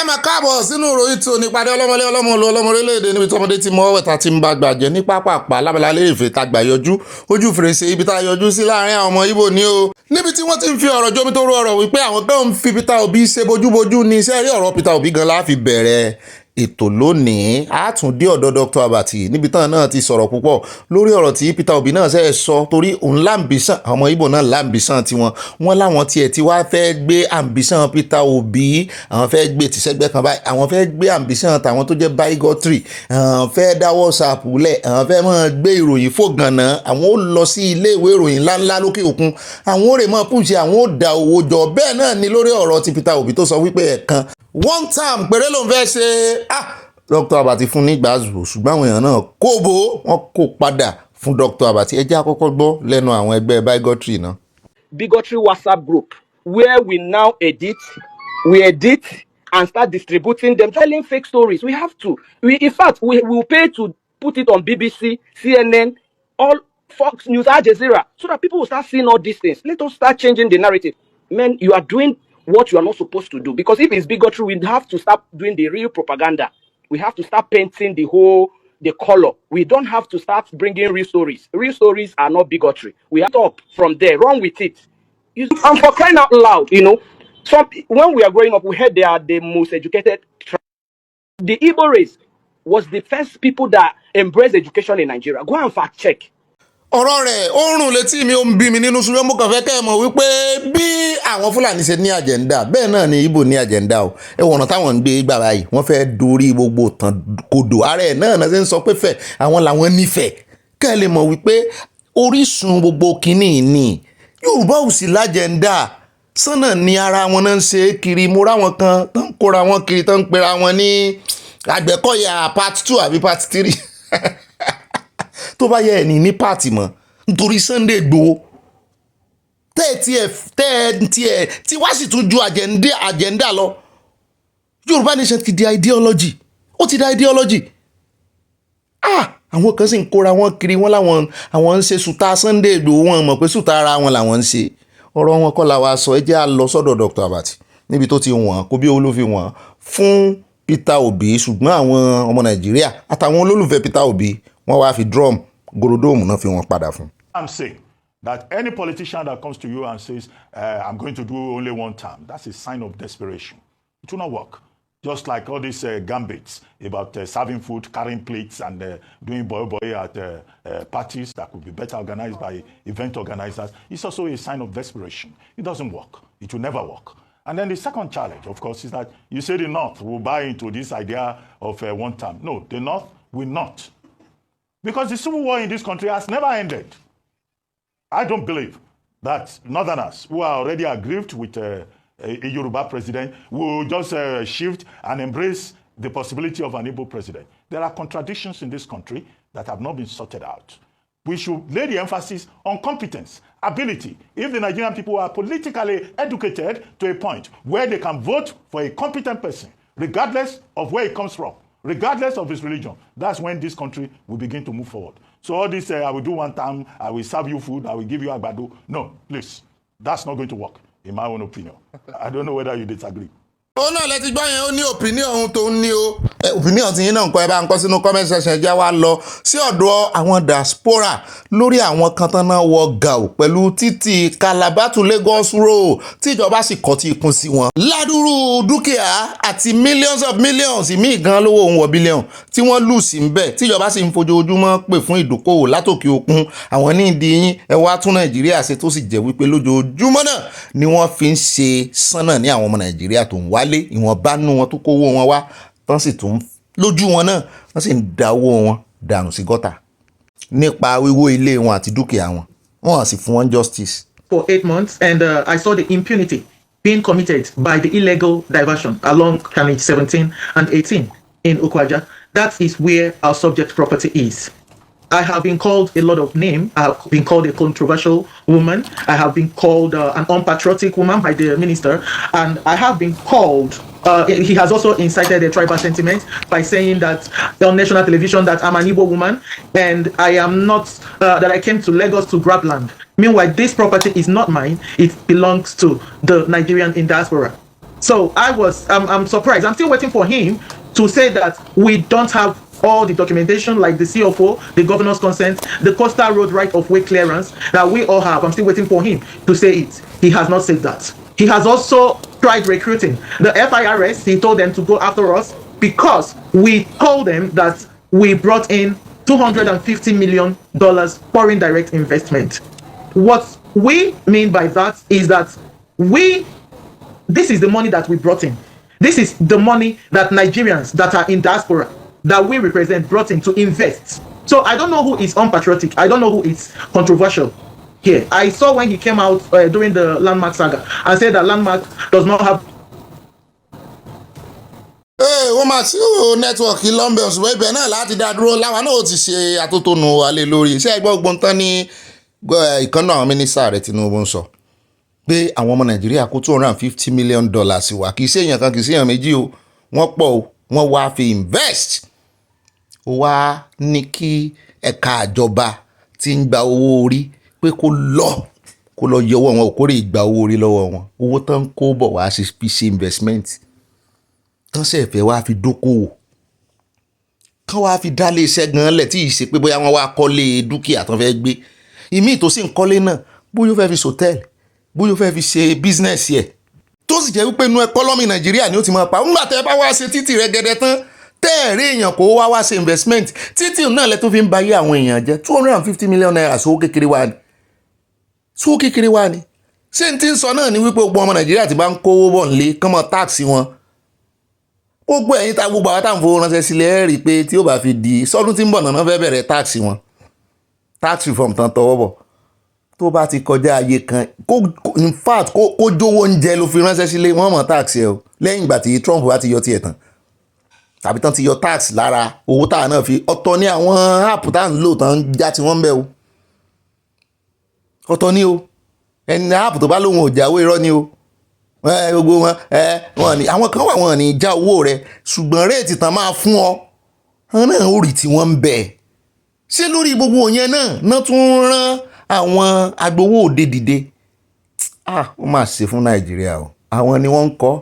ẹ máa káàbọ̀ sínú ìròyìn tó nípàdé ọlọ́mọlé ọlọ́mọlú ọlọ́mọ orílẹ̀-èdè níbi tí ọmọdé ti mọ ọ̀wẹ̀ta tí ń bá gbàjẹ́ ní pápápá lábẹ́lá lè fẹ́ tá gbà yọjú ojú fèrèsé ibi tá yọjú sí láàrin àwọn ọmọ Ìgbò ní o níbi tí wọ́n ti ń fi ọ̀rọ̀ jómi tó rú ọ̀rọ̀ wípé àwọn kan ń fi Peter Obi ṣe bójúbójú ní iṣẹ́ rí ọ̀rọ̀ Peter Obi gan la fi bẹ̀rẹ̀ ètò lónìí àtúndí ọ̀dọ̀ Dr. Abati níbi tán náà ti sọ̀rọ̀ púpọ̀ lórí ọ̀rọ̀ tí Peter Obi náà ṣe sọ torí òun láǹbíṣàn ọmọ Ìgbò náà láǹbíṣàn tiwọn wọn láwọn tiẹ̀ tí wàá fẹ́ gbé àǹbíṣàn Peter Obi àwọn fẹ́ gbé tìṣẹ́gbẹ́ kan báyìí àwọn fẹ́ gbé àǹbíṣàn tàwọn tó jẹ́ bigotry àwọn fẹ́ dá WhatsApp lẹ̀ àwọn fẹ́ máa gbé ìròyìn fògànà àwọn ó lọ sí ilé ìwé ìròyìn ńláńlá lókè òkun àwọn ó rè mọ́ pùṣẹ́ àwọn ó da owó jọ bẹ́ẹ̀ náà ni lórí ọ̀rọ̀ ti Peter Obi tó sọ wípé ẹ̀kan one time péré ló ń fẹ́ ṣe Dr. Abati fún nígbà zùrù ṣùgbọ́n àwọn èèyàn náà kóbo wọn kó padà fún Dr. Abati ẹ jẹ́ àkọ́kọ́ gbọ́ lẹ́nu àwọn ẹgbẹ́ bigotry náà. Bigotry WhatsApp group where we now edit and start distributing them, telling fake stories. We have to. In fact, we will pay to put it on BBC, CNN, all Fox News, Al Jazeera, so that people will start seeing all these things. Let us start changing the narrative. Men, you are doing what you are not supposed to do, because if it's bigotry, we have to start doing the real propaganda. We have to start painting the color. We don't have to start bringing real stories. Real stories are not bigotry. We have to stop from there, run with it. And for crying out loud, when we are growing up, we heard they are the most educated tribe. The Igbo race was the first people that embraced education in Nigeria. Go and fact check. ọ̀rọ̀ rẹ̀ ó rùn létí mi ó ń bí mi nínú ṣùgbọ́n mo kàn fẹ́ kẹ́ ẹ mọ̀ wípé bí àwọn Fúlàní ṣe ní àjẹ́ndà bẹ́ẹ̀ náà ni Ìgbò ní àjẹ́ndà o ẹ wọ̀nà táwọn ń gbé gbà báyìí wọ́n fẹ́ dorí gbogbo tàn kodò ara ẹ̀ náà ṣe ń sọ pé fẹ́ àwọn làwọn nífẹ̀ẹ́ kẹ́ ẹ lè mọ̀ wípé orísun gbogbo kínní ni Yorùbá ò sí lájẹ́ndà sọ́nà ni ara wọn náà ń ṣe kiri mo ráwọn kan tó ń kóra wọn kiri tó ń pera wọn ní Àgbẹ̀kọ̀yà part 2 àbí part 3 tó bá yẹ ẹni ní pàtì mọ́ nítorí Sunday Igboho tí wá sì tún ju àjẹ́ndà lọ Yorùbá nation ti di ideology ó ti di ideology àwọn kan sì ń kóra wọn kiri wọn láwọn àwọn ń ṣe sùtá Sunday Igboho wọn mọ̀ pé sùtá ara wọn làwọn ń ṣe ọ̀rọ̀ wọn kọ́ la wa sọ ẹ jẹ́ à lọ sọ́dọ̀ Dr. Abati níbi tó ti wọ̀n kó bí owó ló fi wọ̀n fún Peter Obi ṣùgbọ́n àwọn ọmọ Nàìjíríà àtàwọn olólùfẹ́ Peter Obi wọ́n wá fi drum gorodomu náà fi wọ́n padà fún. I'm saying that any politician that comes to you and says, I'm going to do only one term, that's a sign of desperation. It will not work. Just like all these gambits about serving food, carrying plates, and doing boy at parties that could be better organized by event organizers, it's also a sign of desperation. It doesn't work. It will never work. And then the second challenge, of course, is that you say the North will buy into this idea of one term. No, the North will not. Because the civil war in this country has never ended. I don't believe that Northerners who are already aggrieved with a Yoruba president will just shift and embrace the possibility of an Igbo president. There are contradictions in this country that have not been sorted out. We should lay the emphasis on competence, ability. If the Nigerian people are politically educated to a point where they can vote for a competent person, regardless of where he comes from, regardless of his religion, that's when this country will begin to move forward. So all this, I will do one time, I will serve you food, I will give you agbado. No, please, that's not going to work, in my own opinion. I don't know whether you disagree. ó náà lẹ́tí gbọ́ yẹn ó ní opinion ohun tó ń ní o opinion tí yín náà ń kọ́ ẹ bá ń kọ́ sínú comment section já wa lọ sí ọ̀dọ̀ àwọn diaspora lórí àwọn kan tán náà wọ gàù pẹ̀lú títì Calabar to Lagos road tíjọba sì kọ́ tí ikún sí wọn. ládùúrú dúkìá àti millions of millions ìmí gan lówó òun wọ bílíọ̀n tí wọ́n lù sí ń bẹ̀ tíjọba sì ń fojoojúmọ́ pè fún ìdókòwò látòkè òkun àwọn ní ìdí yín ẹ wá tún Nàìjíríà ṣe tó sì jẹ́ wípé lójoojúmọ́ náà ni wọ́n fi ń ṣe sánà ní àwọn ọmọ Nàìjíríà tó ń wálé ìwọ̀nba nú wọn tó kówó wọn wá tán sì tún lójú wọn náà wọ́n sì ń dáwó wọn dànù sí gọ́tà nípa wíwó ilé wọn àti dúkìá wọn wọ́n sì fún wọn justice. For 8 months and I saw the impunity being committed by the illegal diversion along Channel 17 and 18 in Okwaja. That is where our subject property is. I have been called a lot of names. I have been called a controversial woman. I have been called an unpatriotic woman by the minister. And I have been called, he has also incited a tribal sentiment by saying that on national television that I'm an Igbo woman and I am not, that I came to Lagos to grab land. Meanwhile, this property is not mine. It belongs to the Nigerian in diaspora. So I'm surprised. I'm still waiting for him to say that we don't have all the documentation like the CFO, the governor's consent, the coastal road right of way clearance that we all have. I'm still waiting for him to say it. He has not said that. He has also tried recruiting the FIRS. He told them to go after us because we told them that we brought in $250 million foreign direct investment. What we mean by that is that this is the money that we brought in. This is the money that Nigerians that are in diaspora that we represent brought in to invest. So I don't know who is unpatriotic. I don't know who is controversial here. I saw when he came out during the Landmark saga and said that Landmark does not have. Wọ́n máa sí nẹ́tíwọ̀kì lọ́mbẹ̀ ọ̀ṣùwọ̀ ibẹ̀ náà láti dá dúró láwọn náà ó ti ṣe àtótónu alẹ́ lórí iṣẹ́ ẹgbẹ́ ọgbọ́n tán ní ìkànnà àwọn mínísítà rẹ̀ Tinubu ń sọ pé àwọn ọmọ Nàìjíríà kó $250 million wá kì í ṣe èèyàn kan kì í ṣe èèyàn méjì o wọ́n pọ̀ o wọ́n wá fi invest ó wá ní kí ẹ̀ka àjọba tí ń gba owó orí pé kó lọ yọwọ́ wọn ò kórè ìgbà owó orí lọ́wọ́ wọn owó tán kó bọ̀ wá ṣe investment tán sì fẹ́ wá fi dókòwò kán wá fi dálé iṣẹ́ gan lẹ̀ tí ì ṣe pé bóyá wọ́n wá kọ́lé dúkìá tán fẹ́ gbé ìmíì tó sì ń kọ́lé náà bóyá ó fẹ́ fi sòtẹ́ẹ̀lì bóyá ó fẹ́ fi ṣe bísínẹ́sì ẹ̀ tó sì jẹ́ wípé inú ẹkọ́nọ́mì Nàìjíríà ni ó ti máa pa ńgbà tẹ́ bá wá ṣe títì rẹ̀ gẹ́gẹ́ tán tẹ́ẹ̀rí èèyàn kó wá ṣe investment títì náà lẹ́ tó fi ń ba ayé àwọn èèyàn jẹ́ $250 million sówó kékeré wá ni ṣé n ti ń sọ náà ni wípé gbogbo ọmọ Nàìjíríà ti bá ń kówó bọ̀ nílé kán mọ́ táàsì wọn gbogbo ẹ̀yin ta gbogbo àwọn táwọn fowó ránṣẹ́ sílẹ̀ ẹ̀ rí i pé tí ó bá fi di sọ́dún tí ń bọ̀ náà fẹ́ bẹ̀rẹ̀ táàsì wọn tax reform tán tọwọ́ bọ̀ tó bá ti kọjá ayé kan in fact kó jówó oúnjẹ ló fi ránṣẹ́ sílé wọ́n mọ̀ tax ẹ̀ o lẹ́yìn ìgbà tí Trump bá ti yọ tiẹ̀ tán tàbí tán ti yọ tax lára owó táà náà fi ọ̀tọ̀ ní àwọn app tá à ń lò tán já tí wọ́n ń bẹ̀ o ọ̀tọ̀ ní o ẹni app tó bá lóun ò jáwé irọ́ ni o gbogbo wọn ni àwọn kan wà wọn ní já owó rẹ ṣùgbọ́n réètì tán máa fún ọ wọn náà ó rí tí wọ́n ń bẹ̀ ṣé lórí gbogbo yẹn náà tún rán àwọn agbowó òde dìde wọ́n máa ṣe fún Nàìjíríà o àwọn ni wọ́n ń kọ́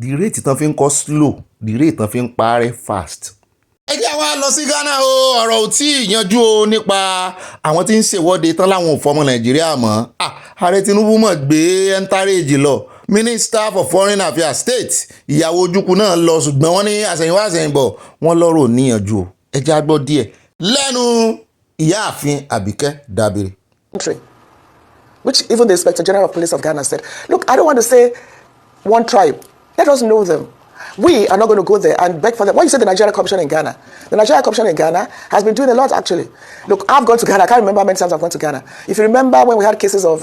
the rate tán fi ń kọ́ slow the rate tán fi ń parẹ́ fast. ẹ jẹ́ wá lọ sí Ghana o ọ̀rọ̀ ò tí ì yanjú o nípa àwọn tí ń ṣèwọ́de tán láwọn ò fọmọ Nàìjíríà mọ́ ààrẹ Tinubu mọ̀ gbé entourage lọ Minister for Foreign Affairs State ìyàwó Ojukwu náà lọ ṣùgbọ́n wọ́n ní àṣẹ̀yìnwá àṣẹ̀yìnbọ̀ wọ́n lọ́rọ̀ níyànjú o ẹ jẹ́ á gbọ́ díẹ̀ lẹ́nu ìyáàfin Àbíkẹ́ Dábìrì. Which even the Inspector General of Police of Ghana said, look, I don't want to say one tribe. Let us know them. We are not going to go there and beg for them. When you say the Nigeria Commission in Ghana, the Nigeria Commission in Ghana has been doing a lot, actually. Look, I've gone to Ghana. I can't remember how many times I've gone to Ghana. If you remember when we had cases of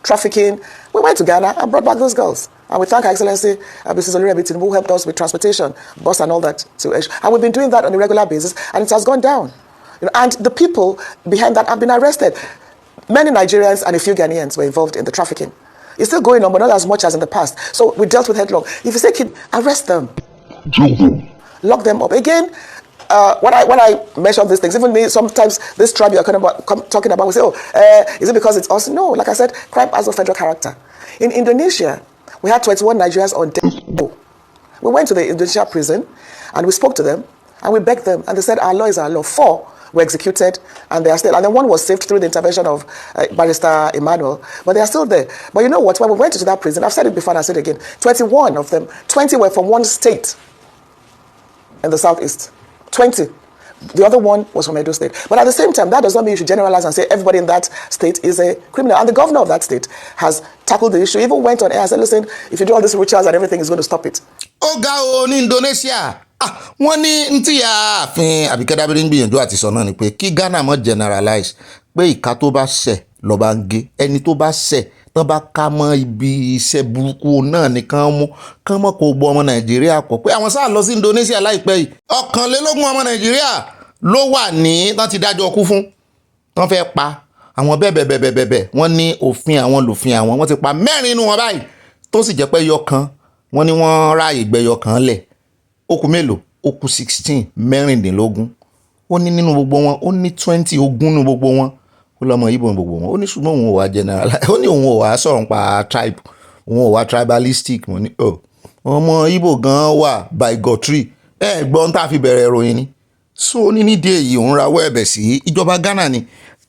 trafficking, we went to Ghana and brought back those girls. And we thank Her Excellency, Mrs. Oluremi Tinubu, who helped us with transportation, bus and all that. And we've been doing that on a regular basis, and it has gone down. And the people behind that have been arrested. Many Nigerians and a few Ghanaians were involved in the trafficking. It's still going on, but not as much as in the past. So we dealt with headlong. If you say kid, arrest them. Lock them up. Again, when I mention these things, even me, sometimes this tribe you're talking about, we say, is it because it's us? No, like I said, crime has a federal character. In Indonesia, we had 21 Nigerians on death row. We went to the Indonesia prison, and we spoke to them, and we begged them, and they said, our law is our law. 4 were executed, and they are still, and then 1 was saved through the intervention of Barrister Emmanuel, but they are still there. But you know what, when we went into that prison, I've said it before and I'll say it again, 21 of them, 20 were from one state in the southeast, 20. The other one was from Edo State. But at the same time, that does not mean you should generalize and say everybody in that state is a criminal. And the governor of that state has tackled the issue, even went on air and said, listen, if you do all these rituals and everything, is going to stop it. Ọ̀gá o ní Indonesia wọ́n ní ntí ààfin Àbíkẹ́ Dábìrì ń gbìyànjú àti sọ náà ni pé kí Ghana mọ́ generalize pé ìka tó bá ṣẹ̀ ló bá ń gé ẹni tó bá ṣẹ̀ tán bá ká mọ́ ibi iṣẹ́ burúkú náà nìkan mú kán mọ́ kó gbọ́ ọmọ Nàìjíríà kọ̀ pé àwọn sáà lọ sí Indonesia láìpẹ́ yìí 21 ọmọ Nàìjíríà ló wà ní tán ti dájọ́ kú fún tán fẹ́ pa àwọn bẹ́ẹ̀ wọ́n ní òfin àwọn lòfin àwọn wọ́n ti pa 4 nínú wọn báyìí tó sì jẹ́ pé yọkan wọ́n ní wọ́n ráàyè gbẹ́yọ kan lẹ̀ ó kù mélòó ó kù 16 16 ó ní nínú gbogbo wọn ó ní 20 ogún nínú gbogbo wọn ó lọ́mọ Ìgbò ní gbogbo wọn ó ní ṣùgbọ́n òun ò wá general ó ní òun ò wá sọ̀rọ̀ pa tribe òun ò wá tribalistic mo ní ọmọ Igbo gan wà bigotry gbọ́n tá a fi bẹ̀rẹ̀ ìròyìn ni. So ní nídìí èyí òun rawọ́ ẹ̀bẹ̀ sí ìjọba Ghana ni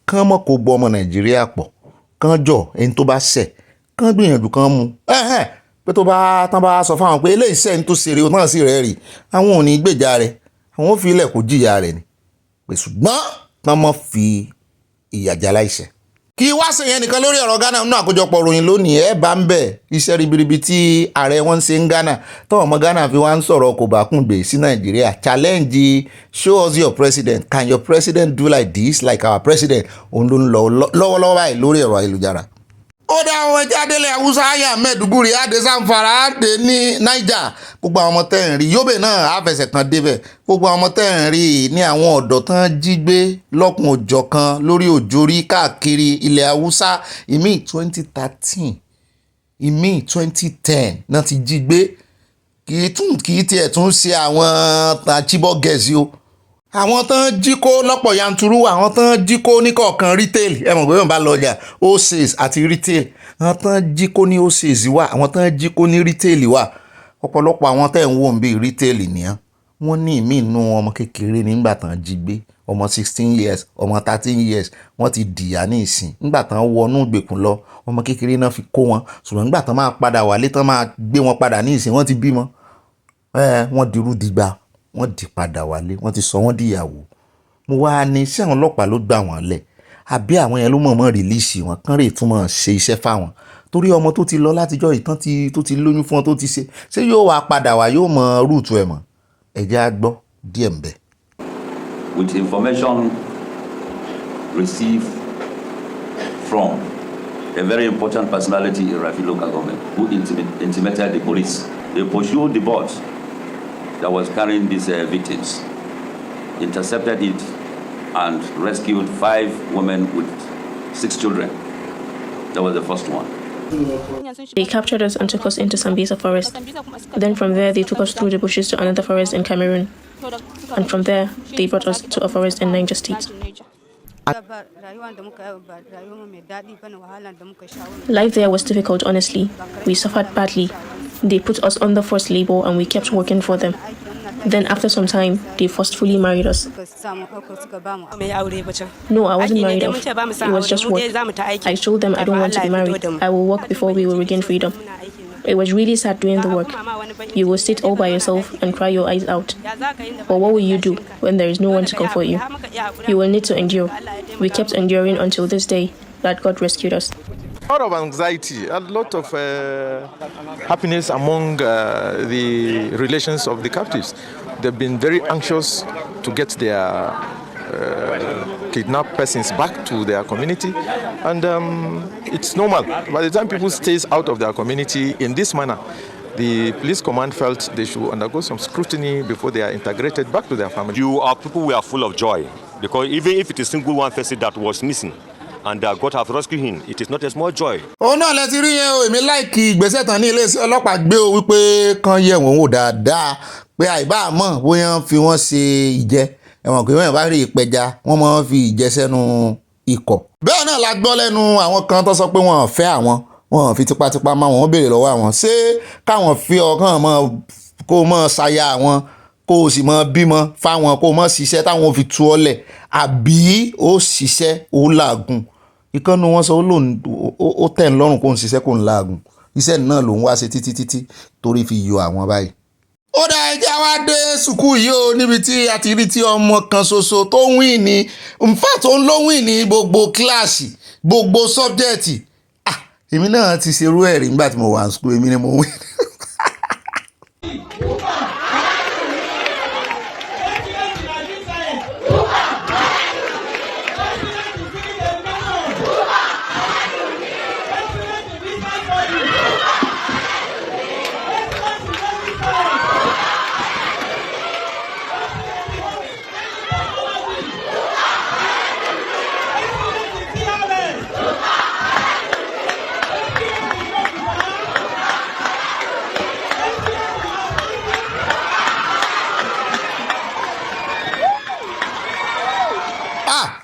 kán mọ̀ kó gbọ́ ọmọ Nàìjíríà pọ̀ kán jọ ẹni tó bá ṣẹ̀ kán gbìyànjú kán mú pé tó bá tán bá sọ fáwọn pé eléyìí sẹ́ni tó ṣeré náà sì rẹ̀ rí àwọn ò ní gbèjà rẹ̀ àwọn ò fi ilẹ̀ kó jìyà rẹ̀ ni pé ṣùgbọ́n tán mọ́ fi ìyà jẹ aláìṣẹ̀. Kí wá ṣe yẹn nìkan lórí ọ̀rọ̀ Ghana nínú àkójọpọ̀ ròyìn lónìí bá ń bẹ̀ iṣẹ́ ribiribi tí ààrẹ wọn ń ṣe ń Ghana tọ́wọ́n ọmọ Ghana fi wá ń sọ̀rọ̀ kò bá kún gbé sí Nàìjíríà challenge show us your president, can your president do like this like our president, òun ló ń lọ lọ́wọ́lọ́wọ́ báyìí lórí ẹ̀rọ ayélujára. Ó dá àwọn ẹja adélé Haúsá àyà Mẹ́dúgùrì àdé Zamfara àdé ní Niger gbogbo àwọn ọmọ tẹ́ ń rí Yobe náà àfẹsẹ̀ kan débẹ̀ gbogbo àwọn ọmọ tẹ́ ń rí ní àwọn ọ̀dọ́ tán jí gbé lọ́kùn òjọ̀ kan lórí òjòrí káàkiri ilẹ̀ Haúsá ìmí 2013 ìmí 2010 náà ti jí gbé kì í tiẹ̀ tún ṣe àwọn Chibok girls o àwọn tán jí kó lọ́pọ̀ yanturu àwọn tán jí kó ní kọ̀ọ̀kan retail mọ̀ pé wọ́n bá lọ ọjà wholesale àti retail àwọn tán jí kó ní wholesale wà àwọn tán jí kó ní retail wà ọ̀pọ̀lọpọ̀ àwọn tẹ̀ ń wò ń bí retail nìyẹn wọ́n ní ìmí inú ọmọ kékeré nígbà tán jí gbé ọmọ 16 years ọmọ 13 years wọ́n ti dìyà ní ìsìn nígbà tán wọnú ìgbèkùn lọ ọmọ kékeré náà fi kó wọn ṣùgbọ́n nígbà tán máa padà wálé tán máa gbé wọn padà ní ìsìn wọ́n ti bímọ wọ́n dirú dìgbà wọ́n di padà wálé wọ́n ti sọ wọ́n díyàwó. Mo wá ní sí àwọn ọlọ́pàá ló gbà wọ́n lẹ̀ àbí àwọn yẹn ló mọ̀ọ́mọ̀ rìlíìsì wọn kán rè tún mọ̀ ṣe iṣẹ́ fáwọn torí ọmọ tó ti lọ látijọ́ ìtàn tó ti lóyún fún ọ tó ti ṣe yóò wá padà wá yóò mọ rúùtù ẹ̀ mọ̀ ẹ̀jẹ̀ á gbọ́ díẹ̀ ń bẹ̀. With information received from a very important personality in Rafi local government who intimated the police, they pursued the boat that was carrying these victims, intercepted it and rescued 5 women with 6 children. That was the first one. They captured us and took us into Sambisa forest. Then from there they took us through the bushes to another forest in Cameroon. And from there they brought us to a forest in Niger State. Life there was difficult, honestly. We suffered badly. They put us under forced labor and we kept working for them. Then after some time, they forcefully married us. No, I wasn't married off. It was just work. I told them I don't want to be married. I will work before we will regain freedom. It was really sad doing the work. You will sit all by yourself and cry your eyes out. But what will you do when there is no one to comfort you? You will need to endure. We kept enduring until this day that God rescued us. A lot of anxiety, a lot of happiness among the relations of the captives. They've been very anxious to get their kidnapped persons back to their community, and it's normal. By the time people stay out of their community in this manner, the police command felt they should undergo some scrutiny before they are integrated back to their family. People were full of joy, because even if it is single one person that was missing, and God have rescued him, it is not a small joy. Ó náà lẹ ti rí yẹn o èmi láìkí ìgbésẹ̀ tán ní iléeṣẹ́ ọlọ́pàá gbé o wípé kán yẹ̀ wọ́n wò dáadáa pé àìbá mọ̀ bóyá fi wọ́n ṣe ìjẹ ẹ̀wọ̀n pé wọ́n bá rí ìpẹja wọ́n máa fi ìjẹ sẹ́nu ikọ̀. Bẹ́ẹ̀ náà la gbọ́ lẹ́nu àwọn kan tó sọ pé wọ́n fẹ́ àwọn wọ́n fi tipátipá máa wọ́n béèrè lọ́wọ́ àwọn ṣé káwọn fi ọkàn mọ́ kó mọ́ ṣaya àwọn kó o sì mọ́ bímọ fáwọn kó o mọ́ ṣiṣẹ́ táwọn fi tú ọ lẹ̀ àbí ó ṣiṣẹ́ ó làágùn ìkànnì wọn sọ ó tẹ̀ ń lọ́rùn kó ń ṣiṣẹ́ kó ń làágùn iṣẹ́ náà ló ń wá ṣe títí torí fi yọ àwọn báyìí. Ó dá ẹjẹ́ wá dé sùkúù yìí o níbi tí a ti rí tí ọmọ kan ṣoṣo tó wìn ní nfa tó ń ló wìn ní gbogbo kíláàsì gbogbo sọ́bjẹ́ẹ̀tì èmi náà ti ṣerú ẹ̀rí nígbà tí mo wà ní sùkúù èmi ni mo wìn.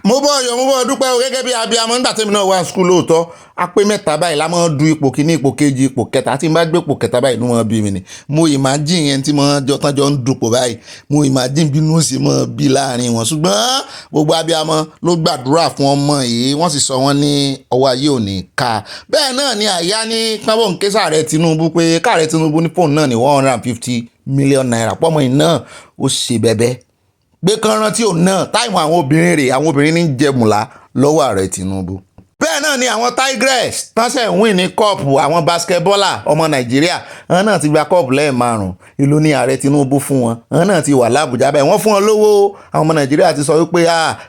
mo bọ́ dúpẹ́ o gẹ́gẹ́ bí abiyamọ nígbà tẹ́mi náà wà skul lóòótọ́ a pé mẹ́ta báyìí la máa du ipò kíní ipò kejì ipò kẹta tí n bá gbé ipò kẹta báyìí ló máa bí mi ni mo imagine yẹn tí mo tán jọ ń dupò báyìí mo imagine bínú ó sì máa bí láàrin wọn ṣùgbọ́n gbogbo abiyamọ ló gbàdúrà fún ọmọ yìí wọ́n sì sọ wọ́n ní ọwọ́ ayé ò ní ká bẹ́ẹ̀ náà ni àyà ní pọ́nbọ̀n ké sààrẹ Tinubu pé káàrẹ Tinubu ní fóònù náà ní 150 million naira pọ́mọ yìí náà ó ṣe bẹ́bẹ́ gbé kan rántí òun náà táìmù àwọn obìnrin rẹ̀ àwọn obìnrin ní jẹmùlá lọ́wọ́ ààrẹ Tinubu. bẹ́ẹ̀ náà ni àwọn Tigress tánṣẹ̀ ń win ní kọ́ọ̀pù àwọn basketballer ọmọ Nàìjíríà àwọn náà ti gba kọ́ọ̀pù lẹ́ẹ̀márùn-ún ìlú ní ààrẹ Tinubu fún wọn àwọn náà ti wà l'Ábùjá bẹ́ẹ̀ wọ́n fún wọn lówó àwọn ọmọ Nàìjíríà ti sọ wípé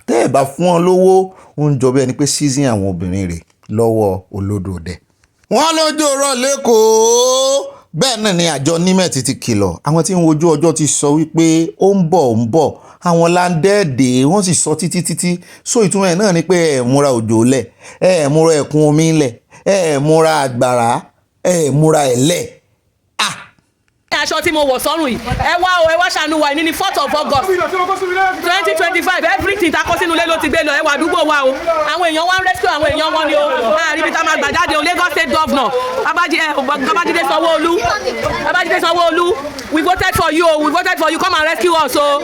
tẹ́ ẹ̀ bá fún wọn lówó ó ń jọ bí ẹni pé season àwọn obìnrin rẹ̀ lọ́wọ́ olódòdẹ. wọ́n lójú ọ̀rọ̀ lẹ́kọ̀ọ́ bẹ́ẹ̀ náà ni àjọ NIMET ti kìlọ̀ àwọn tí ń wojú ọjọ́ ti sọ wípé ó ń bọ̀ àwọn láńdẹ́ẹ̀dẹ̀ wọ́n sì sọ títí so ìtumọ̀ ẹ̀ náà ni pé ẹ̀ múra òjò lẹ̀ ẹ̀ múra ẹ̀kún omi lẹ̀ ẹ̀ múra àgbàrá ẹ̀ múra ẹ̀lẹ̀. aṣọ tí mo wọ̀ sọ́rùn yìí ẹ wá ṣàánú wa ní 4th of August 2025 everything takọ́ sínú ilé ló ti gbé lọ ẹ wà àdúgbò wa o àwọn èèyàn wá ń rescue àwọn èèyàn wọn ni o láàrin ibi tá a máa gbà jáde o Lagos State Governor Babájídé Sanwó-Olú we voted for you come and rescue us o.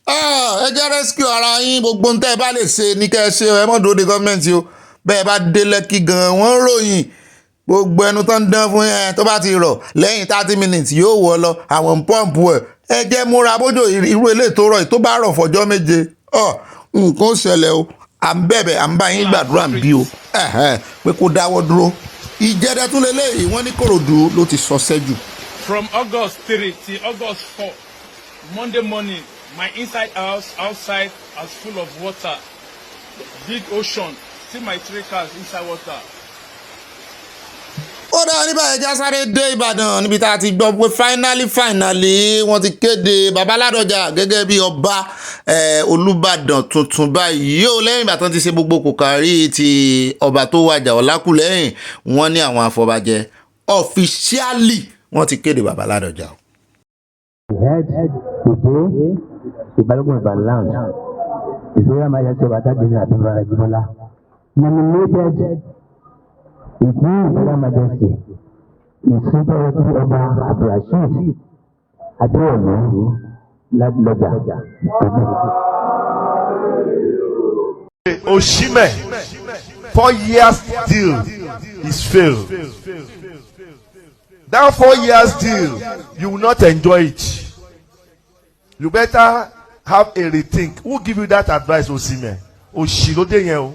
ẹ jẹ́ rescue ara yín gbogbo ń tẹ́ ẹ bá lè ṣe ní kẹ́ ẹ ṣe ẹ mọ́ dúró de gọ́ọ̀mẹ̀ntì o bẹ́ẹ̀ bá dé Lẹ́kì gan-an wọ́n ròyìn gbogbo ẹnu tó ń dán fún yẹn tó bá ti rọ̀ lẹ́yìn 30 minutes yóò wọ̀ lọ àwọn pọ́ǹpù ẹ jẹ́ múra bójú irú ilé tó rọ̀ tó bá rọ̀ fọjọ́ méje nǹkan ó ṣẹlẹ̀ o à ń bẹ̀bẹ̀ à ń bá yín gbàdúrà bí o pé kó dáwọ́ dúró ìjẹ́dẹ́ tún lélẹ́yìí wọ́n ní Kòròdú ló ti sọ sẹ́jù. From August 3 till August 4 Monday morning my inside house outside as full of water big ocean see my 3 cars inside water. ó dáa níbà ẹja sáré dé Ìbàdàn níbi tá a ti gbọ́ pé finally wọ́n ti kéde Bàbá Ládọjà gẹ́gẹ́ bí ọba Olúbàdàn tuntun báyìí yóò lẹ́yìn ìgbà tán ti ṣe gbogbo kòkárí ti ọba tó wàjà Ọlákùlẹ́yìn wọ́n ní àwọn afọbajẹ officially wọ́n ti kéde Bàbá Ládọjà. Ìbálòpọ̀ Ìbàdàn Ìṣòro Majesty Ọbásanjọ́ Abímbọ́lá Ajíbọ́lá nominated His Royal Majesty Ìsúnpẹ̀rẹ̀tì Ọba Abdulrasheed Adéwọ̀lú Ládọjà. Osimhen 4 years deal is failed. That 4 years deal you will not enjoy it. You better have a rethink. Who give you that advice, Osimhen? Òṣìlódé yẹn o.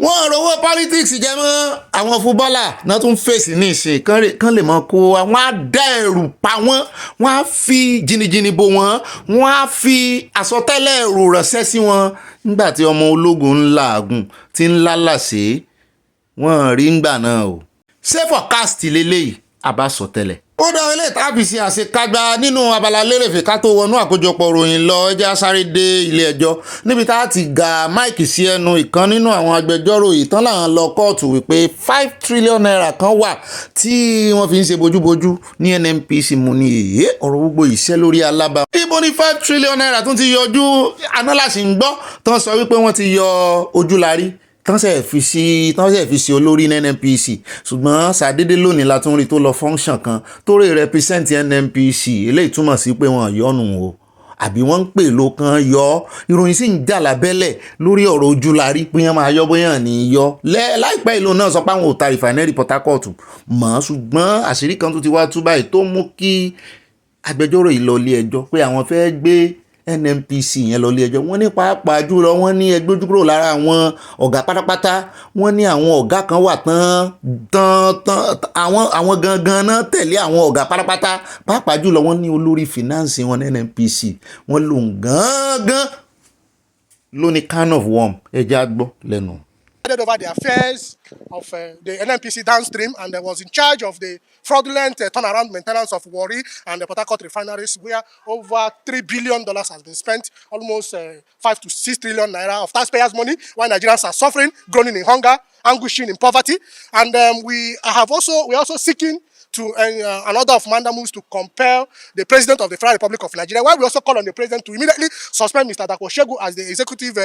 wọ́n rówó politics jẹ mọ́ àwọn fúbọ́là náà tún fèsì ní ìsìn kán lè mọ kó àwọn á dá ẹ̀rù pa wọ́n wọ́n á fi jìnnìjìnnì bò wọ́n wọ́n á fi àsọtẹ́lẹ̀ ẹ̀rù ránṣẹ́ sí wọn nígbà tí ọmọ ológun ń làágùn tí ń lálàsé wọ́n rí ngbà náà o. ṣé forecast lélẹ́yìí àbá sọtẹ́lẹ̀. ó dá ilé tàbí sí àṣekágbá nínú abala lérèfé ká tó wọnú àkójọpọ̀ ròyìn lọ ẹjẹ́ sáré dé ilé ẹjọ́ níbi tá a ti ga máìkì sí ẹnu ìkan nínú àwọn agbẹjọ́rò ìtàn làwọn lọ kóòtù wípé 5 trillion naira kan wà tí wọ́n fi ń ṣe bójúbójú ní NNPC mú ní èyí ọ̀rọ̀ gbogbo ìṣẹ́ lórí alábà. ibo ni 5 trillion naira tún ti yọjú análàsì ń gbọ́ tán sọ wípé wọ́n ti yọ ojúlarí tán ṣe fi sí olórí ní NNPC ṣùgbọ́n ṣàdédé lónìí la tún rí tó lọ function kan tó rí represent NNPC eléyìí túmọ̀ sí pé wọ́n yọnu o àbí wọ́n ń pè ló kan yọ ìròyìn sì ń jà lábẹ́lẹ̀ lórí ọ̀rọ̀ ojúlarí pé wọ́n máa yọ bóyá ní yọ láìpẹ́ ìlú náà sọ pé àwọn ò ta refinery Port Harcourt mọ́ ṣùgbọ́n àṣírí kan tó ti wá tú báyìí tó mú kí agbẹjọ́rò yìí lọ ilé ẹjọ́ pé àwọn fẹ́ gbé NNPC yẹn lọ ilé ẹjọ́ wọ́n ní pàápàá jùlọ wọ́n ní ẹgbẹ́ ojú kúrò lára àwọn ọ̀gá pátápátá wọ́n ní àwọn ọ̀gá kan wà tán àwọn gangan náà tẹ̀lé àwọn ọ̀gá pátápátá pàápàá jùlọ wọ́n ní olórí finance wọn NNPC wọ́n lòun gangan ló ní can of worm ẹja gbọ́ lẹ́nu. Over the affairs of the NNPC downstream and was in charge of the fraudulent turnaround maintenance of Warri and the Port Harcourt refineries, where over $3 billion has been spent, almost 5 to 6 trillion naira of taxpayers' money, while Nigerians are suffering, groaning in hunger, anguishing in poverty. And we are also seeking to an order of mandamus to compel the president of the Federal Republic of Nigeria, while we also call on the president to immediately suspend Mr. Dakwashegu as the executive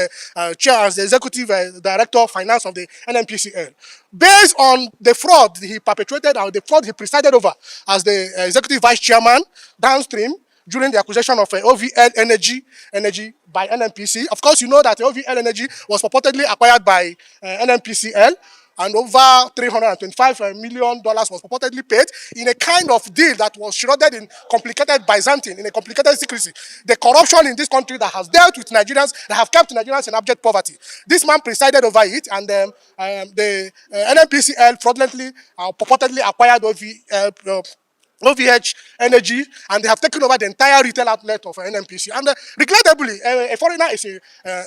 chair, as the executive director of finance of the NNPCL. Based on the fraud he perpetrated or the fraud he presided over as the executive vice chairman downstream during the acquisition of OVL Energy by NNPC. Of course, you know that OVL Energy was purportedly acquired by NNPCL, and over $325 million was purportedly paid in a kind of deal that was shrouded in complicated Byzantine, in a complicated secrecy. The corruption in this country that has dealt with Nigerians, that have kept Nigerians in abject poverty. This man presided over it, and the NNPCL fraudulently, purportedly acquired OVH Energy, and they have taken over the entire retail outlet of NNPC. And regrettably, a foreigner is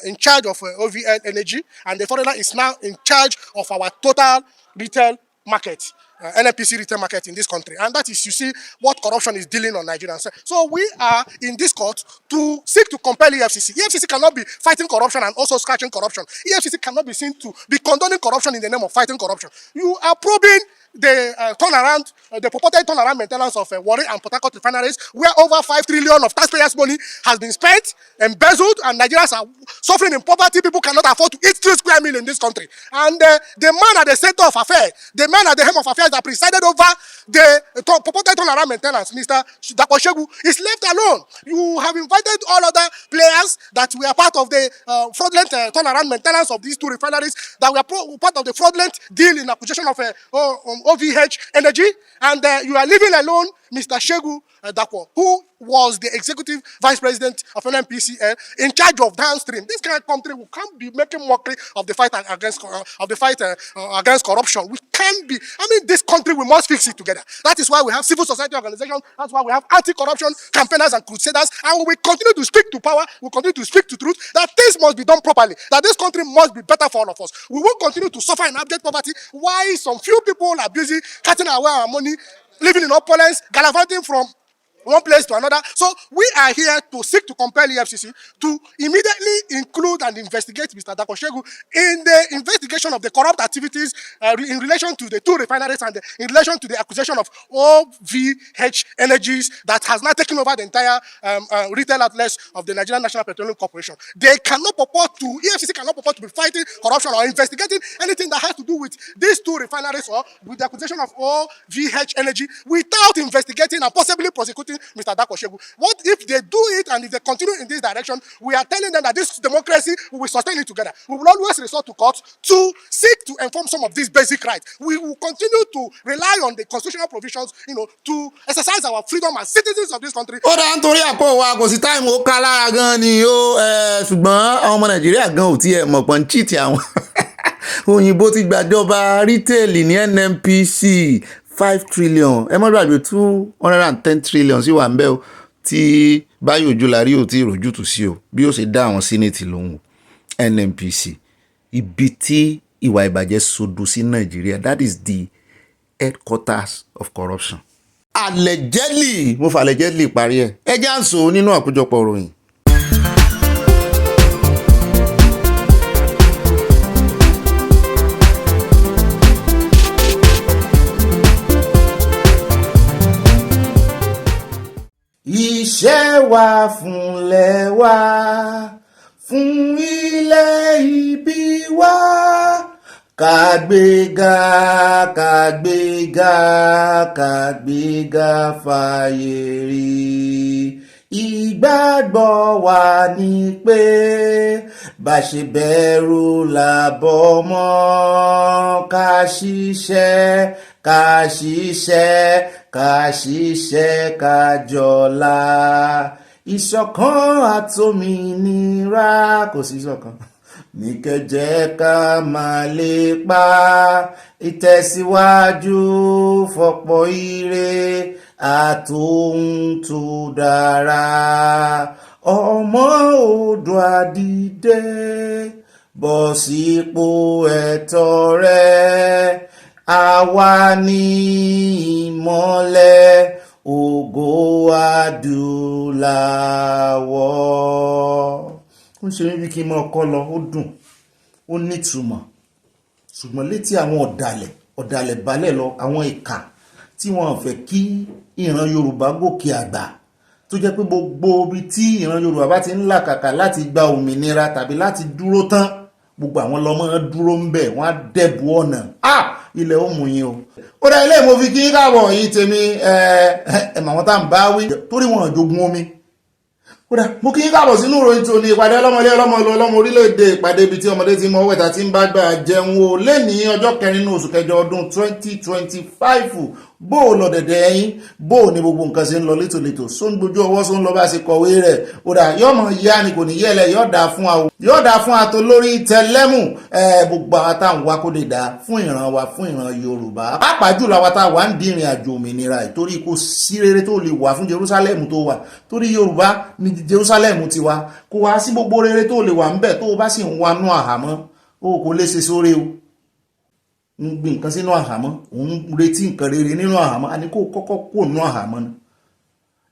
in charge of OVL Energy, and the foreigner is now in charge of our total retail market, NNPC retail market in this country. And that is, you see, what corruption is dealing on Nigerians. So we are in this court to seek to compel EFCC. EFCC cannot be fighting corruption and also scratching corruption. EFCC cannot be seen to be condoning corruption in the name of fighting corruption. You are probing the turnaround, the purported turnaround maintenance of Warri and Port Harcourt refineries, where over 5 trillion of taxpayers' money has been spent, embezzled, and Nigerians are suffering in poverty. People cannot afford to eat 3 square meal in this country. And the man at the center of affairs, the man at the helm of affairs that presided over the purported turnaround maintenance, Mr. Dakwashegu, is left alone. You have invited all other players that were part of the fraudulent turnaround maintenance of these 2 refineries, that were part of the fraudulent deal in acquisition of OVH Energy, and you are leaving alone Mr. Shegu Dakwa, who was the executive vice president of NNPCL in charge of downstream. This kind of country, we can't be making mockery of the fight against corruption. We can't be. I mean, this country, we must fix it together. That is why we have civil society organizations. That's why we have anti-corruption campaigners and crusaders. And we will continue to speak to power. We will continue to speak to truth. That things must be done properly. That this country must be better for all of us. We will continue to suffer in abject poverty. Why some few people are busy cutting away our money, living in opulence, gallivanting from one place to another. So we are here to seek to compel EFCC to immediately include and investigate Mr. Dakwashegu in the investigation of the corrupt activities in relation to the 2 refineries and in relation to the acquisition of OVH Energies that has now taken over the entire retail outlets of the Nigerian National Petroleum Corporation. They cannot purport to, EFCC cannot purport to be fighting corruption or investigating anything that has to do with these 2 refineries or with the acquisition of OVH Energy without investigating and possibly prosecuting Mr. Dakwashegu. What if they do it, and if they continue in this direction, we are telling them that this democracy, we will sustain it together. We will always resort to court to seek to enforce some of these basic rights. We will continue to rely on the constitutional provisions, to exercise our freedom as citizens of this country. Ó dáa nítorí àpò wa kò sí táìmù ó ká lára gan ni ó ṣùgbọ́n àwọn ọmọ Nàìjíríà gan ò tiẹ̀ mọ̀ pọ́n chíìtì àwọn òyìnbó ti gbàjọba rítèèlì ní NNPC 5 trillion ẹ mọ́ gbàgbé 210 trillion sí wà ń bẹ́ o tí Báyọ̀ Ojúlárí ò tí ì rójútùú sí o bí ó ṣe dá àwọn sínẹ́ẹ̀tì lóhùn NNPC ibi tí ìwà ìbàjẹ́ sodo sí Nàìjíríà, that is the headquarters of corruption. Allegedly mo fà allegedly parí ẹ̀ ẹ já ń sọ nínú àkójọpọ̀ ìròyìn. Iṣẹ́ wa fúnlẹ̀ wa, fún ilẹ̀ ìbí wa, kàgbéga kàgbéga kàgbéga fàyè rí. Ìgbàgbọ́ wa ni pé bá ṣe bẹ̀rù làbọ̀ mọ́, ká ṣiṣẹ́ ká ṣiṣẹ́ ká jọlá. Ìṣọ̀kan àtòmìnira, kò sí ìṣọ̀kan, ní kẹjẹ ká máa lépa ìtẹ̀síwájú fọ̀pọ̀ ire àtòhun tó dára. Ọmọ Oòduà dìde, bọ́ sípò ẹ̀tọ́ rẹ. Àwa ni ìmọ́lẹ̀ ògo adúláwọ̀. Ó ń ṣe mí bí kí n mọ́ ọkọ lọ, ó dùn, ó nítumọ̀, ṣùgbọ́n létí àwọn ọ̀dàlẹ̀ balẹ̀ lọ, àwọn ìkà tí wọ́n fẹ́ kí ìran Yorùbá gòkè àgbà tó jẹ́ pé gbogbo ibi tí ìran Yorùbá bá ti ń làkàkà láti gba òmìnira tàbí láti dúró tán gbogbo àwọn lọ́mọ dúró ń bẹ̀ wọ́n á dẹ̀bù ọ̀nà ilẹ̀ ó mú yín o. ó dá ilé mo fi kí káàbọ̀ yìí tèmi ẹ̀mọ̀ tá à ń bá wí torí wọn jogun omi. ó dá mo kí káàbọ̀ sínú ìròyìn tó ní ìpàdé ọlọ́mọlé ọlọ́mọ orílẹ̀-èdè ìpàdé ibi tí ọmọdé ti mọ wẹ̀ta tí ń bá gbà jẹun o lẹ́ni ọjọ́ 4 nínú oṣù kẹjọ ọdún 2025 bó o lọ dẹ̀dẹ̀ ẹyin bó o ní gbogbo nǹkan ṣe ń lọ létòlétò só ń gbójú ọwọ́ só ń lọ bá ṣe kọ̀wé rẹ̀ ó dà yọ́ mọ̀ yá ni kò ní yẹ́lẹ̀ yọ́ dà fún wa yọ́ dà fún ato lórí tẹlẹ́mù gbogbo àwọn táwọn wá kó lè dá fún ìran wa fún ìran Yorùbá pàápàá jùlọ àwọn táwa ń dín ìrìn àjò òmìnira torí kò sí rere tó lè wà fún Jerusalem tó wà torí Yorùbá ní Jerusalem ti wá kò wá sí gbogbo rere tó lè wà ńbẹ̀ tó o bá sì ń wá nú àhámọ́ o kò lè ṣe sóore o ń gbin nǹkan sínú àhámọ́ òun retí nǹkan rere nínú àhámọ́ a ní kó kọ́kọ́ kó nú àhámọ́ ni.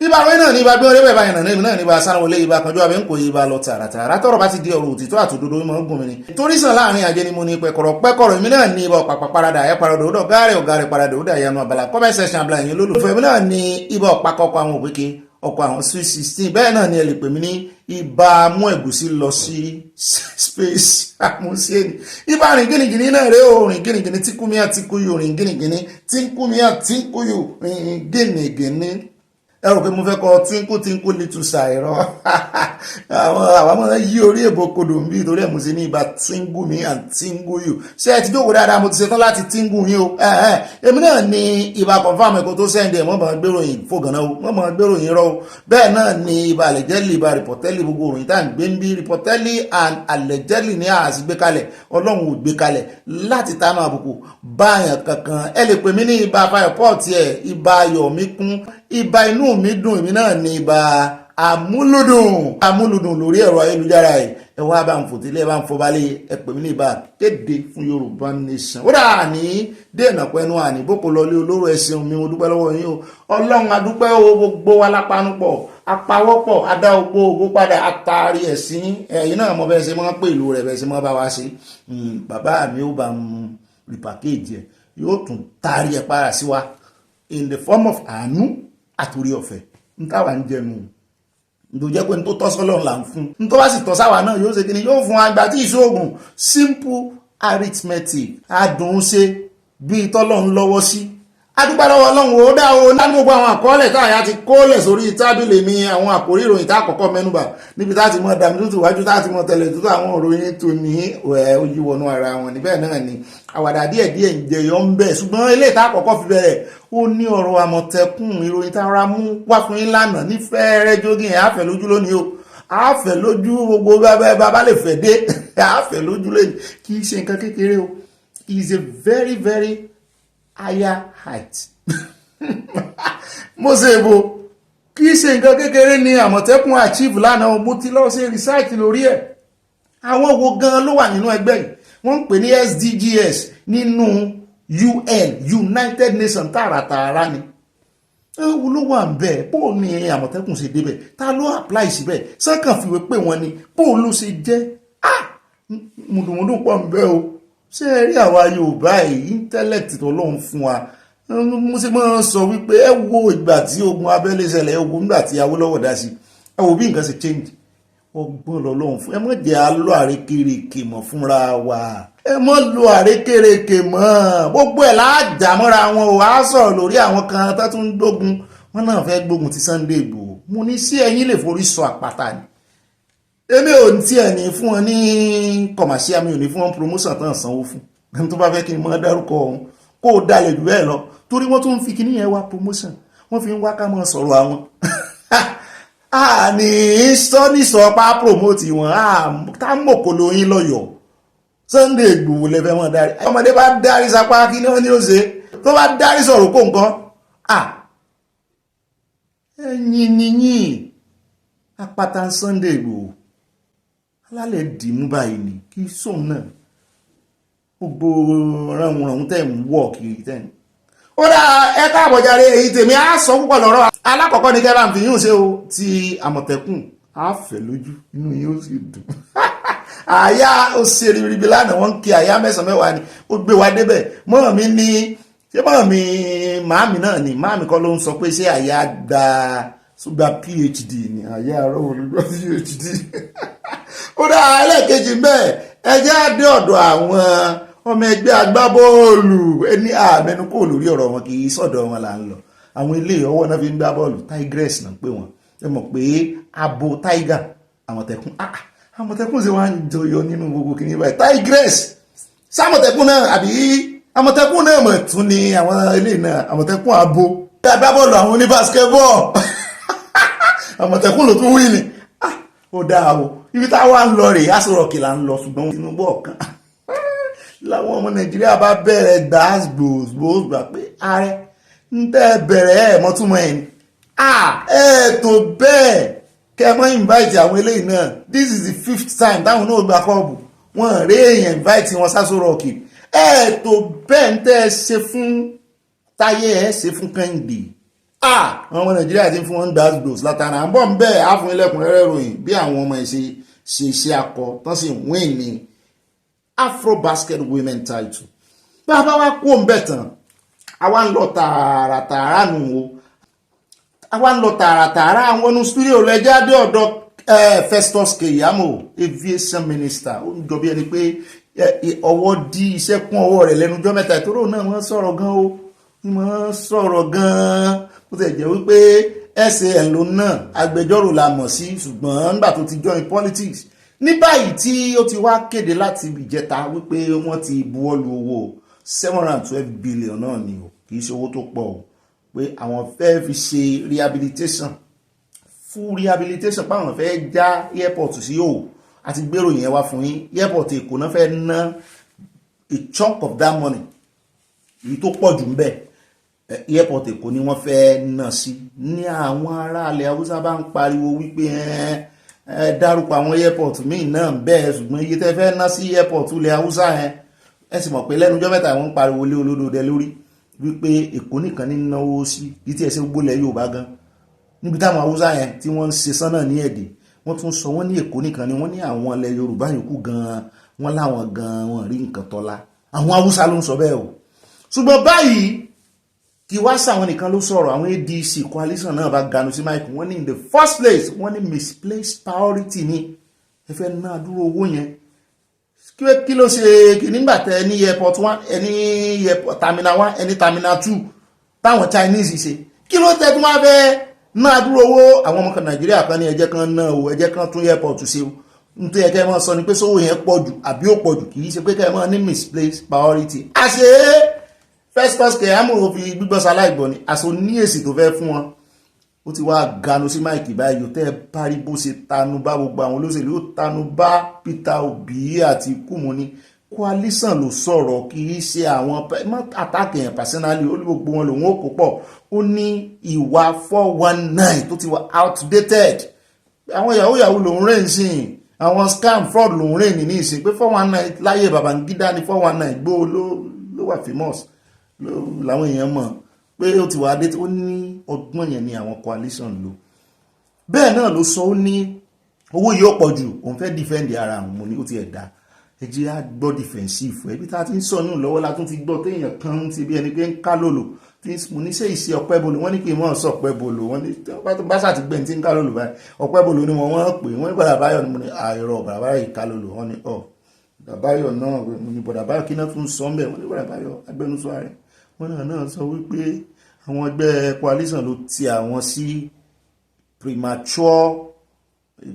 ibà wẹ́ náà ní ibà bí orí bẹ̀ báyìí nàní náà ní ibà sáwọn olè ibà kanjú abẹ́ ń kò ibà lọ tààràtàrà tọ́rọ̀ bá ti di ọ̀rọ̀ òtítọ́ àtòdodo mímọ́ gùn mi ni. torí sàn láàrin àjẹ́ ni mo ní pẹ̀kọ̀rọ̀ èmi náà ní ibà ọ̀pàpà parada ẹ̀ parada òdò ọ̀gárẹ̀ parada òdò àyànú àbàlà comment section abúlé yẹn lólùfẹ́ mi náà ní ibà ọ̀pàkọ́kọ́ àwọn òpèké ọkọ̀ àwọn sweet 16 bẹ́ẹ̀ náà ni ẹ lè pè mí ní ibà mú ẹ̀gúsí lọ sí space àmúṣẹ́ni ibà rìn gínìgínì náà rẹ̀ ó rìn gínìgínì tí kúmíà tí kúyò rìn gínìgínì tí kúmíà tí kúyò rìn gínìgínì ẹ rò pé mo fẹ́ kọ tínkù little ṣàìrọ àwọn ọmọ yí orí èbó kodò ń bí torí ẹ̀ mo ṣe ní ibà tíngù mi and tíngù yù ṣé ẹ ti jókòó dáadáa mo ti ṣetán láti tíngù yín o èmi náà ní ibà confam ẹ̀kọ́ tó sẹ́ndẹ̀ mọ́ bá gbéròyìn fògànà o mọ́ bá gbéròyìn rọ o bẹ́ẹ̀ náà ní ibà àlẹ́jẹ́lì ibà rìpọ̀tẹ́lì gbogbo òròyìn tá à ń gbé ń bí rìpọ̀tẹ́lì and àlẹ́jẹ́lì ní àásì gbé kalẹ̀ ọlọ́run ò gbé kalẹ̀ láti ta máa bùkù báyàn kankan ẹ lè pè mí ní ibà fayọ̀pọ̀tì ẹ̀ ibà ayọ̀ mi kún ibà inú mi dùn èmi náà ní ibà amúlùdùn lórí ẹ̀rọ ayélujára ẹ wá bá ń fòtílẹ̀ bá ń fọbalẹ̀ ẹ pè mí ní ibà kéde fún Yorùbá nation ó dà ní dènà pẹ́nu àní bókò lọlé olóró ẹ̀sìn mi mo dúpẹ́ lọ́wọ́ yín o Ọlọ́run adúpẹ́ o gbogbo wa lápánúpọ̀ apawọ́pọ̀ adá ogbó ogbó padà àtàrí ẹ̀sìn ẹ̀yìn náà mo bẹ́ẹ̀ ṣe máa ń pè ìlú rẹ̀ bẹ́ẹ̀ ṣe máa bá wa ṣe bàbá mi ó bá ń rìpàkéjì ẹ̀ yóò tún taari ẹ̀ para sí wa in the form of àánú àtòrí ọ̀fẹ́ ń táwa ń jẹnu ǹdò jẹ́ pé ní tó tọ́ sọ́lọ́run là ń fún ní tó bá sì tọ́ sáwà náà yóò ṣe kí ni yóò fún àgbà tí ìṣòògùn simple arithmetic adùn ṣe bí tọ́lọ́run lọ́wọ́ sí adúpẹ́ lọ́wọ́ Ọlọ́run ó dá o ní gbogbo àwọn àkọọ́lẹ̀ táyà ti kólẹ̀ sórí tábìlì mi àwọn àkórí ìròyìn tá àkọ́kọ́ mẹ́nubà níbi tá ti mọ dàmí tútù wájú tá ti mọ tẹ̀lẹ̀ tútù àwọn ìròyìn tó ní ojú wọnú ara wọn níbẹ̀ náà ni àwàdà díẹ̀díẹ̀ ń jẹyọ ń bẹ̀ ṣùgbọ́n eléyìí tá àkọ́kọ́ fi bẹ̀rẹ̀ ó ní ọ̀rọ̀ Àmọ̀tẹ́kùn ìròyìn tá ara mú wá fún yín lánàá ní fẹ́ẹ́rẹ́ jógìn àáfẹ́ lójú lónìí o àáfẹ́ lójú gbogbo bàbá lè fẹ́ dé àáfẹ́ lójú lónìí kì í ṣe nǹkan kékeré o is a very very higher height mo ṣe èbò kì í ṣe nǹkan kékeré ní Àmọ̀tẹ́kùn achieve lánàá mo ti lọ ṣe research lórí ẹ̀ àwọn wo gan ló wà nínú ẹgbẹ́ yìí wọ́n ń pè ní SDGs nínú UN United Nations tààràtààrà ni ewu ló wà ń bẹ̀ bó ní Àmọ̀tẹ́kùn ṣe débẹ̀ ta ló apply síbẹ̀ sẹ́kàn fìwé pé wọ́n ni bó ló ṣe jẹ́ mùdùmùdù pọ̀ ń bẹ́ o ṣé ẹ rí àwa Yorùbá yìí intellect tó lóun fún wa mo ṣe máa ń sọ wípé ẹ wo ìgbà tí ogun abẹ́lé ṣẹlẹ̀ ẹ wo nígbà tí Awólọ́wọ̀ dá sí ẹ wo bí nǹkan ṣe change ọgbọ́n lọ́lọ́run fún ẹ mọ̀ jẹ́ alọ́ àrékèrèkè mọ̀ fúnra wa ẹ mọ̀ lo àrékèrèkè mọ̀ gbogbo ẹ̀ láàjà mọ́ra wọn ò á sọ̀rọ̀ lórí àwọn kan tó tún ń gbógun wọn náà fẹ́ gbógun ti Sunday Igboho mo ní sí ẹ̀yin lè forí sọ àpáta ni èmi ò tí ẹ̀ ní fún wọn ní commercial mi ò ní fún wọn promotion tán sanwó fún ẹni tó bá fẹ́ kí n mọ́ dárúkọ ọ̀hún kó o dalẹ̀ jù bẹ́ẹ̀ lọ torí wọ́n tún ń fi kíní yẹn wá promotion wọ́n fi ń wá ká mọ́ sọ̀rọ̀ àwọn ní sọ́nísọ̀ pa promote wọn tá mọ̀kòlò yín lọ́yọ̀ọ́ Sunday Igboho lẹ́fẹ́ wọn darí ọmọdé bá darí sapá kí ni wọ́n ní ó ṣe tó bá darí sọ̀rọ̀ kó nǹkan ẹ̀yìn nìyìn apáta Sunday Igboho alálẹ̀ dìímú báyìí ni kí sóun náà gbogbo ránwọ̀n tẹ́ ń wọ̀ kiri tẹ́ ń. ó dá ẹ káàbọ̀ jàre èyí tèmi á sọ púpọ̀ lọ́rọ̀ alákọ̀ọ́kọ́ ní kẹ́bà ń fi yún ṣe o ti Àmọ̀tẹ́kùn á fẹ̀ lójú inú yín ó sì dùn àyà ó ṣe ríbi lánàá wọ́n ń kí àyà 9 mẹ́wàá ni ó gbé wa débẹ̀ mọ́ mi ní ṣé màámi náà ni màámi kọ́ ló ń sọ pé ṣé àyà gba PhD ni àyà àrọ́wọ́ ló gba PhD. Ó dá ẹlẹ́ẹ̀kejì bẹ́ẹ̀ ẹ jẹ́ á dé ọ̀dọ̀ àwọn ọmọ ẹgbẹ́ agbábọ́ọ̀lù ẹni àmẹ́nu kò lórí ọ̀rọ̀ wọn kì í sọ̀dọ̀ wọn là ń lọ. Àwọn ilé ọwọ́ náà fi ń gbá bọ́ọ̀lù Tigress náà pé wọn ẹ mọ̀ pé abo tiger Àmọ̀tẹ́kùn ṣe wá ń jọyọ nínú gbogbo kìíní báyìí Tigress sámọ̀tẹ́kùn náà àbí Àmọ̀tẹ́kùn náà mọ̀ tún ni àwọn ilé náà Àmọ̀tẹ́kùn abo agbábọ́ọ̀lù àwọn oní basketball Àmọ̀tẹ́kùn ló tún wí ni ó dáa o ibi táwa ń lọ rèé Aso Rock là ń lọ ṣùgbọ́n Tinubu ọ̀kan láwọn ọmọ Nàìjíríà bá bẹ̀rẹ̀ gbà pé ààrẹ ń tẹ́ bẹ̀rẹ̀ ẹ̀ mọ́túnmọ́ ẹ̀ ni tó bẹ́ẹ̀ kẹ́ mọ́ invite àwọn eléyìí náà this is the 5th time táwọn náà gba kọ́ọ̀bù wọ́n rí èèyàn invite wọn Aso Rock tó bẹ́ẹ̀ ń tẹ́ ṣe fún Táyé ẹ̀ ṣe fún Kẹ́hìndé àwọn ọmọ Nàìjíríà ti ń fún wọn gbàgbòs látara ń bọ̀ ń bẹ́ẹ̀ á fún ilẹ̀kùnrẹ́rẹ́ ròyìn bí àwọn ọmọ ẹ̀ ṣe iṣẹ́ akọ tán sì win ní Afro Basket Women title bá a bá wá kó ń bẹ̀ tán àwa ń lọ tààràtààrà nù o àwa ń lọ tààràtààrà àwọn onú studio rẹ̀ jáde ọ̀dọ̀ Festus Keyamo aviation minister ó ń jọ bí ẹni pé ọwọ́ di iṣẹ́ kún ọwọ́ rẹ̀ lẹ́nujọ́ mẹ́ta ìtòrò náà wọ́n sọ̀rọ̀ gan o wọ́n sọ̀rọ̀ gan ó tẹ̀ jẹ́ wípé SAN ló náà agbẹjọ́rò la mọ̀ sí ṣùgbọ́n nígbà tó ti join politics ní báyìí tí ó ti wá kéde láti ìjẹta wípé wọ́n ti buwọ́lu owó 712 billion náà ni o kì í ṣe owó tó pọ̀ o pé àwọn fẹ́ fi ṣe rehabilitation full rehabilitation páwọn fẹ́ já airport sí o àti gbèrò yẹn wá fún yín airport Èkó náà fẹ́ ná a chunk of that money èyí tó pọ̀ jù ń bẹ̀ airport Èkó ni wọ́n fẹ́ ná sí ní àwọn aráàlẹ̀ Haúsá bá ń pariwo wípé dárúkọ àwọn airport míì náà bẹ́ẹ̀ ṣùgbọ́n iye tẹ́ fẹ́ ná sí airport ilẹ̀ Haúsá ẹ sì mọ̀ pé lẹ́nujọ́ mẹ́ta wọ́n ń pariwo lé olódòdẹ lórí wípé Èkó nìkan ní náwó sí kí tí ẹ ṣe gbólẹ̀ Yorùbá gan níbi táwọn Haúsá tí wọ́n ń ṣe sánà ní ẹ̀dẹ̀ wọ́n tún sọ wọ́n ní Èkó nìkan ni wọ́n ní àwọn ilẹ̀ Yorùbá yòókù gan wọ́n láwọn gan wọ́n rí nǹkan tọ́lá àwọn Haúsá ló ń sọ bẹ́ẹ̀ o ṣùgbọ́n báyìí kí wá sáwọn nìkan ló sọ̀rọ̀ àwọn ADC coalition náà bá ganu sí mike wọ́n ní in the first place wọ́n ní misplaced priority ní ẹ fẹ́ ná dúró owó yẹn kí ló ṣe nígbà tẹ ní airport 1 ẹni terminal 1 ẹni terminal 2 táwọn Chinese ṣe kí ló tẹ́ tún wá fẹ́ ná dúró owó àwọn ọmọ kan Nàìjíríà kan ní ẹjẹ́ kan náà o ẹjẹ́ kan tún airport ṣe o nítorí ẹ̀kẹ́ mọ́ sọ ni pé sówó yẹn pọ̀ jù àbí ó pọ̀ jù kì í ṣe pé kẹ́ mọ́ ní misplaced priority àṣẹ Festus Keyamo fi gbígbọ́ sáláìgbọ́ ni àṣọ ní èsì tó fẹ́ fún wọn ó ti wá ganu sí máìkì báyìí ó tẹ́ parí bó ṣe tanu bá gbogbo àwọn olóṣèlú ó tanu bá Peter Obi àti Kúmu ní coalition ló sọ̀rọ̀ kì í ṣe àwọn àtàkì yẹn personally ó ní gbogbo wọn lòun ó kó pọ̀ ó ní ìwà 419 tó ti wà outdated àwọn yahoo lòun rẹ̀ ń sìn àwọn scam fraud lòun rẹ̀ ní ìsìn pé 419 láyé Babangida ní 419 gbó ló wà famous làwọn èèyàn mọ̀ pé ó ti wà dé ó ní ọgbọ́n yẹn ni àwọn coalition lò bẹ́ẹ̀ náà ló sọ ó ní owó yìí ó pọ̀ jù òun fẹ́ defend ara àwọn mo ní ó ti ẹ̀dá ẹjẹ́ á gbọ́ defensive ẹbí tá a ti ń sọ ní lọ́wọ́ la tún ti gbọ́ téèyàn kan ti bí ẹni pé ń ká lòlò tí mo ní ṣe ìṣe ọpẹ́ bolo wọ́n ní kí n mọ̀ sọ ọpẹ́ bolo wọ́n ní bá ṣàti gbẹ̀ tí ń ká lòlò báyìí ọpẹ́ bolo ni wọ́n pè wọ́n ní Bọ̀dà Báyọ̀ ni mo ní àìrọ̀ Bọ̀dà Báyọ̀ ìka lòlò wọ́n ní Bọ̀dà Báyọ̀ náà mo ní Bọ̀dà Báyọ̀ kí náà tún sọ ń bẹ̀ wọ́n ní Bọ̀dà Báyọ̀ agbẹnusọ rẹ̀ wọ́n náà sọ wípé àwọn ẹgbẹ́ coalition ló ti àwọn sí premature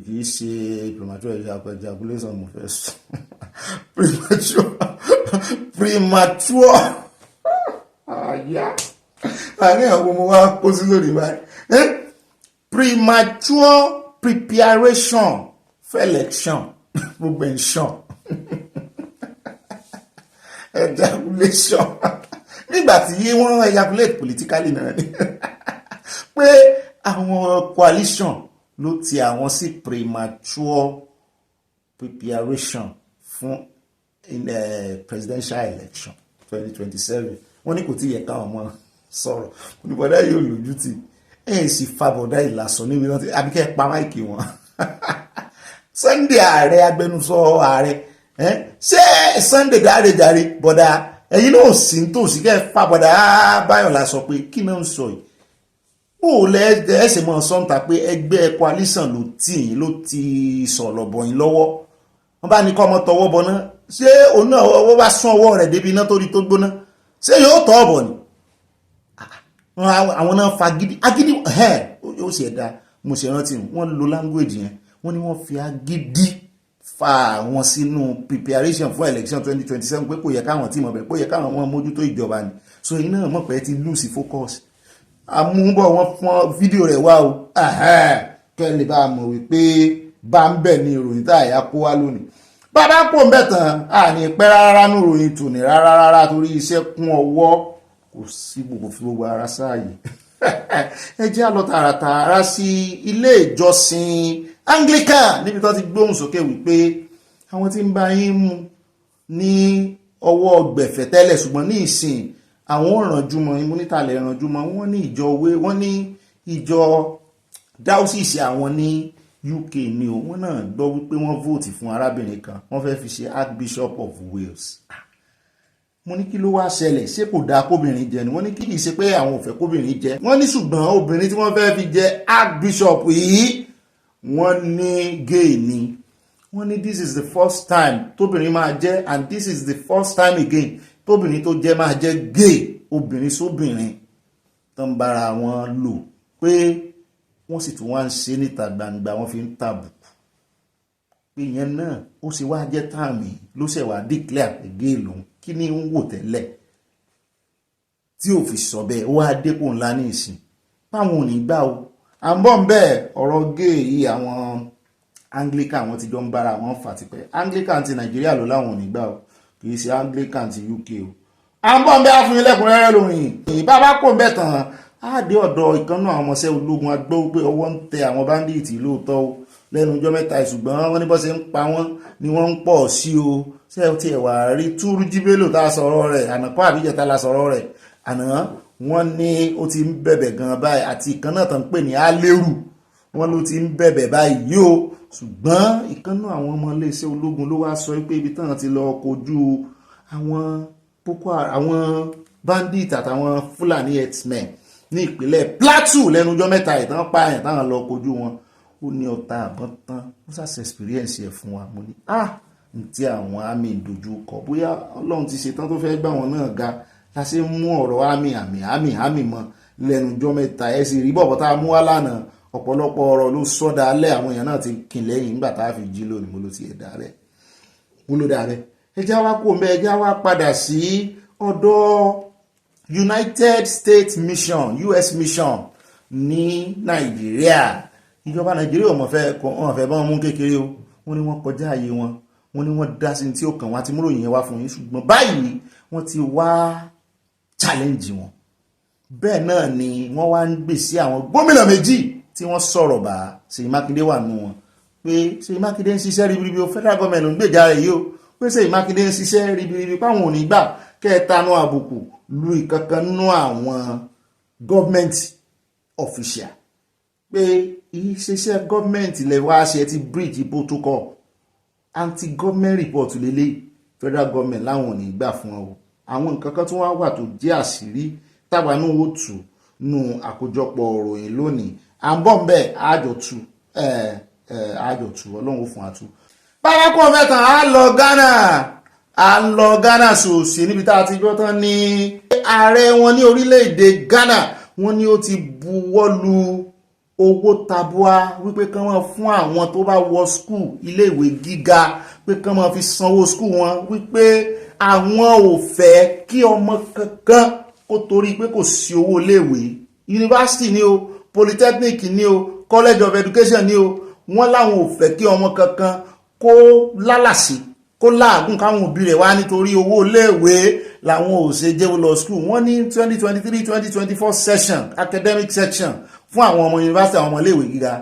kì í ṣe premature ejaculation mo fẹ́ sọ premature àyà àní àwọn ọmọ wa kó sí lórí báyìí premature preparation for election gbogbo ẹ̀ṣọ́ ejaculation nígbàtí wọ́n ejaculate politically náà ni pé àwọn coalition ló ti àwọn sí premature preparation fún presidential election 2027 wọ́n ní kò tí yẹ káwọn ọmọ sọ̀rọ̀ oníbọ̀dá yóò lójú tí ẹ̀ sì fa bọ̀dá ìlàsọ níbi náà àbíkẹ́ pa máìkì wọn Sunday ààrẹ agbẹnusọ ààrẹ ṣé Sunday dáre jàre bọ̀dá ẹ̀yin náà sì ń tòsí kẹ́ fàbọ̀dà Báyọ̀lá sọ pé kí náà ń sọ yìí ó lẹ́ẹ̀ẹ́sẹ̀ mọ́ sọ́ńtà pé ẹgbẹ́ coalition ló tì yín ló ti sọ̀rọ̀ bọ̀ yín lọ́wọ́ wọ́n bá ní kọ́ ọmọ tọwọ́ bọ̀ náà ṣé òun náà ọwọ́ bá sún ọwọ́ rẹ̀ débi iná torí tó gbóná ṣé yóò tọ́ ọ̀bọ̀ ni àwọn náà fa agídí ó sì ẹ̀dá mo ṣe rántí wọ́n lo language yẹn wọ́n ní wọ́n fi agídí fa wọn sínú preparation fún election 2027 pé kò yẹ káwọn tí mọ̀ bẹ̀ kò yẹ káwọn wọn mójútó ìjọba ni so iná náà mọ̀ pé ti lose focus àmúbọ̀ wọn fún fídíò rẹ̀ wá o kẹ́ lè bá a mọ̀ wípé bá ń bẹ̀ ní ìròyìn tá àyà kó wá lónìí bàbá kò ń bẹ̀ tán àní pẹ́ rárá ní ìròyìn tòní rárá torí iṣẹ́ kún ọwọ́ kò sí gbogbo fi gbogbo ara sáàyè ẹ jẹ́ àlọ́ tààràtààrà sí ilé ìjọsìn Anglican níbi tó ti gbóhùn sókè wípé àwọn tí ń bá yín mú ní ọwọ́ gbẹ̀fẹ̀ tẹ́lẹ̀ ṣùgbọ́n ní ìsìn àwọn ìrànjúmọ́ imúnítàlẹ̀ ìrànjúmọ́ wọ́n ní ìjọ wọ́n ní ìjọ diocese àwọn ní UK ni o wọ́n náà gbọ́ wípé wọ́n vóòtì fún arábìnrin kan wọ́n fẹ́ fi ṣe Archbishop of Wales mo ní kí ló wá ṣẹlẹ̀ ṣé kò dáa kóbìnrin jẹ ni wọ́n ní kí kìí ṣe pé àwọn ò fẹ́ kóbìnrin jẹ wọ́n ní ṣùgbọ́n obìnrin tí wọ́n fẹ́ fi jẹ Archbishop yìí wọ́n ní gay ni wọ́n ní this is the first time tóbìnrin máa jẹ́ and this is the first time again tóbìnrin tó jẹ́ máa jẹ́ gay obìnrin sóbìnrin tó ń bára wọn lò pé wọ́n sì tún wá ń ṣe níta gbangba wọ́n fi ń tàbùkù pé ìyẹn náà ó sì wá jẹ́ tààmì ló ṣẹ̀ wá declare pé gay lòun kí ni ń wò tẹ́lẹ̀ tí ò fi sọ bẹ́ẹ̀ ó wá dépò ńlá ní ìsìn báwọn ò ní gbà ó à ń bọ̀ ń bẹ́ẹ̀ ọ̀rọ̀ gay yìí àwọn Anglican àwọn tí jọ ń bára wọn fà tipẹ́ Anglican ti Nàìjíríà ló láwọn ò ní gbà ó kì í ṣe Anglican ti UK o à ń bọ̀ ń bẹ́ẹ̀ fún yín lẹ́kùnrẹ́rẹ́ lóyìn ìbábá kò ń bẹ̀ tán á dé ọ̀dọ̀ ìkànnà àwọn ọmọọṣẹ́ ológun agbó pé ọwọ́ ń tẹ àwọn báńdíìtì lóòótọ́ o lẹ́nu ọjọ́ mẹ́ta ṣùgbọ́n wọ́n ní bọ́ ṣe ń pa wọ́n ni wọ́n ń pọ̀ sí o ṣé ẹ ti ẹ̀wà rí Túrújí Bello tá a sọ̀rọ̀ rẹ̀ àná kọ́ àbíjẹta la sọ̀rọ̀ rẹ̀ àná wọ́n ní ó ti ń bẹ̀bẹ̀ gan báyìí àti ìkan náà tó ń pè ní Alérù wọ́n ló ti ń bẹ̀bẹ̀ báyìí yìí o ṣùgbọ́n ìkànnà àwọn ọmọ iléeṣẹ́ ológun ló wá sọ pé ibi táwọn ti lọ kojú àwọn àwọn bandit àtàwọn Fúlàní herdsmen ní ìpínlẹ̀ Plateau lẹ́nu ọjọ́ mẹ́ta ìtàn pààyàn táwọn lọ kojú wọn ó ní ọta àbọ̀n tán wọ́n ṣàṣẹ experience ẹ̀ fún wa mo ní tí àwọn àmì ìdojú kọ bóyá Ọlọ́run ti ṣetán tó fẹ́ gbà wọn náà ga la ṣe ń mú ọ̀rọ̀ àmì mọ́ lẹ́nu ọjọ́ mẹ́ta ẹ̀ sì rí bọ̀bọ̀ tá a mú wá lánàá ọ̀pọ̀lọpọ̀ ọ̀rọ̀ ló sọ́dà alẹ́ àwọn èèyàn náà ti kìn lẹ́yìn nígbà tá a fi jí lónìí mo ló ti ẹ̀dá rẹ̀ mo ló dà rẹ̀ ẹjá wá kó mbẹ́ ẹjá wá padà sí ọ̀dọ̀ United States Mission US Mission ní Nàìjíríà ìjọba Nàìjíríà ò mọ̀ fẹ́ bá wọn mú kékeré o wọ́n ní wọ́n kọjá àyè wọn wọ́n ní wọ́n dá sí tí ó kàn wọ́n àti múròyìn yẹn wá fún yín ṣùgbọ́n báyìí wọ́n ti wá challenge wọn bẹ́ẹ̀ náà ni wọ́n wá ń gbè sí àwọn gómìnà méjì tí wọ́n sọ̀rọ̀ bá Ṣèyí Mákindé wà nù wọn pé Ṣèyí Mákindé ń ṣiṣẹ́ ribiribi o federal government ló ń gbèjà rẹ̀ yìí o pé Ṣèyí Mákindé ń ṣiṣẹ́ ribiribi páwọn ò ní gbà kẹtanú àbùkù lu ìkankan nú àwọn government official pé ìṣiṣẹ́ government lè wá ṣe ti bridge protocol anti-government report lélẹ̀ federal government láwọn ò ní gbà fún ọ àwọn nǹkan kan tó wá wà tó jẹ́ àṣírí tábàánú ó tù nù àkójọpọ̀ òròyìn lónìí à ń bọ̀ ń bẹ̀ àjọ̀tù Ọlọ́run ó fún àtú. bàbá kọ́ mẹ́ta à ń lọ Ghana sòsì níbi tá a ti gbọ́ tán ní ààrẹ wọn ní orílẹ̀-èdè Ghana wọ́n ní ó ti buwọ́ lu owó tabua wípé kán máa fún àwọn tó bá wọ skul iléèwé gíga pé kán máa fi sanwó skul wọn wípé àwọn ò fẹ́ kí ọmọ kankan kó torí pé kò sí owó iléèwé yunifásitì ni o polytechnic ni o college of education ni o wọ́n láwọn ò fẹ́ kí ọmọ kankan kó lálàsí kó láàgùn káwọn òbí rẹ̀ wá nítorí owó iléèwé làwọn ò ṣe jẹ́ lọ skul wọ́n ní 2023-2024 session academic section fún àwọn ọmọ yunifásitì àwọn ọmọ iléèwé gíga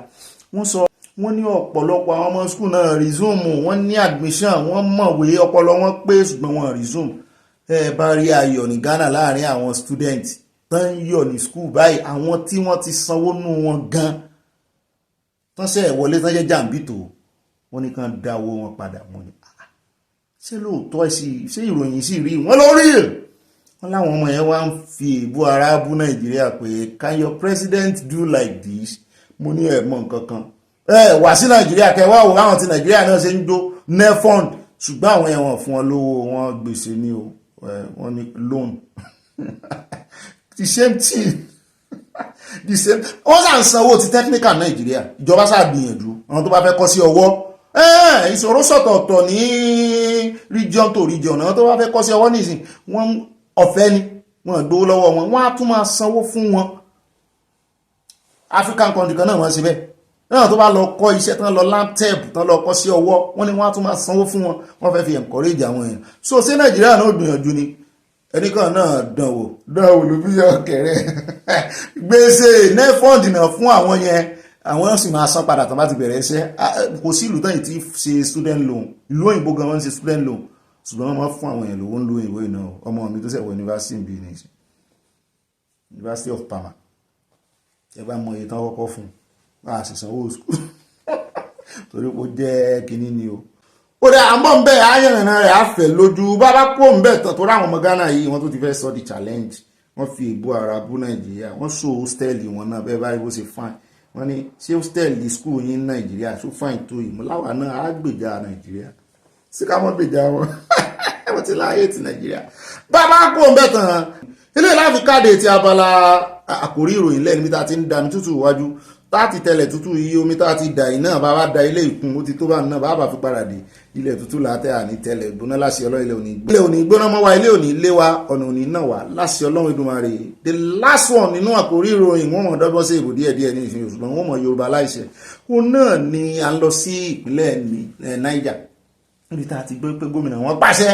wọ́n ní ọ̀pọ̀lọpọ̀ àwọn ọmọ skul náà resume wọ́n ní admission wọ́n mọ̀wé ọpọlọ wọn pé ṣùgbọ́n wọ́n resume ẹ bá rí ayọ̀ ní Ghana láàrin àwọn student tán yọ̀ ní skul báyìí àwọn tí wọ́n ti sanwó nú wọn gan tán ṣe wọlé tán jẹ́ jàǹbìtò wọ́n ní kàn dá owó wọn padà wọ́n ní ṣé lóòótọ́ ṣé ìròyìn sì rí wọ́n lórí wọ́n láwọn ọmọ yẹn wá ń fi ìbú ara bú Nàìjíríà pé can your president do like this? Mo ní ẹ̀mọ́ nǹkan kan wá sí Nàìjíríà kẹwàá wò láwọn ti Nàìjíríà náà ṣe ń jó nefond ṣùgbọ́n àwọn ẹ̀wọ̀n fún wọn lówó wọn gbèsè ní o wọ́n ní loan the same thing the same wọ́n sà ń sanwó ti technical Nàìjíríà ìjọba sà gbìyànjú àwọn tó bá fẹ́ kọ́ sí ọwọ́ ìṣòro sọ̀tọ̀ọ̀tọ̀ ní region to region àwọn tó bá fẹ́ kọ́ sí ọwọ́ nìsín wọ́n ọ̀fẹ́ ni wọ́n gbówó lọ́wọ́ wọn wọ́n á tún máa sanwó fún wọn African country kan náà wọ́n ṣe bẹ́ẹ̀ náà tó bá lọ kọ́ iṣẹ́ tán lọ LAMTEB tán lọ kọ́ sí ọwọ́ wọ́n ní wọ́n á tún máa sanwó fún wọn wọ́n fẹ́ fi encourage àwọn èèyàn so ṣé Nàìjíríà náà gbìyànjú ni ẹnìkan náà dánwò ló bí ọkẹrẹ gbèsè nefond náà fún àwọn yẹn àwọn sì máa san padà tán bá ti bẹ̀rẹ̀ iṣẹ́ kò sí ìlú tán yìí tí ṣe student loan ìlú òyìnbó gan wọ́n ṣe student loan ṣùgbọ́n wọ́n máa fún àwọn èèyàn lówó ń lo òyìnbó ìná ọmọ mi tó ṣẹ̀wọ̀ university ń bí ní University of Parma ẹ bá mọ iye tán kọ́kọ́ fún a sì sanwó school torí kò jẹ́ kínní ni o ó dẹ àmọ́ ń bẹ́ ayẹ̀rìnà rẹ̀ àfẹ́ lójú bábá kó ń bẹ̀ tán tó ráwọn ọmọ Ghana yìí wọ́n tó ti fẹ́ sọ di challenge wọ́n fi ìbú ara bú Nàìjíríà wọ́n so hostel wọn náà bẹ́ẹ̀ báyìí bó ṣe fine wọ́n ní ṣé hostel di school yín Nàìjíríà ṣó fine tó ìmúláwà náà á gbèjà Nàìjíríà sí ká mọ́ gbèjà wọn wọ́n ti láyé ti Nàìjíríà bábá kó ń bẹ̀ tán ilé láfi káde ti abala àkórí ìròyìn lẹ́nu bí ta ti ń dami tútù iwájú táàtì tẹlẹ̀ tútù iye omi táàtì dà iná bàbá da ilé ìkún ó ti tó bá náà bàbá fi paradì ilẹ̀ tútù látẹ̀ àní tẹlẹ̀ ìgbóná láṣẹ Ọlọ́run ilé òní gbóná mọ́ wa ilé òní lé wa ọ̀nà òní náà wà láṣẹ Ọlọ́run Èdùmàrè the last one nínú àkórí ìròyìn wọ́n mọ̀ dọ́gbọ́n sí ìbò díẹ̀ ní ìfihàn ṣùgbọ́n wọ́n mọ̀ Yorùbá láìṣẹ̀ òun náà ni à ń lọ sí ìpínlẹ̀ Niger níbi tá a ti gbé pé gómìnà wọn pàṣẹ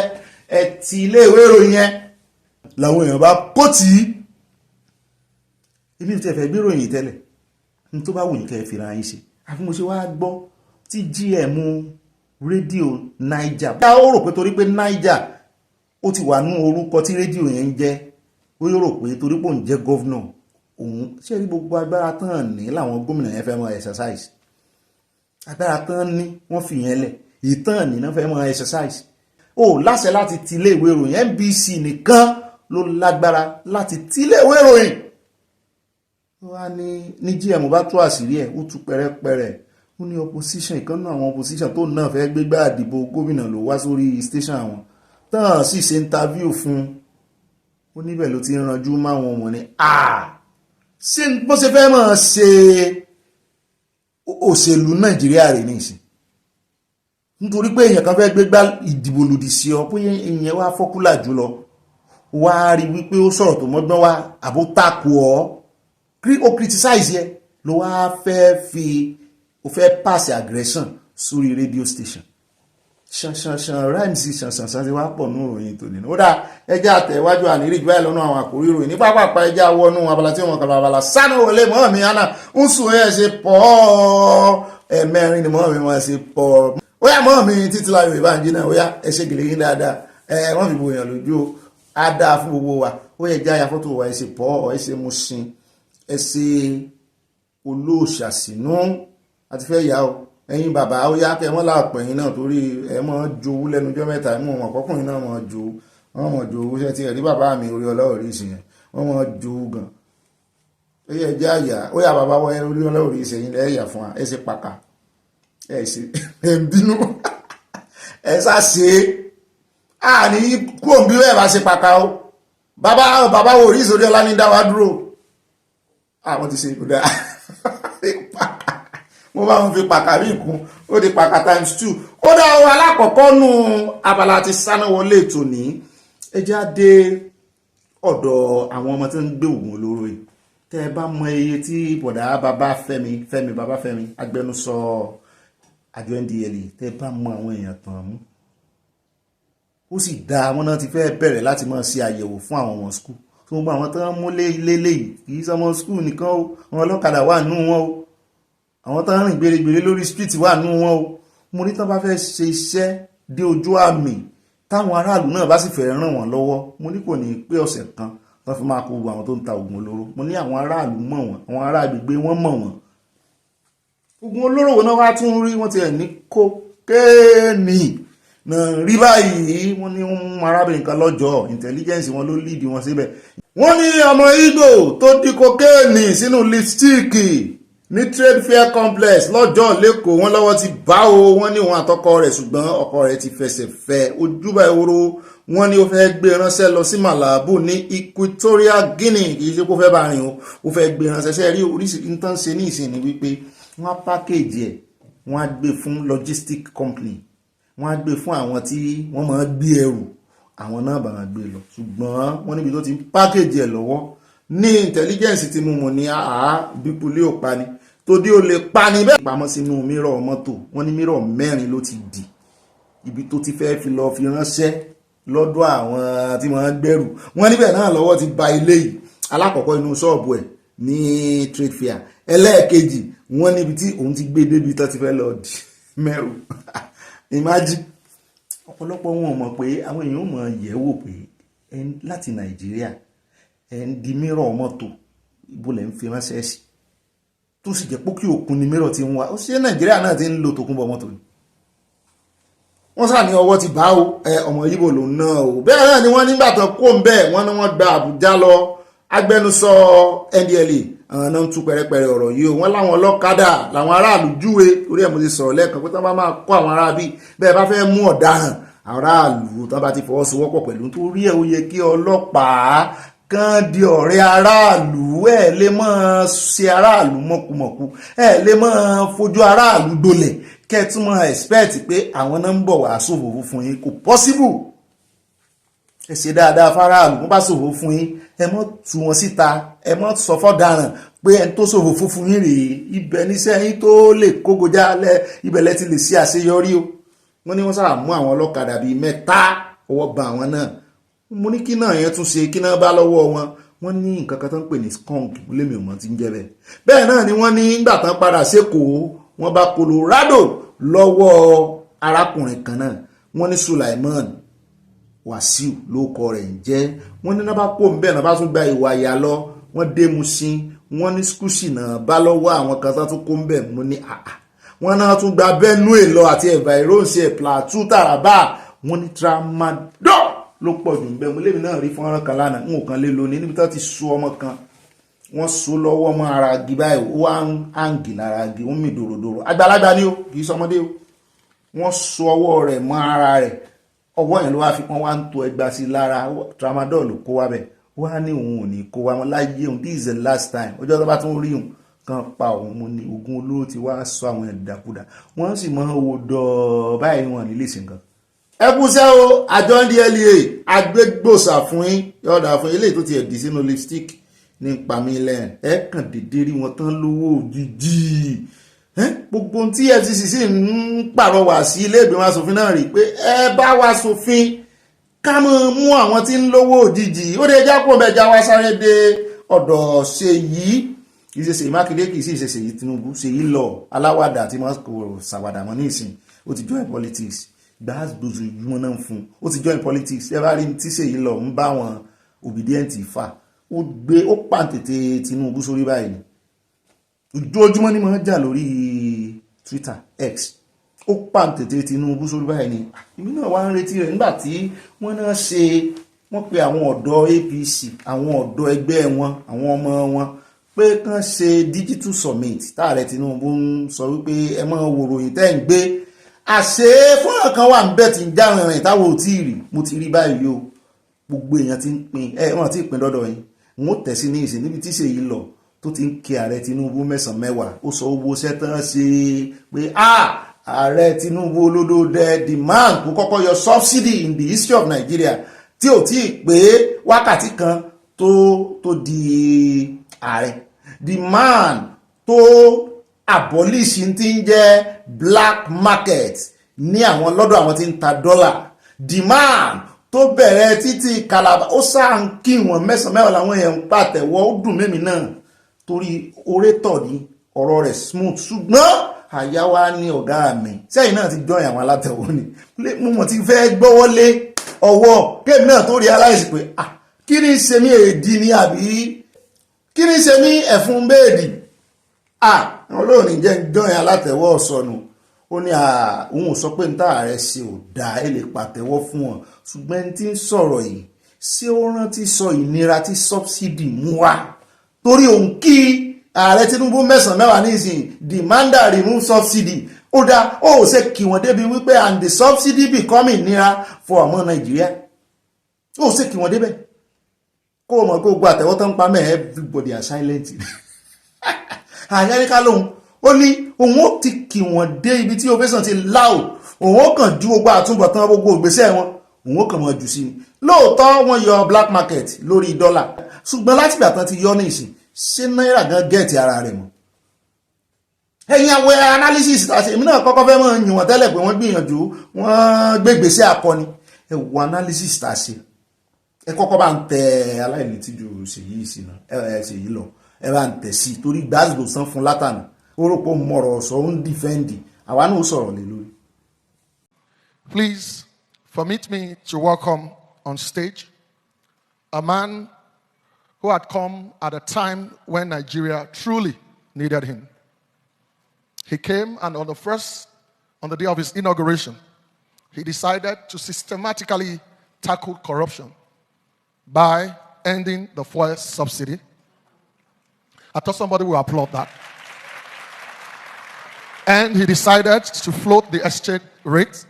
ẹ ti ilé ìwé ìròyìn yẹn làwọn èèyàn bá kó tì í èmi ò tẹ̀ fẹ́ gbé ìròyìn tẹ́lẹ̀ ní tó bá wù ní kẹ́ fi ra yín ṣe àfi mo ṣe wá gbọ́ tí GM rédíò Niger bá ó rò pé torí pé Niger ó ti wà nú orúkọ tí rédíò yẹn ń jẹ́ ó yóò rò pé torí pé òun jẹ́ gọ́vnọ̀ òun ṣe rí gbogbo agbára tán ní làwọn gómìnà yẹn fẹ́ mọ exercise agbára tán ní wọ́n fi yẹn lẹ̀ ìtàn ní náà fẹ́ mọ exercise ó láṣẹ láti ti ilé ìwé ìròyìn NBC nìkan ló lágbára láti ti ilé ìwé ìròyìn wá ní GM bá tú àṣírí ẹ̀ ó tú pẹ̀rẹ̀pẹ̀rẹ̀ ó ní opposition ìkan náà àwọn opposition tó náà fẹ́ gbégbá àdìbò gómìnà ló wá sórí station àwọn tán sì ṣe interview fún ó níbẹ̀ ló ti ranjú máwọn ọmọ ní ṣé bó ṣe fẹ́ máa ṣe òṣèlú Nàìjíríà rẹ̀ nìsín nítorí pé èèyàn kan fẹ́ gbégbá ìdìbò lòdì sí ọ pé èèyàn wá fọ́kúlà jùlọ wá rí wípé ó sọ̀rọ̀ tó mọ́gbọ́n wá àbó takò ọ́ ó criticize yẹ ló wá ó fẹ́ pass aggression sórí radio station ṣanṣanṣan rhymes ṣanṣanṣan ti wá pọ̀ ní ìròyìn tó nínú ó dá ẹjẹ́ àtẹ̀wájú àníríjú báyìí lọ́nà àwọn àkórí ìròyìn ní pápápá ẹjẹ́ àwọnú abala tí wọ́n kàbà abala sánú wọlé mọ́ mi hánà ń sùn ẹ̀ ṣe pọ̀ ẹ̀mẹ́rin ni mọ́ mi wọ́n ṣe pọ̀ ó yá mọ́ mi títí láyò ìbáǹjì náà ó yá ẹ ṣe gèlè yín dáadáa wọ́n fi bòyàn lójú á dáa fún gbogbo wa ó yẹ jẹ́ àyà fọ́tò wa ẹ ṣe pọ̀ ẹ ṣe mú sin ẹ ṣe olóòṣàsínú àti fẹ́ yà ó ẹ̀yin bàbá ó yá kẹ́ wọ́n láàpọ̀ ẹ̀yin náà torí ẹ̀ mọ́ jowú lẹ́nu ọjọ́ mẹ́ta ẹ̀ mọ́ wọn ọkùnrin náà mọ́ jowú wọ́n mọ́ jowú ṣe ti ẹ̀rí bàbá mi orí ọlọ́ọ̀rí ìsìn yẹn wọ́n mọ́ jowú gan ó yẹ jẹ́ àyà ó yà bàbá wọ́n orí ọlọ́ọ̀rí ìsìn yẹn lẹ́yà fún wa ẹ ṣe pàkà ẹ ṣe ẹ ń bínú ẹ sá ṣe àní kúòmbí ẹ bá ṣe pàkà ó bàbá wo orí ìsòrí ọlá ní dáwà dúró àwọn ti ṣe ìkúdá mo bá wọn fi pàkàrí ìkún ó di pàkà times 2 ó dá ohun alákọ̀ọ́kọ́ nù abala ti sáná wọlé ètò ní ẹjá dé ọ̀dọ̀ àwọn ọmọ tí ń gbé ògùn olóró yìí tẹ́ ẹ bá mọ iye tí bọ̀dá Babafẹ́mi agbẹnusọ àjọ NDLEA tẹ́ ẹ bá mọ àwọn èèyàn tàn mú ó sì dá àwọn náà ti fẹ́ bẹ̀rẹ̀ láti máa ṣe àyẹ̀wò fún àwọn ọmọ skul tó gbogbo àwọn tó ń mú lélẹ́yìí kì í sọmọ skul nìkan o àwọn ọlọ́kadà wà nù wọn o àwọn tó ń rìn gbèrègbèrè lórí street wà nù wọn o mo ní tán bá fẹ́ ṣe iṣẹ́ dé ojú àmì táwọn aráàlú náà bá sì fẹ́ ràn wọ́n lọ́wọ́ mo ní kò ní pé ọ̀sẹ̀ kan tán fi máa kó gbogbo àwọn tó ń ta oògùn olóró mo ní àwọn aráàlú mọ̀ wọ́n àwọn ará agbègbè wọn mọ̀ wọ́n oògùn olóró wo náà wá tún rí wọ́n ti ẹ̀ ní kókéènì náà rí báyìí. Wọ́n ní wọ́n mú arábìnrin kan lọ́jọ́, intelligence wọn ló lead wọn síbẹ̀. Wọ́n ní ọmọ Igbo tó di kokéènì sínú lipstíìkì ní trade fair complex lọ́jọ́ lẹ́kọ̀ọ́, wọ́n lọ́wọ́ ti bá o. Wọ́n ní òun àtọkọ rẹ̀, ṣùgbọ́n ọkọ rẹ̀ ti fẹsẹ̀ fẹ́ ojúbà ehoro. Wọ́n ní ó fẹ́ gbé ránṣẹ́ lọ sí Malabo ní Equatorial Guinea, kì í ṣe kó fẹ́ bá rìn o, ó fẹ́ gbé ránṣẹ́. Ṣe rí oríṣiríṣi nǹkan ṣe ní ìsìn ni wípé wọ́n á package ẹ̀, wọ́n á gbé fún logistic company, wọ́n á gbé fún àwọn tí wọ́n máa gbé ẹrù, àwọn náà bá wọn gbé lọ. Ṣùgbọ́n wọ́n níbi tó ti package ẹ̀ lọ́wọ́ ní intelligence ti mú mọ̀ ní bípò lé òpa ni tó dé ó lè pa ní bẹ́ẹ̀ pamọ́ sínú mírọ̀ mọ́tò. Wọ́n ní mírọ̀ 4 ló ti dì ibi tó ti fẹ́ fi lọ fi ránṣẹ́ lọ́dọ̀ àwọn tí wọ́n gbẹ́rù. Wọ́n níbẹ̀ náà lọ́wọ́ ti ba ilé yìí. Alákọ̀ọ́kọ́ inú ṣọ́ọ̀bù ẹ̀ ní trade fair, ẹlẹ́ẹ̀kejì wọ́n níbi tí òun ti gbé débi tó ti fẹ́ lọ dì mẹ́rù. Imagine. Ọ̀pọ̀lọpọ̀ wọn mọ̀ pé àwọn èèyàn mọ̀ yẹ̀wò pé láti Nàìjíríà di mírọ̀ mọ́tò ibo lẹ́ ń fi ránṣẹ́ sí, tó sì jẹ́ pókí òkun ni mírọ̀ ti ń wá. Ó ṣe Nàìjíríà náà ti ń lo tòkunbọ̀ mọ́tò ni. Wọ́n sá ní ọwọ́ ti bá o, ọmọ Igbo lòun náà o. Bẹ́ẹ̀ náà ni wọ́n nígbà tó kó ń bẹ́ẹ̀, wọ́n ní wọ́n gba Àbújá lọ. Agbẹnusọ NDLEA àwọn náà ń tú pẹ̀rẹ̀pẹ̀rẹ̀ ọ̀rọ̀ yìí o. Wọ́n láwọn ọlọ́kadà làwọn aráàlú júwe, torí ẹ̀ mo ti sọ̀rọ̀ lẹ́ẹ̀kan pé tí wọ́n bá máa kó àwọn aráàbí bẹ́ẹ̀ bá fẹ́ mú ọ̀daràn aráàlú tí wọ́n bá ti fọwọ́sowọ́pọ̀ pẹ̀lú, torí ẹ̀ ó yẹ kí ọlọ́pàá kan di ọ̀rẹ́ aráàlú. Ẹ̀ lè máa ṣe aráàlú mọ̀kùmọ̀kù, ẹ̀ lè máa fojú aráàlú dolẹ̀ kẹ́tún mọ́ expect pé àwọn náà ń bọ̀ wá ṣòfò fún yín. Kò possible. Ẹ ṣe dáadáa fáráàlú, wọ́n bá ṣòfò fún yín, ẹ mọ́ tú wọn síta, ẹ mọ́ sọ fọ́daràn pé ẹni tó ṣòfò fún yín rèé. Ibẹ̀ níṣẹ́ yín tó lè kógojá ibẹ̀ lẹ ti lè ṣe àṣeyọrí o. Wọ́n ní wọ́n sábà mú àwọn ọlọ́kadà bíi 3, ọwọ́ bá àwọn náà. Mo ní kí náà yẹn tún ṣe, kí náà bá lọ́wọ́ wọn. Wọ́n ní nǹkan kan tó ń pè ní skunk, lémi ò mọ̀ tí ń jẹ́ bẹ́ẹ̀. Bẹ́ẹ̀ náà ni wọ́n ní nígbà tán padà sékòó, wọ́n bá Colorado lọ́wọ́ arákùnrin kan náà. Wọ́n ní Sulaiman Wasiu ló kọ rẹ̀ ń jẹ́. Wọ́n ní náà bá kó ń bẹ́ẹ̀ náà bá tún gba ìwà ìyá lọ. Wọ́n dé Mushin, wọ́n ní skúṣì náà bá lọ́wọ́ àwọn kan tó tún kó ń bẹ́ẹ̀. Mo ní wọ́n náà tún gba Benue lọ àti Environs, Plateau, Taraba. Wọ́n ní Tramadol ló pọ̀ jù ń bẹ́ẹ̀. Mo lébi náà rí fọ́nrán kan lánàá, n ò kan lé lónìí níbi tó ti so ọmọ kan, wọ́n so lọ́wọ́ mọ́ ara agi báyìí, ó wá ń hàngì lára agi, ó ń mì dòròdòrò. Àgbàlagbà ni ó, kì í sọmọdé o. Wọ́n so ọwọ́ rẹ̀ mọ́ ara rẹ̀, ọwọ́ yẹn ló wá fi pọ́n wá ń to ẹgbà sí lára. Tramadol ló kó wá bẹ̀. Wá ní òun ò ní kó wá wọn láyé òun, this is the last time. Ọjọ́ tó bá tún rí òun kan pa òun. Mo ní ogun olóró ti wá sọ àwọn ẹ̀dàkúdà. Wọ́n sì máa ń wo dọ̀ báyìí wọn nílé ìsìn kan. Ẹ kúṣẹ́ o, àjọ NDLEA agbégbòsà fún yín, yọ̀ọ̀dà fún eléyìí tó ti ẹ̀dì sínú lipstick ní pàmílẹ̀. Ẹ kàn dédé rí wọn tán lówó òjijì. Gbogbo tí FCC sì ń pàrọwà sí ilé ìgbìmọ̀ asòfin náà rí pé ẹ bá wa ṣòfin ká mọ́ mú àwọn tí ń lówó òjijì. Ó dé jápò bẹ́jà wá sáré dé ọ̀dọ̀ Ṣèyí, kì í ṣe Ṣèyí Mákindé, kì í sì ṣe Ṣèyí Tinubu. Ṣèyí lọ aláwàdà tí wọ́n kò ṣàwàdà mọ́ ní ìsìn, ó ti join politics. Gbáàsì gbòòzò ìjùmọ̀ náà fún un, ó ti join politics. Ẹ bá rí tí Ṣèyí lọ ń bá wọn obedient fà, ó pàǹtẹ̀tẹ̀ Tinubu sórí báyìí. Ojoojúmọ́ ni mo ń jà lórí Twitter X, ó pàǹtẹ̀tẹ̀ Tinubu sórí báyìí ni. Èmi náà wá ń retí rẹ̀ nígbà tí wọ́n pe àwọn ọ̀dọ́ APC, àwọn ọ̀dọ́ ẹgbẹ́ wọn, àwọn ọmọ wọn pé kán ṣe digital summit. Táàrẹ Tinubu ń sọ wípé ẹ mọ́ wòròyìn tẹ́ ń gbé. Àṣé fún ọ̀kan wà ń bẹ̀ tí ń já rìnrìn táwọn ò tí ì rí. Mo ti rí báyìí o, gbogbo èèyàn ti ń pín, wọ́n ti pín dọ́dọ̀ yín. N ó tẹ̀sí ní ìsìn níbi tí Ṣèyí lọ tó ti ń kí ààrẹ Tinubu 9-10. Ó sọ owó sẹ́tàn ṣe pé ààrẹ Tinubu olódódẹ, the man kó kọ́kọ́ yọ subsidy in the history of Nigeria tí ò tí ì pé wákàtí kan tó di ààrẹ, the man tó abolish ti ń jẹ́ black market ní àwọn lọ́dọ̀ àwọn tí ń ta dọ́là, the man tó bẹ̀rẹ̀ títí Calabar. Ó sáà ń kí wọn 9-10 làwọn èèyàn ń pàtẹ́wọ́. Ó dùn mẹ́mi náà torí orétọ̀ ní ọ̀rọ̀ rẹ̀ smooth, ṣùgbọ́n àyà wa ní ọ̀gá mi. Sẹ́yìn náà ti join àwọn alátẹ̀wọ́ ni, mo mọ̀ ti fẹ́ gbọ́wọ́lé ọwọ́ kéèmì náà tó realize pé kí ni ṣe mí èdè ni àbí kí ni ṣe mí ẹ̀fún béèdì. Olóòní jẹ́ join alátẹ̀wọ́ sọnù. ó ní òun ò sọ pé níta ààrẹ ṣe ò dáa ẹ lè pàtẹ́wọ́ fún wọn ṣùgbọ́n ẹni tí ń sọ̀rọ̀ yìí ṣé ó rántí sọ ìnira tí subsidy mú wá torí òun kí ààrẹ Tinubu mẹ́sàn-án mẹ́wàá nísìnyí demander remove subsidy ó dá ó ṣe kí wọ́n débi wípé and the subsidy become ìnira for ọmọ Nàìjíríà ó ṣe kí wọ́n débẹ̀ kó o mọ̀ pé gbogbo àtẹ̀wọ́ tó ń pa mẹ́ everybody are silent àyẹ́ríkà lóhun ó ní òun ó ti kí wọ́n dé ibi tí ovation ti láò òun ó kàn ju gbogbo àtúbọ̀tán gbogbo ìgbésẹ̀ wọn òun ó kàn mọ́ jù sí ni lóòótọ́ wọ́n yọ black market lórí dọ́là ṣùgbọ́n láti ìgbà tán ti yọ ní ìsìn ṣé náírà gan gẹ̀ẹ́tì ara rẹ̀ mọ́ ẹ̀yin àwẹ̀ analysis àti èmi náà kọ́kọ́ fẹ́ mọ́ yìn wọ́n tẹ́lẹ̀ pé wọ́n gbìyànjú wọ́n gbégbèsè akọni ẹ wo analysis tá a ṣe ẹ kọ́kọ́ bá ń tẹ aláìlétíjú ṣèyí sí náà ẹ ṣèyí lọ ẹ bá ń tẹ̀ sí torí gbàgbó san fún látànà ó rò pé mọ̀rọ̀ sọ ń dìfẹ́ǹdì àwa náà ó sọ̀rọ̀ lé lórí. Please permit me to welcome on stage a man who had come at a time when Nigeria truly needed him. He came, and on the day of his inauguration, he decided to systematically tackle corruption by ending the fuel subsidy. I thought somebody would applaud that. And he decided to float the exchange rate.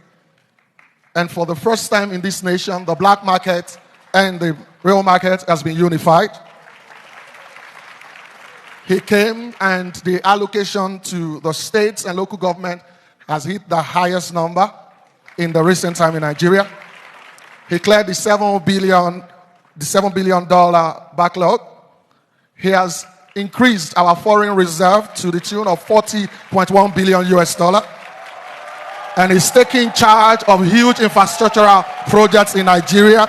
And for the first time in this nation, the black market and the real market has been unified. He came, and the allocation to the states and local government has hit the highest number in the recent time in Nigeria. He cleared the $7 billion backlog. He has increased our foreign reserve to the tune of $40.1 billion US. And is taking charge of huge infrastructural projects in Nigeria.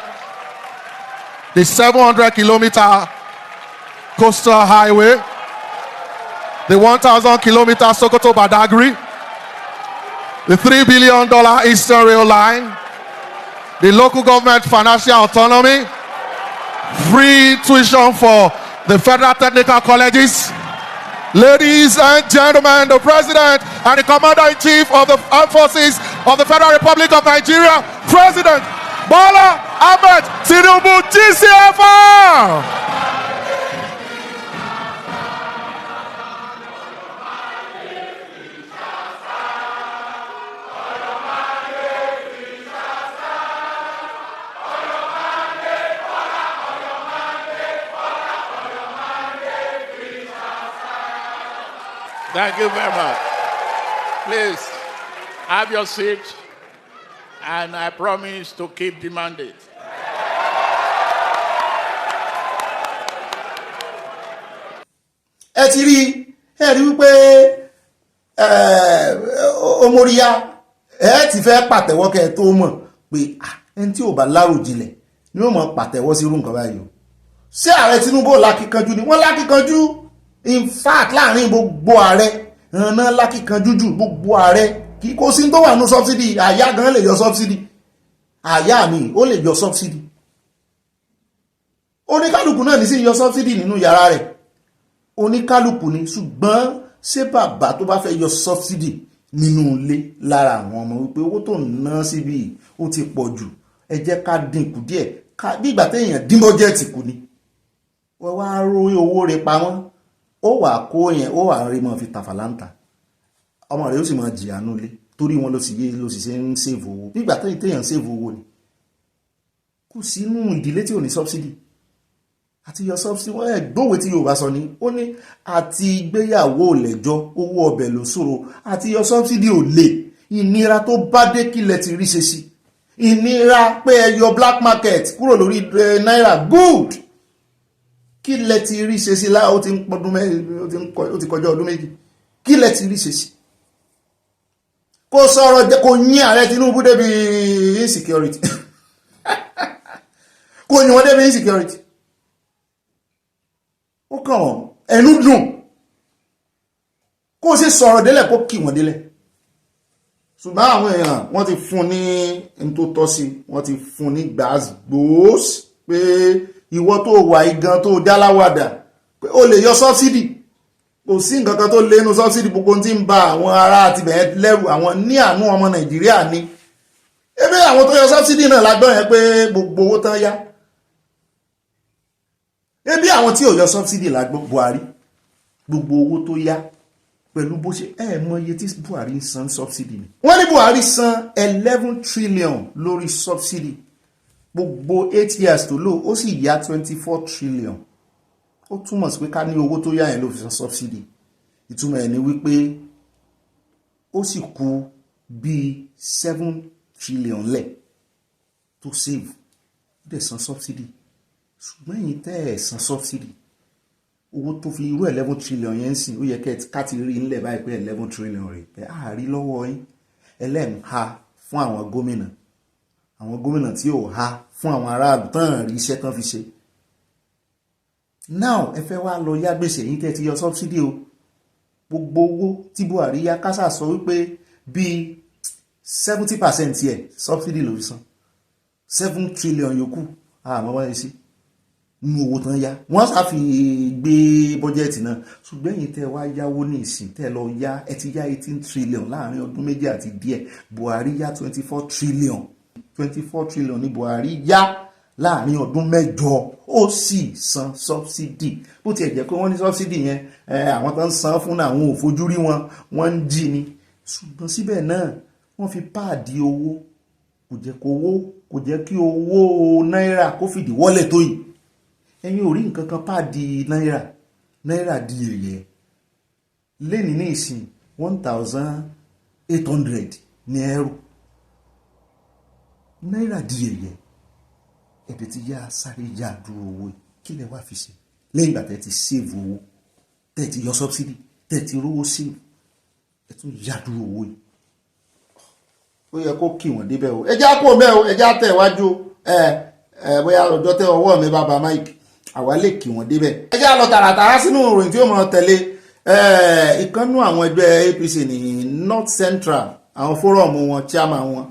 The 700-kilometer coastal highway, the 1,000-kilometer Sokoto-Badagry, the $3 billion Eastern Rail Line, the local government financial autonomy, free tuition for the federal technical colleges. Ladies and gentlemen, the President and the Commander-in-Chief of the Armed Forces of the Federal Republic of Nigeria, President Bola Ahmed Tinubu, GCFR! Thank you very much. Please, have your seat, and I promise to keep the mandate. ẹ ti rí wípé Omoriya ẹ ti fẹ́ pàtẹ́wọ́ kẹ́ tó mọ̀ pé ẹni tí ò bá láròjinlẹ̀ ni ó mọ̀ pàtẹ́wọ́ sí irú nǹkan báyìí o ṣé ààrẹ Tinubu lákìkanjú ni wọ́n lákìkanjú in fact láàrin gbogbo ààrẹ ìrànà lákìkanjú jù gbogbo ààrẹ kí kó sí tó wà ní subsidy àyà gan lè yọ subsidy àyà mi ó lè yọ subsidy oníkálùkù náà ní sí yọ subsidy nínú yàrá rẹ̀ oníkálùkù ni ṣùgbọ́n ṣé bàbá tó bá fẹ́ yọ subsidy nínú ilé lára àwọn ọmọ wípé owó tó ń ná síbi ó ti pọ̀ jù ẹ jẹ́ ká dínkù díẹ̀ bí ìgbà téèyàn dín bọ́jẹ́ẹ̀tì kù ni wọ́n wá ró owó rẹ̀ pamọ́ ó wà kó yẹn ó wà rí mọ́ fi tàfàlántà ọmọ rẹ̀ ó sì máa jìyà nulẹ̀ torí wọn ló sì ṣe ń save owó bí ìgbà téèyàn save owó ni kò sínú ìdílé tí ò ní subsidy àti yọ subsidy wọ́n ẹ̀ gbóòwé tí Yorùbá sọ ni ó ní àti gbéyàwó lẹ́jọ́ owó ọbẹ̀ ló ṣòro àti yọ subsidy ò lè ìnira tó bá dé kílẹ̀ ti rí ṣe sí ìnira pé ẹ yọ black market kúrò lórí náírà good kílẹ̀ ti rí ṣe sí láà ó ti ń pọ́dún mẹ́rin ó ti kọjá ọdún méjì kílẹ̀ ti rí ṣe sí kó sọ̀rọ̀ kò yín ààrẹ Tinubu débi insecurity kò yín wọ́n débi insecurity ó kàn wọ́n ẹnu dùn kó ṣe sọ̀rọ̀ délẹ̀ kó kì wọ́n délẹ̀ ṣùgbọ́n àwọn èèyàn wọ́n ti fún ní n tó tọ́ sí wọ́n ti fún ní gbàgbós pé ìwọ tó wà igan tó dáláwàdà pé o lè yọ subsidy kò sí nǹkan kan tó lẹ́nu subsidy, gbogbo tí ń ba àwọn ará àti bẹ̀ẹ́ lẹ́rù, àwọn ní àánú ọmọ Nàìjíríà ni. Ebe àwọn tó yọ subsidy náà lágbọ́n yẹn pé gbogbo owó tán yá. Ebi àwọn tí ò yọ subsidy lágbọ́n Buhari gbogbo owó tó yá pẹ̀lú bó ṣe mọ iye tí Buhari ń san subsidy ni. Wọ́n ní Buhari san 11 trillion lórí subsidy gbogbo 8 years tó lò, ó sì yá 24 trillion. Ó túmọ̀ sí pé ká ní owó tó yá yẹn ló fi san subsidy. Ìtumọ̀ ẹ̀ ni wípé ó sì kù bíi 7 trillion lẹ̀ tó save ó dẹ̀ san subsidy. Ṣùgbọ́n ẹ̀yin tẹ́ ẹ̀ san subsidy, owó tó fi irú 11 trillion yẹn sìn, ó yẹ ká ti rí nílẹ̀ báyìí pé 11 trillion rẹ̀ pé àárí lọ́wọ́ yín ẹlẹ́ǹha fún àwọn gómìnà tí ò ha fún àwọn aráàlú tán rí iṣẹ́ tán fi ṣe. Now ẹ fẹ́ wá lọ yá gbèsè yín tẹ́ ti yọ subsidy o. Gbogbo owó tí Buhari yá kásà sọ wípé bíi 70% yẹ subsidy ló fi san, 7 trillion yòókù àmọ́ wáyé sí nínú owó tán yá. Wọ́n sáfi gbé bọ́jẹ́ẹ̀tì náà, ṣùgbọ́n ẹ̀yin tẹ́ wá yáwó ní ìsìn tẹ́ lọ yá, ẹ ti yá 18 trillion láàrin ọdún méjì àti díẹ̀. Buhari yá 24 trillion ní Buhari yá láàrin ọdún mẹ́jọ, ó sì san subsidy. Bó tiẹ̀ jẹ́ pé wọ́n ní subsidy yẹn àwọn tó ń san fún àwọn ò fojú rí wọn, wọ́n ń jí ni. Ṣùgbọ́n síbẹ̀ náà wọ́n fi páàdì owó, kò jẹ́ kí owó náírà kó fìdí wọ́lẹ̀ tó yìí. Ẹ̀yin ò rí nǹkan kan páàdì náírà di èyẹ. Lẹ́ni ní ìsìn 1,800 ní ẹrù. Náírà di èyẹ. Ẹ̀bẹ̀ ti yá sáré yá dúró owó kí lẹ wá fi ṣe lẹ́yìn ìgbà tẹ́ ti save owó, tẹ́ ti yọ subsidy, tẹ́ ti rówó save, ẹ tún yá dúró owó yìí. Ó yẹ kó kí wọ́n débẹ̀ o. Ẹjá kó mẹ́ o, ẹjá tẹ̀ wájú bóyá ọjọ́ tẹ́ ọwọ́ mi bàbá Mike àwa lè kí wọ́n débẹ̀. Ẹjá lọ tààràtàrà sínú ìròyìn tí ó mọ̀ tẹ̀lé ìkànnú àwọn ẹgbẹ́ APC ní North Central, àwọn fórọ̀mù wọn chairman wọn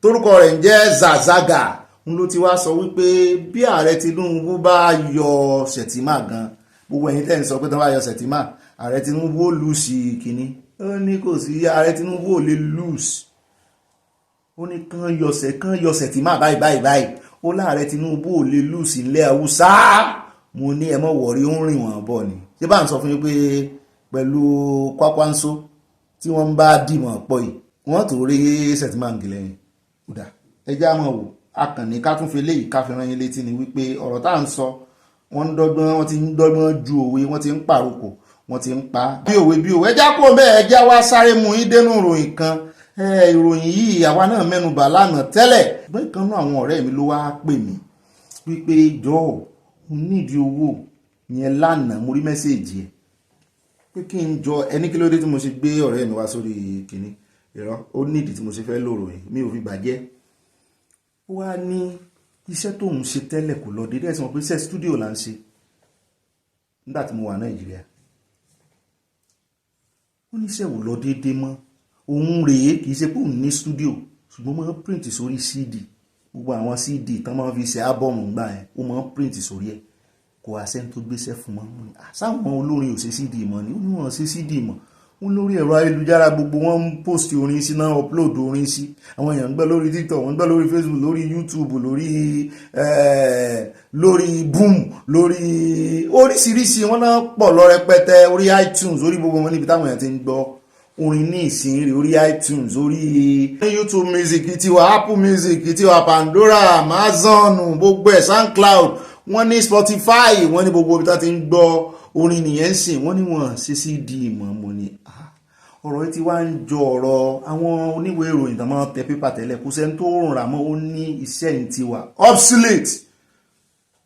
torúkọ rẹ̀ ń jẹ́ Zazaga ló ti wá sọ wípé bí ààrẹ Tinubu bá yọ Sẹ̀tìmà gan, gbogbo ẹ̀yin tẹ́ ń sọ pé tán bá yọ Sẹ̀tìmà ààrẹ Tinubu ó lùsì kínní, ó ní kò sí ààrẹ Tinubu ò lè lùsì, ó ní kán yọ Sẹ̀tìmà báyìí, ó láàrẹ Tinubu ò lè lùsì ilẹ̀ Haúsá. Mo ní ẹ mọ̀ wọ̀rí ó ń rìn wọ́n bọ̀ ni. Ṣé bá ń sọ fún yín pé pẹ̀lú Kwakwanso tí wọ́n ń bá dìmọ̀ pọ̀ yìí wọ́n tó rí Sẹ̀tìmà ń gilẹ̀ yìí. Ẹjá mọ̀ wò akànnì ká tún fi léyìí ká fi rán yín létí ni wípé ọ̀rọ̀ tá à ń sọ wọ́n ti ń dọ́gbọ́n ju òwe, wọ́n ti ń pàrokò, wọ́n ti ń pa bí òwe. Ẹjá kó bẹ́ẹ̀, ẹjá wá sáré mú yín dénú ìròyìn kan. Ìròyìn yìí àwa náà mẹ́nubà lánàá tẹ́lẹ̀, ṣùgbọ́n ìkan náà àwọn ọ̀rẹ́ mi ló wá pè mí wípé jọ̀ọ́ mo nídìí owó yẹn lánàá, mo rí mẹ́sẹ̀jì ẹ̀ pé kí n jọ ẹni kí ló dé tí mo ṣe gbé ọ̀rẹ́ mi wá sórí kìnní ìrọ́, ó nídìí tí mo ṣe fẹ́ lòrò yìí, mi ò fi bàjẹ́. Ó wá ní iṣẹ́ tóun ṣe tẹ́lẹ̀ kò lọ dédé, ẹ̀sìn mọ̀ pé iṣẹ́ stúdíò là ń ṣe nígbà tí mo wà Nàìjíríà. Ó ní iṣẹ́ ò lọ dédé mọ́, òun rèé kì í ṣe pé òun ní stúdíò ṣùgbọ́n máa ń print sórí CD, gbogbo àwọn CD tán máa ń fi ṣe ábọ̀mù gbà yẹn ó máa ń print sórí ẹ̀, kò àṣẹ tó gbéṣẹ́ fún wọn. Sáwọn olórin ò ṣe CD mọ́ ni, ó ní wọn ṣe CD mọ́, wọn lórí ẹ̀rọ ayélujára gbogbo wọn ń post orin sí náà, upload orin sí, àwọn èèyàn ń gbọ́ lórí TikTok, wọ́n ń gbọ́ lórí Facebook, lórí YouTube, lórí Boom, lórí oríṣiríṣi, wọn náà pọ̀ lọ rẹpẹtẹ, orí iTunes, orí gbogbo wọn níbi táwọn èèyàn ti ń gbọ́ orin ní ìsìn rí, orí iTunes, orí YouTube Music tiwa, Apple Music tiwa, Pandora, Amazon, gbogbo ẹ̀, SoundCloud, wọ́n ní Spotify, wọ́n ní gbogbo ibi tá ti ń gbọ́ orin nìyẹn sìn, wọ́n ní wọ́n ṣe CD mọ́. Mo ní ọ̀rọ̀ tí wá ń jọ ọ̀rọ̀ àwọn oníwèé ìròyìn tó máa tẹ pépà tẹ́lẹ̀, kò sẹ́ni tó rùn rà mọ́, ó ní iṣẹ́ yìí ti wà obsolete,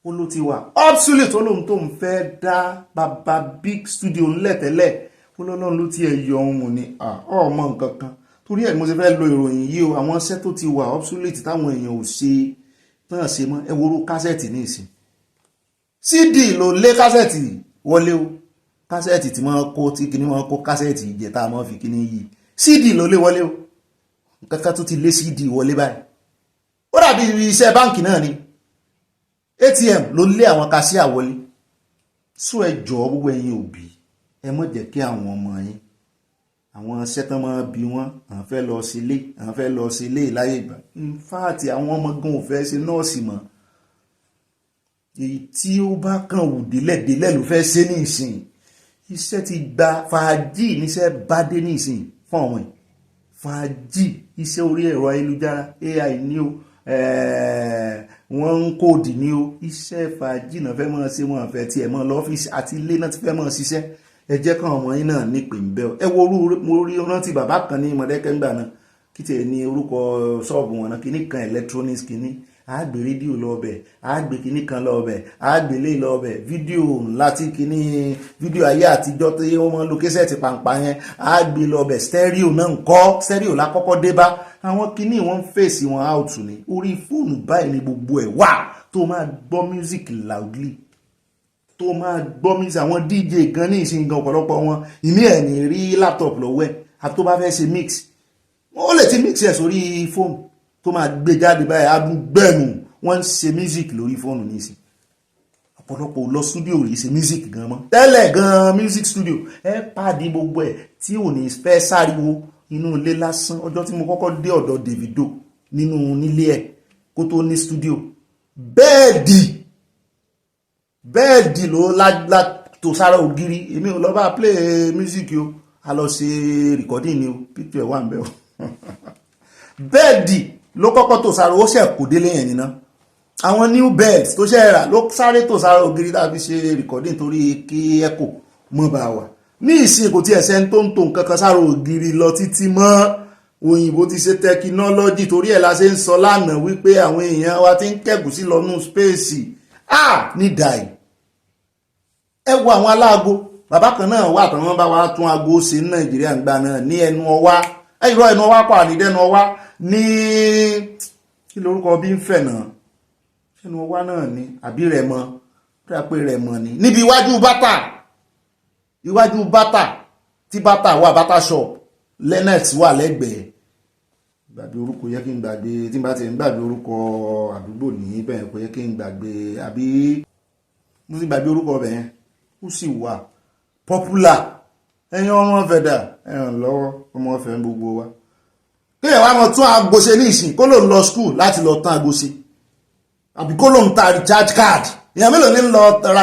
ó ló ti wà obsolete, ó lóun tó ń fẹ́ dá bàbá big studio ńlẹ̀ tẹ́lẹ̀, ó lọ́lọ́run ló ti ẹ̀ yọ ohun ní ọmọ nǹkan kan. Torí ẹ̀ mo ṣe fẹ́ lo ìròyìn yìí o, àwọn iṣẹ́ tó ti wà obsolete táwọn èèyàn ò ṣe tán ṣe mọ́. Ẹ wo kásẹ̀tì ní ìsìn, CD ló lé kásẹ̀tì wọlé o, kásẹ̀tì tí wọ́n kó tí kìíní wọ́n kó kásẹ̀tì ìjẹta wọ́n fi kìíní yìí, CD ló lé wọlé o, kankan tó ti lé CD wọlé báyìí. Ó dàbí iṣẹ́ báǹkì náà ni, ATM ló lé àwọn kásíà wọlé. Sún ẹ jọ̀ọ́ gbogbo ẹ̀yin òbí, ẹ má jẹ́ kí àwọn ọmọ yín àwọn ṣẹ́tàn máa bí wọ́n àwọn fẹ́ lọ sílé àwọn fẹ́ lọ sílé láyé ìgbà in fact àwọn ọmọ gan ò fẹ́ ṣe nọ́ọ̀sì mọ́ èyí tí ó bá kàn wù délẹ̀ ló fẹ́ ṣe ní ìsìn iṣẹ́ ti gba fàájì níṣẹ́ bá dé ní ìsìn fún ọmọ yìí fàájì iṣẹ́ orí ẹ̀rọ ayélujára AI ní o wọ́n ń kóòdì ní o iṣẹ́ fàájì náà fẹ́ mọ́ ṣe wọ́n fẹ́ tiẹ̀ mọ́ lọ́fíìsì àti ilé náà ti fẹ́ mọ́ ṣiṣẹ́ ẹ jẹ́ kàn ọmọ yín náà nípè ń bẹ́ ọ ẹ wo mo rí rántí bàbá kan ní Mọ̀dákẹ́kẹ́ ńgbà náà kí tiẹ̀ ní orúkọ ṣọ́ọ̀bù wọn náà kíní kan electronics kíní àgbè rédíò lọ́ọ̀bẹ̀ àgbè kíní kan lọ́ọ̀bẹ̀ àgbè lé lọ́ọ̀bẹ̀ fídíò láti kíní fídíò ayé àtijọ́ tí wọ́n mọ́ lo késẹ́ẹ̀tì pàǹpà yẹn àgbè lọ́ọ̀bẹ̀ stereo náà ń kọ́ stereo lákọ́kọ́ dé bá àwọn kíní wọ́n ń fèsì wọn out ní orí fóònù báyìí ní gbogbo ẹ̀ wà tó máa gbọ́ music loudly tó máa gbọ́ music àwọn DJ gan ní ìsìn gan ọ̀pọ̀lọpọ̀ wọn ìmí ẹ̀ ní rí laptop lọ́wọ́ ẹ̀ àti tó bá fẹ́ ṣe mix ó lè ti mix ẹ̀ sórí fóònù tó máa gbé jáde báyìí adúgbẹ̀mù wọ́n ń ṣe music lórí fóònù nísìn ọ̀pọ̀lọpọ̀ lọ studio rí ṣe music gan mọ́ tẹ́lẹ̀ gan music studio ẹ pàdé gbogbo ẹ̀ tí ò ní fẹ́ sáriwo inú ilé lásán ọjọ́ tí mo kọ́kọ́ dé ọ̀dọ̀ Davido nínú nílé ẹ̀ kó tó ní studio bẹ́ẹ̀dì ló tó sára ògiri èmi ò lọ bá play music o a lọ ṣe recording ni o picture wà ń bẹ̀ o bẹ́ẹ̀dì ló kọ́kọ́ tó sára ó ṣẹ̀ kò délé yẹn nínú àwọn new beds tó ṣẹ̀ rà ló sáré tó sára ògiri tàbí ṣe recording torí kí echo mọ́ bá wà ní ìsìn kò tí ẹ̀sẹ̀ tó ń tó nǹkan kan sára ògiri lọ títí mọ́ òyìnbó ti ṣe tẹkinọ́lọ́jì torí ẹ̀ la ṣe ń sọ lánàá wípé àwọn èèyàn wa ti ń kẹ́gùn sí lọ́nù spéèsì ní dàí ẹ wo àwọn aláago bàbá kan náà wà tán wọ́n bá wa tún aago ṣe ní Nàìjíríà ń gbà náà ní ẹnu ọwá ẹ̀rọ ẹnu ọwá pà ní dẹnu ọwá ní kí lórúkọ bí ń fẹ̀ náà ẹnu ọwá náà ni àbí Rẹ̀mọ pé Rẹ̀mọ ni níbi iwájú bátà tí bátà wà bátà shop Lennox wà lẹ́gbẹ̀ẹ́ gbàgbé orúkọ yẹ kí n gbàgbé tí n bá ti ń gbàgbé orúkọ àdúgbò ní bẹ́ẹ̀ kò yẹ kí n gbàgbé àbí mo ti gbàgbé orúkọ bẹ́ẹ̀ ó sì wà popular ẹ̀yin ọmọ fẹ̀dà ẹ̀ràn lọ́wọ́ ọmọ fẹ̀ ń gbogbo wa kí ẹ̀ wá mọ̀ tún aago ṣe ní ìsìn kó ló ń lọ school láti lọ tán aago ṣe àbí kó ló ń ta recharge card èèyàn mélòó ní lọ ra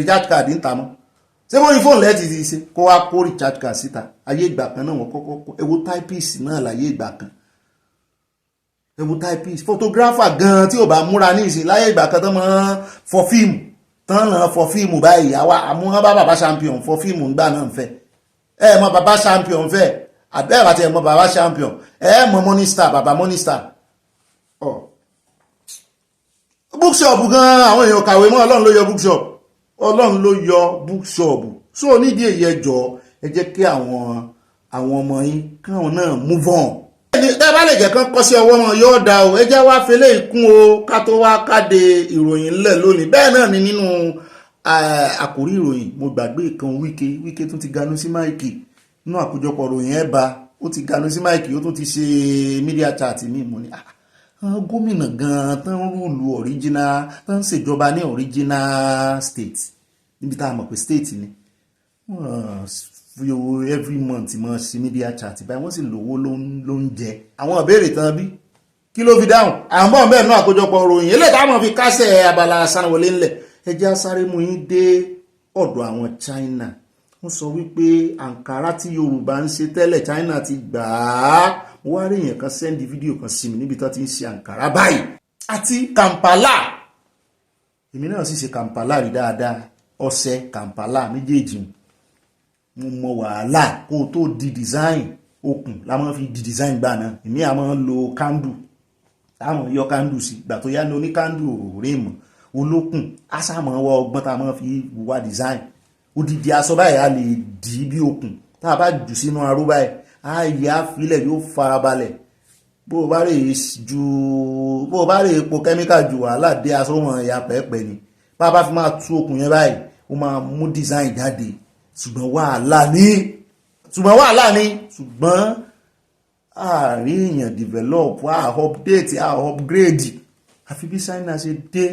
recharge card ń ta mọ́ ṣé bóyá fóònù lẹ́ẹ̀tì ti ṣe kó wá kó recharge card síta ayé ìgbà kan náà wọ́n kọ́kọ́ kó ewu typist náà láyé ìgbà kan ewu typist photographer gan tí ò bá múra ní ìsìn láyé ìgbà kan tó mọ́ fọ fíìmù tán náà fọ fíìmù báyìí àwa àmúhán bá bàbá champion fọ fíìmù ńgbà náà ń fẹ́ ẹ mọ bàbá champion fẹ́ àbẹ́ àti ẹ mọ bàbá champion ẹ mọ money star bàbá money star bookshop gan àwọn èèyàn kàwé mọ́ Ọlọ́run ló yọ bookshop Ọlọ́run ló yọ bookshop so nídìí èyí ẹjọ́ ẹ jẹ́ kí àwọn ọmọ yín káwọn náà move on ẹ bá lè jẹ́ kán kọ́ sí ọwọ́ wọn yóò dá o ẹ jẹ́ wá fẹlẹ́ ìkún o ká tó wá káde ìròyìn ńlẹ̀ lónìí bẹ́ẹ̀ náà ni nínú àkórí ìròyìn mo gbàgbé kan Wike tún ti ganú sí máìkì nínú àkójọpọ̀ ìròyìn ẹ̀ bá ó ti ganú sí máìkì ó tún ti ṣe media chat mi mo ní gómìnà gan tán rúùlù original tán ṣèjọba ní original state níbi tá a mọ̀ pé state ni every month mọ̀ sí media chat báyìí wọ́n sì lówó ló ń jẹ àwọn ìbéèrè tán bí kí ló fi dáhùn àwọn bẹ́ẹ̀ náà àkójọpọ̀ ròyìn eléyìí táwọn fi kásẹ̀ abala sanwó-olé ńlẹ̀ ẹjẹ́ sáré mú yín dé ọ̀dọ̀ àwọn China wọ́n sọ wípé Ankara tí Yorùbá ń ṣe tẹ́lẹ̀ China ti gbà á wọ́n á rí èèyàn kan sẹ́ndì fídíò kan sí mi níbi tó ti ń ṣe Ankara báyìí àti Kampala èmi náà sì ṣe Kampala rí dáadáa ọ̀sẹ̀ Kampala méjèèjì mo mọ wàhálà kó tó di design okùn la máa fi di design gbà náà èmi a máa lo candle táwọn yọ candle sí ìgbà tó yá ní oní candle rí mọ̀ olókùn asámọ̀ wọ ọgbọ́n tá a máa fi wá design odidi aṣọ báyìí a lè dì í bí okùn tá a bá jù sínú aró báyìí a yà á filẹ̀ yóò farabalẹ̀ bó o bá rè epo kẹ́míkà ju wàhálà dé aṣọ wọn ya pẹ́ẹ́pẹ́ ni bá a bá fi máa tú okùn yẹn báyìí ó máa mú design jáde ṣùgbọ́n wàhálà ní ṣùgbọ́n àárín èèyàn develop update upgrade àfi bí China ṣe dé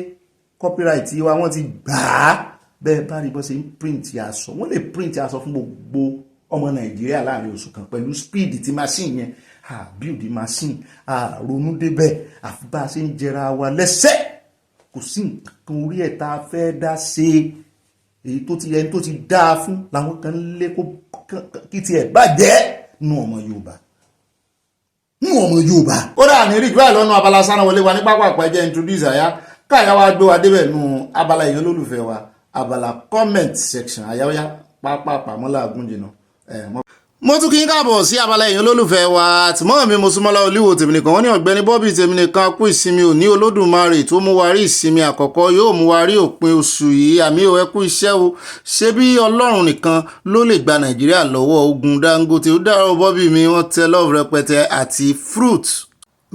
copyright wa wọ́n ti gbà á bẹ́ẹ̀ bá rí bọ́ ṣe ń print aṣọ wọ́n lè print aṣọ fún gbogbo ọmọ nàìjíríà láàrin oṣù kan pẹ̀lú speed ti machine yẹn build machine ronú débẹ̀ àfi bá a ṣe ń jẹra wa lẹ́sẹ̀ kò sí nǹkan orí ẹ̀ tá a fẹ́ dá ṣe èyí tó ti ẹni tó ti dáa fún làwọn kan lé kí tiẹ̀ bàjẹ́ nù ọmọ Yorùbá ó dà ní rí ìgbà lọ́nà abala sáná wọlé wa ní pápá àpẹjẹ introduce àyà káyà wa gbé wa débẹ̀ nù abala èèyàn lólùfẹ́ wa abala comment section àyáwóyá pápá àpamọ́lá àgúnjìnà mo tún kí n káàbọ̀ sí abala èèyàn lólùfẹ́ wa àtìmọ́ mi mo súnmọ́lá olúwo tèmi nìkan wọ́n ní ọ̀gbẹ́ni Bobby tèmi nìkan kú ìsinmi òní olódùmarè tó mú wa rí ìsinmi àkọ́kọ́ yóò mú wa rí òpin oṣù yìí àmì ò ẹ kú iṣẹ́ o ṣé bí ọlọ́run nìkan ló lè gba nàìjíríà lọ́wọ́ ogun Dangote ó dárò Bobby mi wọ́n tẹ love rẹpẹtẹ àti fruit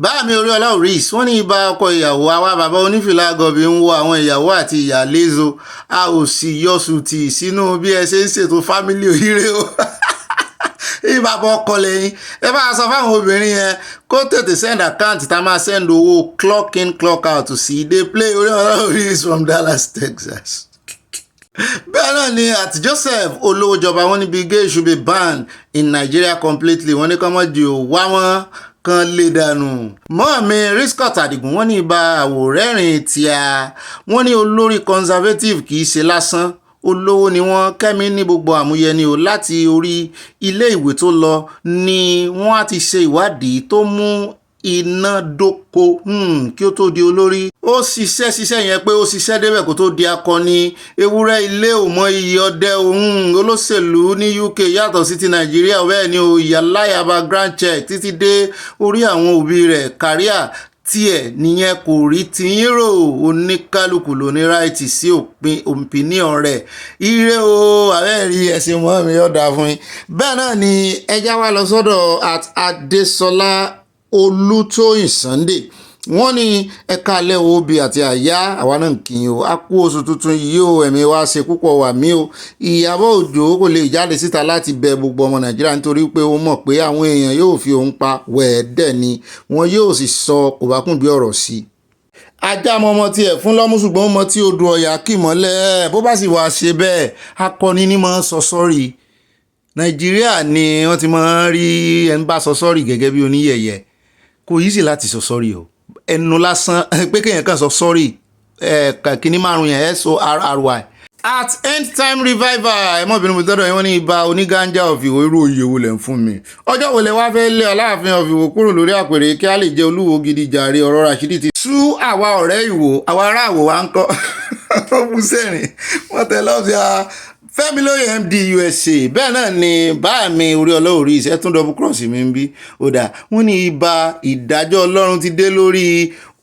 báàmì Oríọlá Oris wọ́n ní ibà ọkọ ìyàwó àwa bàbá onífìlà gọbì ń wo àwọn ìyàwó àti ìyàlézo a ò sì yọsù tì sínú bí ẹ ṣe ń ṣètò fámílì òyìnbó o ìbàbọ̀ ọkọ lẹ́yìn ẹ bá sọ fáwọn obìnrin yẹn kó tètè send account tá a máa send owó clock in clock out sí dey play Oríọlá Oris from Dallas, Texas. bẹ́ẹ̀ náà ni àti Joseph olówójọba wọn ní Bill Gates should be banned in Nigeria completely wọ́n ní kọ́mọ́dì ò wá wọn kan lè dànù. mọ́ọ̀mí Riscott Adigun wọ́n ní ibà àwòrẹ́rìn tíá wọ́n ní olórí conservative kì í ṣe lásán olówó ni wọ́n Kẹ́mi ní gbogbo àmúyẹ ni o láti orí ilé ìwé tó lọ ni wọ́n á ti ṣe ìwádìí tó mú iná dóko kí ó tó di olórí ó ṣiṣẹ́ yẹn pé ó ṣiṣẹ́ débẹ̀ kó tó di akọni ewúrẹ́ ilé ò mọ iye ọdẹ olóṣèlú ní UK yàtọ̀ sí ti Nàìjíríà bẹ́ẹ̀ ni o ìyáláyà background check títí dé orí àwọn òbí rẹ̀ kàríà tiẹ̀ nìyẹn kò rí tiyín rò oníkálukú ló ní ráìtì sí opinion rẹ̀ ire o àbẹ́ẹ̀rí ẹ̀sìn mọ́ mi ọ̀dà fún yín. bẹ́ẹ̀ náà ni ẹja wa lọ sọ́dọ̀ Adésọlá Olútóyìn Sunday wọ́n ní ẹ̀ka alẹ́ obì àti àyà àwa náà kì í o a kú oṣù tuntun yìí o ẹ̀mí wa ṣe púpọ̀ wà mí o Ìyábọ̀ Òjó kò lè jáde síta láti bẹ gbogbo ọmọ Nàìjíríà nítorí pé ó mọ̀ pé àwọn èèyàn yóò fi òun pa wẹ̀ẹ́dẹ̀ ni wọn yóò sì sọ kòbákùngbé ọ̀rọ̀ sí i. ajá mọ ọmọ tiẹ̀ fún lọ́mú ṣùgbọ́n ọmọ tí odò ọ̀yà kì mọ́lẹ̀ bó bá sì wá ṣe bẹ́ẹ̀ akọni ní mọ́ sọ sọ́ọ̀rì Nàìjíríà ni wọ́n ti máa ń rí ẹni bá sọ sọ́ọ̀rì gẹ́gẹ́ bí oníyẹ̀yẹ̀ kò yí sí láti sọ sọ́ọ̀rì o ẹnu lásán pé kéèyàn kàn sọ sọ́ọ̀rì kìíní márùn yẹn SORRY. at end time revival ẹmọbìnrin mi tọ́dọ̀ yẹn wọ́n ní ibà onígánjà ọ̀fìwò irú òye wo lẹ̀ ń fún mi ọjọ́ wo lẹ wá fẹ́ lé Aláàfin ọ̀fìwò kúrò lórí àpèrè kí a lè jẹ́ olúwo gidi jàre ọ̀rọ̀ Rashidi ti sú àwa ọ̀rẹ́ Ìwó àwa ará Ìwó wa ń kọ́ ó bú sẹ́rìn wọ́n tẹ lọ́ọ̀fíà Fẹ́mi lóye MD USA bẹ́ẹ̀ náà ni báàmì Oríọlá Oris ẹ̀tún double cross mi ń bí ó dà wọ́n ní ibà ìdájọ́ Ọlọ́run ti dé lórí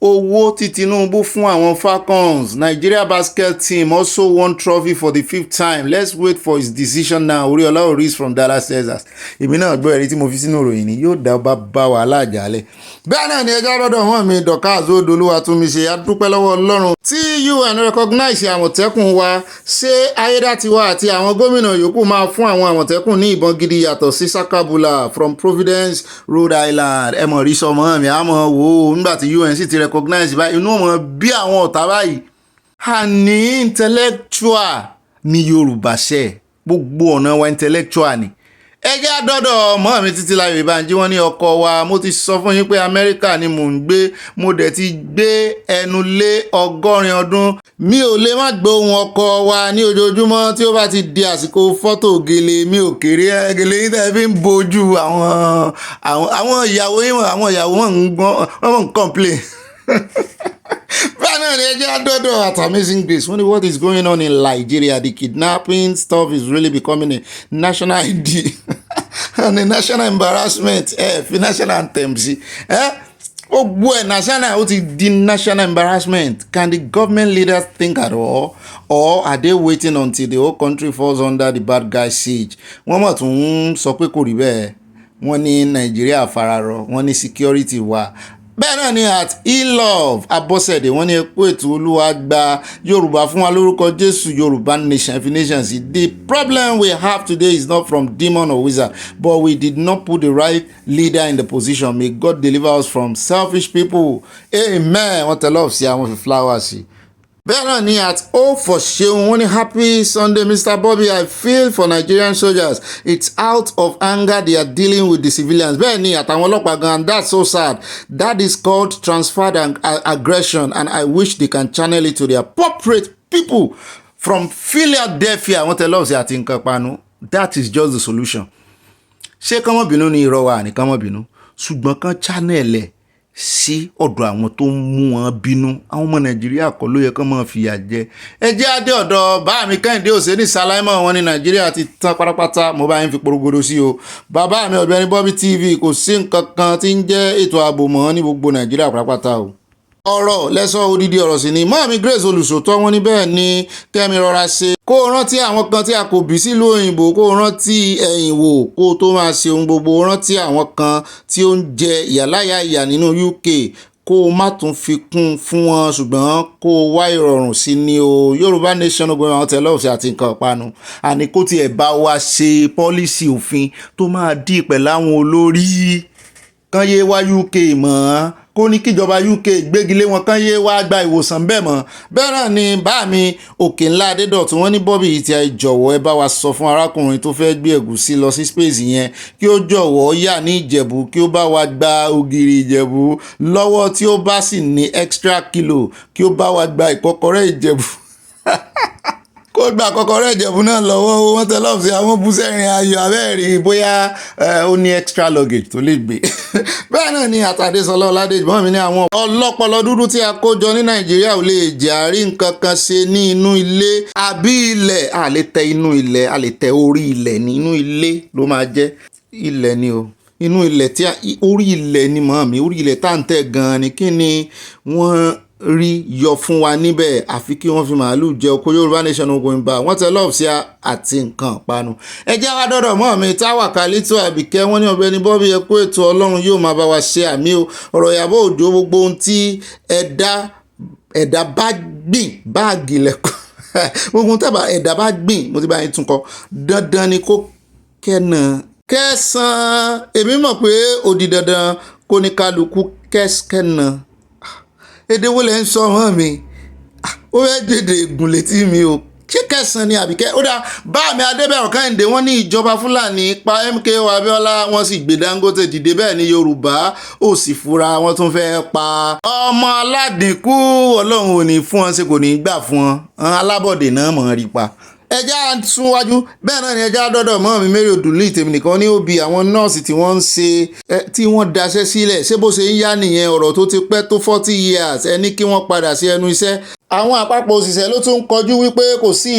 owó tí Tinubu fún àwọn Falcons. Nigeria basket team also won trophy for the 5th time. Let's wait for his decision now. Oríọlá Oris from Dallas, Texas. Èmi náà gbọ́ ẹ̀rí tí mo fi sínú ìròyìn ni yóò dá bá wàhálà àjálẹ̀. Bẹ́ẹ̀ náà ni ẹjọ́ lọ́dọ̀ wọn mi Dorcas Odolúwa tún mi ṣe adúpẹ́ lọ́wọ́ Ọlọ́run. Tí UN recognize Àmọ̀tẹ́kùn wa ṣé Ayédàtiwa àti àwọn gómìnà yòókù máa fún àwọn Àmọ̀tẹ́kùn ní ìbọn gidi yàtọ̀ sí Sakabula from Providence, Rhode Island. Ẹ mọ̀ rí sọmọ mi àmọ́ wò ó nígbà tí UN sì ti recognize báyìí inú ọmọ bí àwọn ọ̀tá báyìí. Àní intellectual ní Yorùbá ṣe gbogbo ọ̀nà wa intellectual ni. Ẹjẹ́ àdọ́dọ̀ mọ́ mi títí láyò ìbànjí wọn ní ọkọ wa mo ti sọ fún yín pé Amẹ́ríkà ni mò ń gbé mo dẹ̀ ti gbé ẹnu lé 100 ọdún mi ò lè má gbé ohun ọkọ wa ní ojoojúmọ́ tí ó bá ti di àsìkò fọ́tò gèlè mi ò kéré gèlè yín tẹ́ fi ń bojú àwọn ìyàwó yín àwọn ìyàwó wọn ń complain. Bẹ́ẹ̀ náà ni ẹjẹ́ àdọ́dọ̀ at Amazing Grace wọ́n ní what is going on in Nigeria, the kidnapping stuff is really becoming a national ID and a national embarrassment fi national anthem sí gbogbo ẹ̀ national ó ti di national embarrassment. Can the government leaders think at all or are they waiting until the whole country falls under the bad guy siege? Wọ́n mọ̀ tún sọ pé kò rí bẹ́ẹ̀ wọ́n ní Nàìjíríà fararọ wọ́n ní security wà. Bẹ́ẹ̀ náà ni at E-Love Abọ́sẹ̀dé wọ́n ní epo ètò Olúwa gba Yorùbá fún wa lórúkọ Jésù Yorùbá nation fi nation sí. The problem we have today is not from demon or wizard but we did not put the right leader in the position. May God deliver us from selfish people. Amen. Wọ́n tẹ love sí àwọn fi flowers sí. bẹ́ẹ̀ náà ni at O for Seun wọ́n ní happy Sunday Mr. Bobby, I feel for Nigerian soldiers, it's out of anger they are dealing with the civilians. Bẹ́ẹ̀ ni àtàwọn ọlọ́pàá gan, that's so sad, that is called transferred aggression and I wish they can channel it to the appropriate people from Philadelphia. Wọ́n tẹ lọ́ọ̀sì àti nǹkan panu, that is just the solution. Ṣé kán mọ́ bínú ní irọ́ wa ní kán mọ́ bínú, ṣùgbọ́n kán channel ẹ̀ sí ọ̀dọ̀ àwọn tó ń mú wọn bínú. Àwọn ọmọ Nàìjíríà kọ́ ló yẹ kán máa fìyà jẹ. Ẹ jẹ́ adé ọ̀dọ̀ bá mi Kẹ́hìndé Òsénì Sáláímọ̀, wọn ní Nàìjíríà ti tán pátápátá, mo bá yín fi porogodo sí o. Bàbá mi Ọ̀gbẹ́ni Bobby TV, kò sí nǹkan kan tí ń jẹ́ ètò ààbò mọ́ ní gbogbo Nàìjíríà pátápátá o. Ọ̀rọ̀ lẹ́sọ̀ odidi ọ̀rọ̀ sí ni mọ́mí Grace Olùsòtọ́ wọn ní bẹ́ẹ̀ ni kẹ́mi rọra ṣe kó rántí àwọn kan tí a kò bí sílùú òyìnbó, kó rántí ẹ̀yìn wò kó tó máa ṣe ohun gbogbo, rántí àwọn kan tí ó ń jẹ ìyàláyà ìyà nínú UK kó má tún fi kún fún wọn, ṣùgbọ́n kó wá ìrọ̀rùn sí ni o. Yorùbá Nation gbogbo àwọn tẹ̀lé ọ̀sẹ̀ àti nǹkan ìpanu, àní kó tiẹ̀ bá wa ṣe pọ́lísì òfin tó máa dì pẹ̀lú àwọn olórí kan yé wá UK mọ́, kó ní kíjọba UK gbégilé wọn kán yé wá gba ìwòsàn bẹ́ẹ̀ mọ́. Bẹ́ẹ̀ náà ni bá mi òkè ńlá Adédọ̀tún wọ́n ní Bobby yìí tí a jọ̀wọ́ ẹ bá wa sọ fún arákùnrin tó fẹ́ gbé ẹ̀gúsí lọ sí space yẹn kí ó jọ̀wọ́ yà ní Ìjẹ̀bú kí ó bá wa gba ògìrì Ìjẹ̀bú lọ́wọ́, tí ó bá sì ní extra kilo kí ó bá wa gba ìkọ́kọrẹ́ Ìjẹ̀bú kó gba kọ́kọ́rọ́ Ìjẹ̀bú náà lọ́wọ́ wọn tẹ lọ́ọ̀sì àwọn búsẹ̀rin ayọ̀ abẹ́rẹ́ bóyá ó ní extra luggage tó lè gbé. Bẹ́ẹ̀ náà ni Àtàdésọlá Ọládèjì bọ́n mi ní àwọn ọlọ́pọlọ dúdú tí a kó jọ ní Nàìjíríà ò lè jẹ́ àrí nǹkan kan ṣe ní inú ilé àbí ilẹ̀. A lè tẹ inú ilẹ̀, a lè tẹ orí ilẹ̀ ní inú ilé ló máa jẹ́ ilẹ̀ ni o. Inú ilẹ̀ tí orí ilẹ̀ ni màmí, orí ilẹ̀ tá à ń tẹ̀ gan-an ni kí ni wọ́n rí yọ fún wa níbẹ̀, àfi kí wọ́n fi màálù jẹ oko. Yorùbá Nation ogun ìbá wọ́n tẹ lọ́ọ̀sì àti nǹkan panu. Ẹ jẹ́ wá dọ́dọ̀ mọ́ mi Táwà Kálítù Àbíkẹ́ wọ́n ní Ọ̀gbẹ́ni Bobby ẹ kú ètò Ọlọ́run yóò máa bá wa ṣe àmì o. Ọ̀rọ̀ Ìyábọ̀ Òjó gbogbo ohun tí ẹ̀dá bá gbìn báàgì lẹ́kọ̀ọ́ gbogbo ohun tí ẹ̀dá bá gbìn, mo ti bá yín tún kọ, dandan ni kó kẹsàn-án. Èmi mọ̀ pé ó di dandan kó ní kálukú kẹ́sàn-án. Èdè wo lẹ ń sọ mọ́ mi? Ó fẹ́ dèdè ègùn létí mi o. Ṣé kẹsàn-án ni àbíkẹ́? Ó dá bá mi Adébẹ̀rọ̀ Kẹ́hìndé wọ́n ní ìjọba Fúlàní pa MKO Abíọ́lá wọ́n sì gbé Dangote dìde, bẹ́ẹ̀ ni Yorùbá ò sì fura wọ́n tún fẹ́ pa ọmọ aládìkú. Ọlọ́run ò ní fún wọn ṣe kò ní gbà fún wọn, alábọ̀dé náà mọ̀ rí pa. Ẹja súnwájú bẹ́ẹ̀ náà ni ẹja dọ́dọ̀ mọ́ mi Mary Odùlí tèmi nìkan ní òbí àwọn nọ́ọ̀sì tí wọ́n ń ṣe tí wọ́n daṣẹ́ sílẹ̀. Ṣé bó ṣe ń yá nìyẹn? Ọ̀rọ̀ tó ti pẹ́ tó 40 years ẹni kí wọ́n padà sí ẹnu iṣẹ́. Àwọn àpapọ̀ òṣìṣẹ́ ló tún kọjú wípé kò sí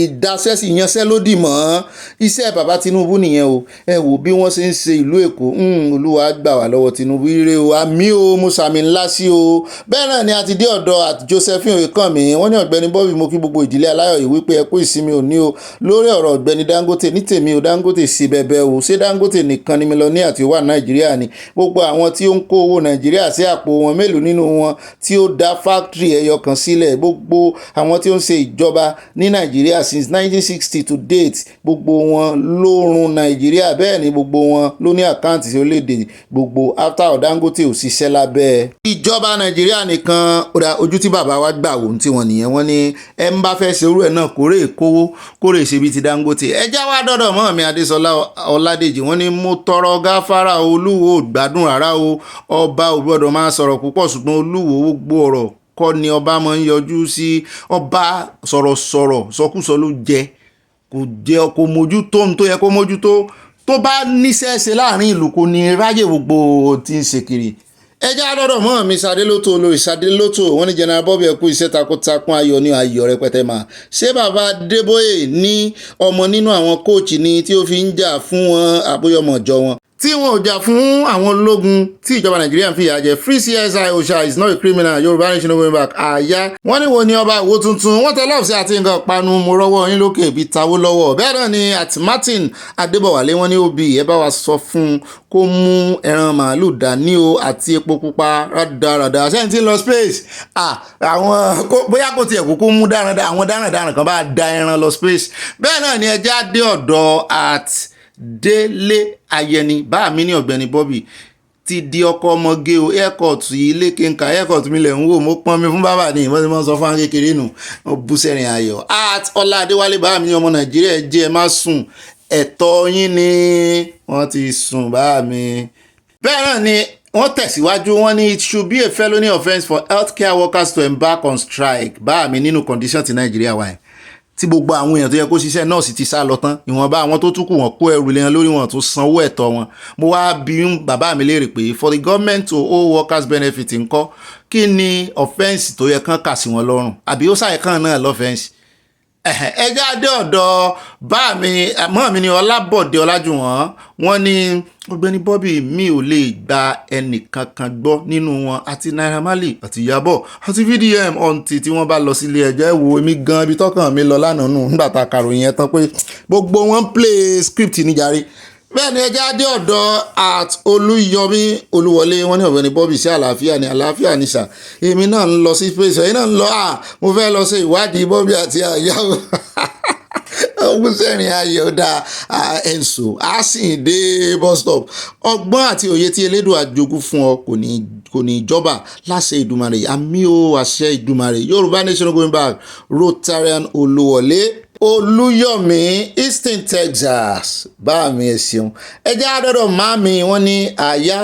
ìdaṣẹ́sí ìyanṣẹ́lódì mọ́. Iṣẹ́ bàbá Tinubu nìyẹn o. Ẹ wò bí wọ́n ṣe ń ṣe ìlú Èkó. Olúwa gbà wá lọ́wọ́ Tinubu ire o, àmì o, mo sàmì ńlá sí o. Bẹ́ẹ̀ náà ni a ti dé ọ̀dọ̀ àti Josephine Oyèkánmi wọ́n ní Ọ̀gbẹ́ni Bobby mo kí gbogbo ìdílé aláyọ̀ yìí wípé ẹ kú ìsinmi òní o lórí ọ̀rọ̀ Ọ̀gbẹ́ni Dangote. Ní tèmi o, Dangote sí bẹ̀bẹ̀ o. Ṣé Dangote nìkan ni mílíọ̀nìyà tí ó wà Nàìjíríà ni? Gbogbo àwọn tí ó ń kó owó Nàìjíríà sí àpò wọn, mélòó nínú wọn tí ó dá fáktírì ẹyọ kan sílẹ̀? Gbogbo àwọn tí ó ń ṣe ìjọba ní Nàìjíríà since 1960 to date, gbogbo wọn ló run Nàìjíríà, bẹ́ẹ̀ ni gbogbo wọn ló ní àkáǹtì sí orílẹ̀-èdè gbogbo after Dangote ò ṣiṣẹ́ lábẹ́ ìjọba Nàìjíríà nìkan. Ojú tí bàbá wa gbà wò tí wọn nìyẹn, wọ́n ní ẹ ń bá fẹ́ ṣe irú ẹ̀ náà kórè kówó kórè ṣe bí ti Dangote. Ẹ já wá dọ́dọ̀ mọ́ mi Adésọlá Ọládèjì wọ́n ní mo tọrọ gáfárà Olúwo ò gbádùn rárá o. Ọba ò gbọ́dọ̀ máa sọ̀rọ̀ púpọ̀ ṣùgbọ́n Olúwo gbọ́ ọ̀rọ̀ kọ́ ni ọba máa ń yọjú sí. Ọba sọ̀rọ̀sọ̀rọ̀ sọkúsọ ló jẹ, kò mójútó ohun tó yẹ kó mójútó. Tó bá níṣẹ́ ṣe láàrin ìlú kò ní ráyè gbogbo tí ń ṣe kiri. Ẹja lọ́dọ̀ mọ́ mi Ṣadélótò olórí Ṣadélótò wọ́n ní General Bobby ẹ kú iṣẹ́ takuntakun, ayọ̀ ní ayọ̀ rẹpẹtẹ mà. Ṣé bàbá Adébóyè ní ọmọ nínú àwọn kóòchì ni tí ó fi ń jà fún wọn àbóyọmọ̀jọ wọn tí wọn ò jà fún àwọn ológun tí ìjọba Nàìjíríà ń fìyà jẹ? Free CSI Osha is not a criminal. Yorùbá Nation no going back. Àyà wọ́n ní wo ni ọba Ìwó tuntun wọ́n tẹ lọ́ọ̀sì àti nǹkan panu mo rọ́wọ́ yín lókè bí tawó lọ́wọ́. Bẹ́ẹ̀ náà ni àti Martin Adébọ̀wálé wọ́n ní òbí ẹ bá wa sọ fún kó mú ẹran màálù dání o àti epo pupa rádaràdà. Ṣé n ti lọ space? Àwọn bóyá kò tiẹ̀ kúkú mú dáradára, àwọn dáradára kan bá da ẹran lọ space. Bẹ́ẹ̀ náà ni ẹja dé ọ̀dọ̀ Délé Ayẹni bá mi ní Ọ̀gbẹ́ni Bobby ti di ọkọ ọmọge o airport ilé kínka airport mi lẹ̀ ń wò mo pọ́n mi fún bàbá ní ìwọ́n ti mọ́ sọ fún kékeré nù ó bú sẹ́rìn ayọ̀ Ọlá Adéwálé bá mi ọmọ Nàìjíríà jẹ́ ẹ má sùn ẹ̀tọ́ yín ni wọ́n ti sùn bá mi. Bẹ́ẹ̀ náà ni wọ́n tẹ̀síwájú wọ́n ní it should be a felony offence for healthcare workers to embark on strike bá mi nínú condition ti Nàìjíríà wáyé tí gbogbo àwọn èèyàn tó yẹ kó ṣiṣẹ́ nọ́ọ̀sì ti sá lọ tán ìwọ̀nba àwọn tó tún kù wọ́n kó ẹrù lẹ́yìn lórí wọn tó sanwó ẹ̀tọ́ wọn. Mo wá bí bàbá mi léèrè pé for the government to owe workers benefit ńkọ́ kí ni offence tó yẹ kán kà sí wọn lọ́rùn àbí ó ṣàyẹ kán náà lọ́fẹ̀ẹ́sì. Ẹjẹ́ adé ọ̀dọ̀ bá mi àmọ́ mi ni Ọlábọ̀dé Ọlájúwọ̀n wọ́n ní Ọ̀gbẹ́ni Bobby mi ò lè gba ẹnì kankan gbọ́ nínú wọn àti Naira Marley àti Ìyábọ̀ àti VDM ọ̀ǹtì tí wọ́n bá lọ sílé ẹjọ́ ẹ̀ wò èmi gan ibi tọ́kàn mi lọ lánàá nù nígbà tá a kàròyìn yẹn tán pé gbogbo wọn play script níjàre. Bẹ́ẹ̀ ni ẹjẹ́ adé ọ̀dọ̀ at Olúyọmí Olúwọlé wọ́n ní Ọ̀gbẹ́ni Bobby sí àlàáfíà ní àlàáfíà ní sà èmi náà ń lọ sí space ẹ̀yin náà ń lọ mo fẹ́ lọ ṣe ìwádìí Bobby àti Àyáwó ogun sẹ́rin ayọ̀ dá ẹ̀sùn á sì dé bus stop ọgbọ́n àti òye tí elédùn àjogún fún ọ kò ní ìjọba láṣẹ Ìdùmarè àmì ó àṣẹ Ìdùmarè Yorùbá Nation going back Rotarian Olúyọ̀mí Easton Texas bá mi ẹ̀ ṣeun ẹjẹ́ àdọ́dọ̀ má mi wọ́n ní àyà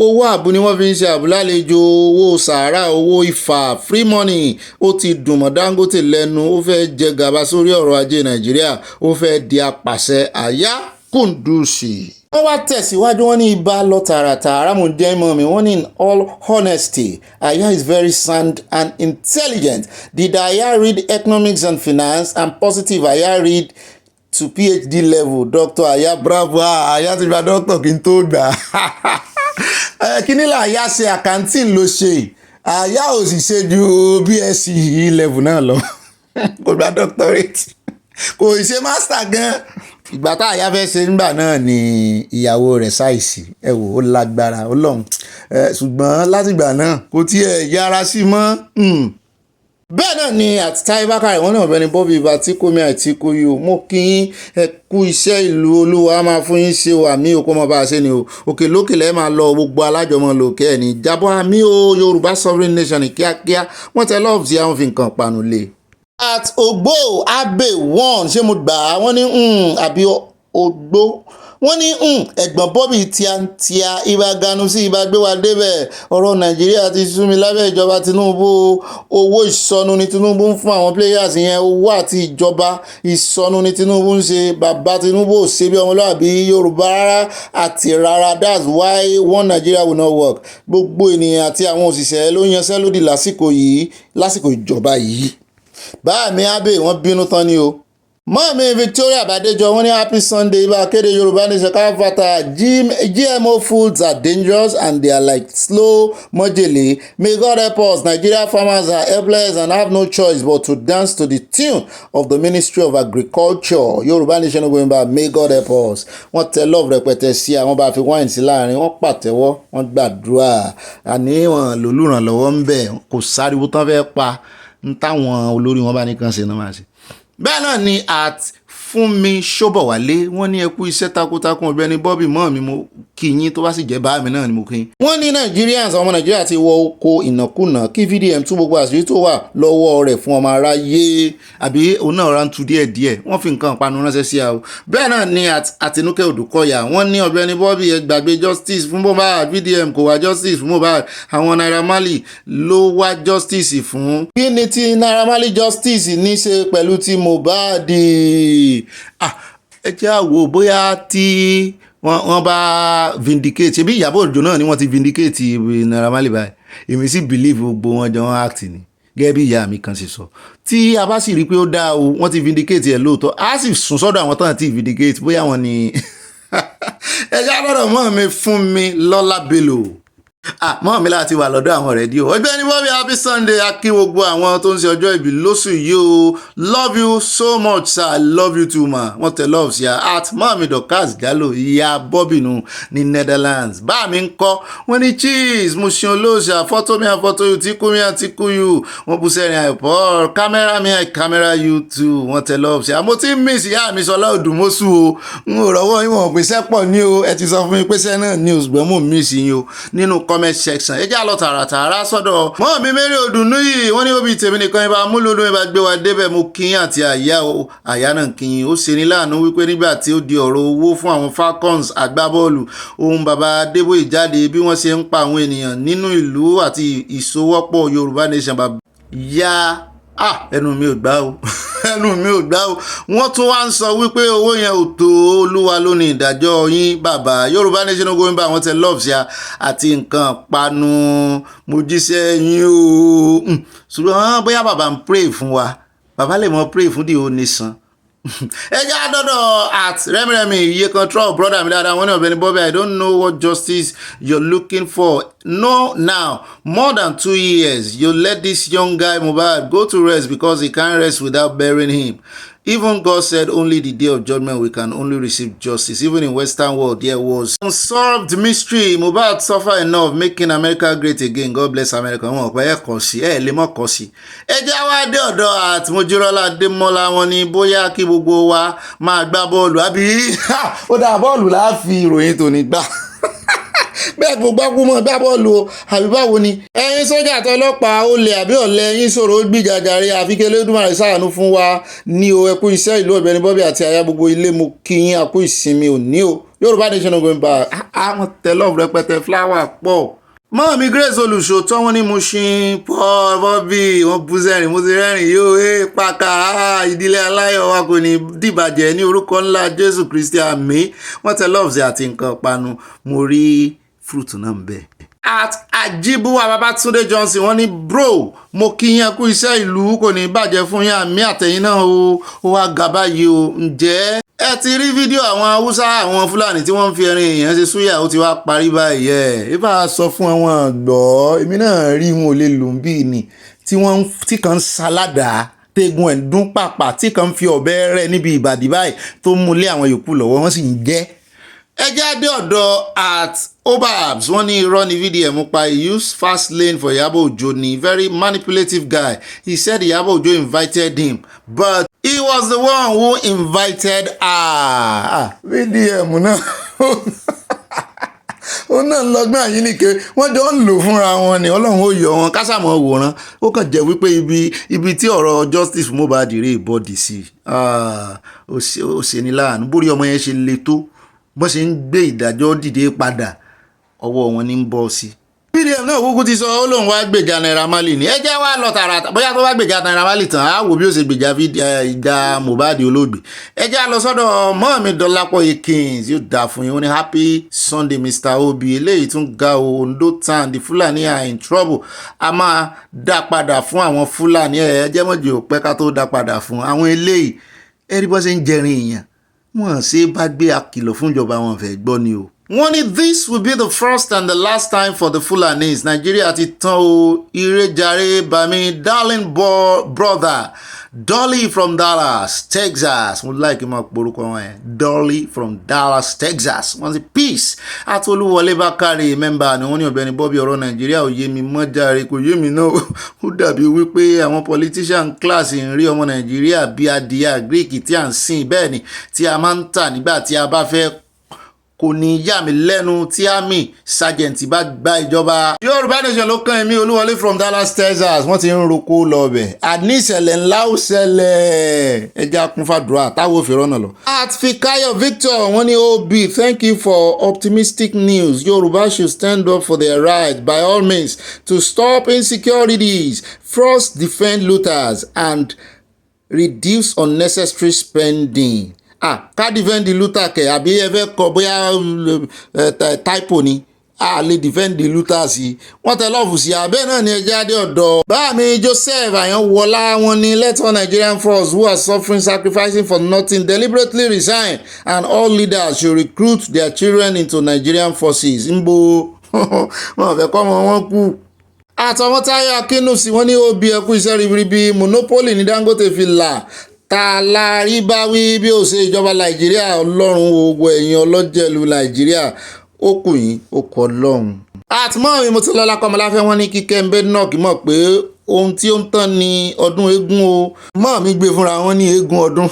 owó àbú ni wọ́n fi ń ṣe àbúlálejò owó sàárà owó ìfà free money ó ti dùn mọ́ Dangote lẹ́nu ó fẹ́ jẹ gàba sórí ọ̀rọ̀ ajé Nàìjíríà ó fẹ́ di apàṣẹ àyà Kúndùsì. Wọ́n wá tẹ̀síwájú wọ́n ní ibà lọ tààràtà arámùdẹ́mọ̀ mi wọ́n ní in all honesty Aya is very sound and intelligent. Did Aya read economics and finance and positive Aya read to PhD level Dr. Aya bravo Aya ti gba doctor kí n tó gbà kíní là Aya ṣe accounting ló ṣe Aya ò sì ṣe ju BSc level náà lọ kò gba doctorate kò ṣe master gan. Ìgbà tá Aya fẹ́ ṣe nígbà náà ni ìyàwó rẹ̀ ṣàìsí ẹ wò ó lágbára Ọlọ́run ṣùgbọ́n látìgbà náà kò tiẹ̀ yára sí mọ́. Bẹ́ẹ̀ náà ni àti Táyé Bákàrẹ̀ wọ́n ní Ọ̀gbẹ́ni Bobby ibà tí kò mí àti kò yí o mo kí yín ẹ kú iṣẹ́ ìlú Olúwa máa fún yín ṣe o àmì òkú ọmọ bá a ṣe ni o òkè lókè lẹ́ẹ̀ máa lọ gbogbo alájọmọ lòkè ẹ̀ ní jábọ́ àmì o Yorùbá sovereign nation ní kíákíá wọ́n tẹ lọ́ọ̀fù tí àwọn fi nǹkan panu lé. At Ogbo Abe 1 ṣé mo gbà á wọ́n ní àbí Ogbo wọ́n ní ẹ̀gbọ́n Bobby tíátíá ibà ganu sí ibà gbé wa débẹ̀ ọ̀rọ̀ Nàìjíríà ti sú mi lábẹ́ ìjọba Tinubu owó ìsọnù ni Tinubu ń fún àwọn players yẹn owó àti ìjọba ìsọnù ni Tinubu ń ṣe bàbá Tinubu ò ṣe bí ọmọlúwàbí Yorùbá rárá àti rárá that's why one Nigeria will not work gbogbo ènìyàn àti àwọn òṣìṣẹ́ ló yanṣẹ́ lódì lásìkò ìjọba yìí. Báà mi Abe wọ́n bínú tán ni o. Mọ́mí Victoria Bàdéjọ wọ́n ní happy Sunday ibà kéde Yorùbá Nation káfàtà GMO foods are dangerous and they are like slow mọ́jèlé. May God help us. Nigeria farmers are helpless and have no choice but to dance to the tune of the Ministry of Agriculture. Yorùbá Nation going back. May God help us. Wọ́n tẹ love rẹpẹtẹ sí àwọn bá fi wáìnì sí láàrin wọ́n pàtẹ́wọ́ wọ́n gbàdúrà àní wọn lòlúrànlọ́wọ́ ń bẹ̀ kò sáriwo tán fẹ́ pa ń táwọn olórí wọn bá ní kàn ṣe náà máa ṣe. Bẹ́ẹ̀ náà ni at Fúnmi Ṣóbọ̀wálé wọ́n ní ẹ kú iṣẹ́ takuntakun Ọ̀gbẹ́ni Bobby mọ́ mi mo kí yín tó bá sì jẹ́ bá mi náà ni mo kí yín. Wọ́n ní Nigerians ọmọ Nàìjíríà ti wọ oko ìnákúnà kí VDM tún gbogbo àṣírí tó wà lọ́wọ́ rẹ̀ fún ọmọ aráyé àbí òun náà ra ń tu díẹ̀díẹ̀ wọ́n fi nǹkan panu ránṣẹ́ sí àwọn. Bẹ́ẹ̀ náà ni Àtinúkẹ́ Odùkọ̀yà wọ́n ní Ọ̀gbẹ́ni Bobby ẹ gbàgbé justice fún Mohbad VDM kò wá justice fún Mohbad àwọn Naira Marley ló wá justice fún. Kí ni ti Naira Marley justice ní ṣe pẹ̀lú ti Mohbad? Ẹ jẹ́ àwò bóyá tí wọ́n bá vindicate ṣebí Ìyábọ̀ Òjó náà ni wọ́n ti vindicate Naira Marley báyìí èmi sì believe gbogbo wọn jọ wọn act ni gẹ́gẹ́ bí ìyá mi kan ṣe sọ tí a bá sì rí i pé ó dáa o wọ́n ti vindicate ẹ̀ lóòótọ́ a sì sún sọ́dọ̀ àwọn tán ti vindicate bóyá wọn ni ẹ jẹ́ àbọ̀dọ̀ mọ́ mi Fúnmi Lọ́lá Bello mọ́ mi láti wà lọ́dọ̀ àwọn rẹ̀ dí o. Ọ̀gbẹ́ni Bobby, happy Sunday. A kí gbogbo àwọn tó ń ṣe ọjọ́ ìbí lóṣù yìí o. Love you so much sir, I love you too ma. Wọ́n tẹ love sí at mọ́mi Dorcas Gallo ìyá Bobby nù ní Netherlands. Bá mi ń kọ́ wọ́n ní cheese mo ṣe olóòṣà fọ́tò mi àfọ́tò yìí tí kú mi àti kú yìí wọ́n bú sẹ́rin àìpọ́ kámẹ́rà mi àìkámẹ́rà you too wọ́n tẹ love sí àmọ́ tí miss ìyá mi Sọlá Òdùmọ́sù o n ò rọ́wọ́ ìwọ̀n pèsè pọ̀ ní o ẹ ti sọ fún mi pèsè náà ní òṣùgbọ́n mò ń miss yín o nínú comment section ẹ já lọ tààràtààrà sọ́dọ̀ mọ́ mi Mary Odùnú yìí wọ́n ní òbí tèmi nìkan ibà múlòdùn ibà gbé wa débẹ̀ mo kíyìn àti àyà o àyà náà kíyìn ó ṣe ní láàánú wípé nígbà tí ó di ọ̀rọ̀ owó fún àwọn Falcons agbábọ́ọ̀lù ohun bàbá Adébóyè jáde bí wọ́n ṣe ń pa àwọn ènìyàn nínú ìlú àti ìsowọ́pọ̀ Yorùbá Nation bàbá ya ẹnu mi ò gbà o ẹnu mi ò gbà o wọ́n tún wá ń sọ wípé owó yẹn ò tó Olúwa ló ní ìdájọ́ yín bàbá Yorùbá Nation ogo ń bá wọn tẹ love ṣá àti nǹkan panu mo jíṣẹ́ yín o ṣùgbọ́n bóyá bàbá ń pray fún wa bàbá lè mọ pray fún the whole nation ẹjẹ àdọ́dọ̀ at rẹ́mìrẹ́mì iye control brother mi dáadáa wọ́n ní Ọ̀gbẹ́ni Bobby I don't know what justice you're looking for no now more than 2 years you let this young guy Mohbad go to rest because he can't rest without burying him. Even God said only the day of judgment we can only receive justice. Even in Western world, there was unsolved mystery. Mohbad suffer enough making America great again. God bless America. Wọ́n pẹ́ ẹ̀ kàn sí ẹ̀ lè mọ̀ kàn sí. Ẹ jẹ́ wá dé ọ̀dọ̀ àti Mojúrọ́lá Adémọ́lá wọn ni bóyá kí gbogbo wa máa gbá bọ́ọ̀lù àbí ó dá bọ́ọ̀lù láàfin ìròyìn tòní gbà. Bẹ́ẹ̀ gbogbo akúmọ̀ gbá bọ́ọ̀lù o àbí báwo ni ẹ̀yin sójà àtọlọ́pàá olè àbí ọ̀lẹ yín sọ̀rọ̀ ó gbìjàjàre àfi kí Elédùmarè ṣàánú fún wa ní o ẹkú iṣẹ́ ìlú Ọ̀gbẹ́ni Bobby àti àyà gbogbo ilé mo kí yín àkú ìsinmi òní o Yorùbá Nation ogun bá àwọn tẹlọ́ọ̀fù rẹpẹtẹ fúláwà pọ̀ mọ́ mi Grace olùṣòótọ́ wọn ní mo ṣe Paul Bobby wọn bú sẹ́rìn mo ti rẹ́rìn yóò pàkà ìdílé aláyọ̀ wa kò ní dìbàjẹ́ ní orúkọ ńlá Jésù Kristi àmín wọ́n tẹlọ́ọ̀fù àti nǹkan panu mo rí fruit náà ń bẹ. At Ajibuwa Babatunde Johnson wọ́n ní bro mo kí yín kú iṣẹ́ ìlú kò ní bàjẹ́ fún yín àmì àtẹ̀yìn náà o ó wá ga báyìí o ǹjẹ́ ẹ ti rí fídíò àwọn Haúsá àwọn Fúlàní tí wọ́n ń fi ẹrin èèyàn ṣe súyà ó ti wá parí báyìí ẹ̀ ẹ bá sọ fún àwọn àgbọ̀ èmi náà rí wọn ò lè lò ń bí ni tí kan ń saládà tegun ẹ̀dún pàpà tí kan ń fi ọ̀bẹ rẹ̀ níbi ìbàdí báyìí tó mú lé àwọn yòókù lọ́wọ́ wọ́n sì ń jẹ́ ẹ jáde ọ̀dọ̀ at Obabs wọ́n ní irọ́ ní VDM pa he used fast lane for Iyabo Ojo ni very manipulative guy he said Iyabo Ojo invited him but he was the one who invited VDM náà ó náà lọ́gbọ́n àyíníke wọ́n jọ ń lò fúnra wọn ni Ọlọ́run ó yọ wọn kásàmọ́ wòran ó kàn jẹ́ wípé ibi tí ọ̀rọ̀ justice Mohbad rè bọ́dì sí ó ṣe ní láàánú bórí ọmọ yẹn ṣe le tó bọ́n ṣe ń gbé ìdájọ́ dìde padà ọwọ́ wọn ní ń bọ́ sí. PDM náà kúkú ti sọ ó lóun wá gbèjà Naira Marley ní ẹ jẹ́ wá lọ tààràtà bóyá tó wá gbèjà Naira Marley tán á wò bí ó ṣe gbèjà ìjà Mohbad olóògbé ẹ jẹ́ lọ sọ́dọ̀ mọ́ọ̀mí Dọ́lápọ̀ Akins yóò dà fún yín ó ní happy Sunday Mr. Obi eléyìí tún ga Ondo town the Fulani are in trouble a máa dá padà fún àwọn Fulani ẹ jẹ́ mọ̀jì ò pẹ́ ká tó dá padà fún àwọn eléyìí ẹ rí bọ́ ṣe ń jẹrin èèyàn wọ́n ṣe bá gbé àkìlọ̀ fún ìjọba wọn fẹ́ gbọ́ ni o. wọ́n ní this will be the first and the last time for the Fulanis Nigeria ti tán o Irejare Bami darling brother Dolly from Dallas Texas mo like ma porúkọ wọn yẹn Dolly from Dallas Texas wọ́n ti peace Atolúwọlé Bákàrè member ni wọ́n ní Ọ̀gbẹ́ni Bobby ọ̀rọ̀ Nàìjíríà ò yé mi mọ́ jàre kò yé mi náà ó dàbí wípé àwọn politician class ń rí ọmọ Nàìjíríà bí adìyẹ Greek tí à ń sìn bẹ́ẹ̀ ni tí a máa ń tà nígbà tí a bá fẹ́ kò ní yà mí lẹ́nu tí àmì sergeant bá gba ìjọba. Yorùbá Nation ló kàn mí Olúwọlé from Dallas Texas wọ́n ti ń roko lọ́bẹ̀ àní ìṣẹ̀lẹ̀ ńlá ó ṣẹlẹ̀ ẹja kún fàdúrà táwọn òfin rọ́nà lọ. at Fikayo Victor wọ́n ní OB thank you for optimistic news Yorùbá should stand up for their rights by all means to stop insecurities first defend looters and reduce unnecessary spending. Ká defend the looter kẹ̀ àbí ẹ fẹ́ kọ bóyá typo ni lè defend the looter sí wọ́n tẹ lọ́ọ̀fù sí abẹ́ náà ni ẹjẹ́ adé ọ̀dọ́. Báàmí Joseph Àyànwọlá wọn ni let all Nigerian force who are suffering sacrificing for nothing deliberately resign and all leaders should recruit their children into Nigerian forces. Nbo wọn fẹ́ kọ́ ọmọ wọn kú. àtọwọ́n Táyé Akínúsì wọ́n ní ó bí ẹkú iṣẹ́ ribiribi monopoly ní Dangote fi là ta la rí bá wí bí ó ṣe ìjọba Nàìjíríà. Ọlọ́run gbogbo ẹ̀yin ọlọ́jẹ̀lú Nàìjíríà ó kù yín ó kọ Ọlọ́run. àtìmọ́ mi mo ti lọ́la Kọ́mọláfẹ́ wọn ní kíkẹ́ ń bẹ́ náà kí mọ̀ pé ohun tí ó ń tán ni ọdún eégún o. mọ́ mi gbé fúnra wọn ní eégún ọdún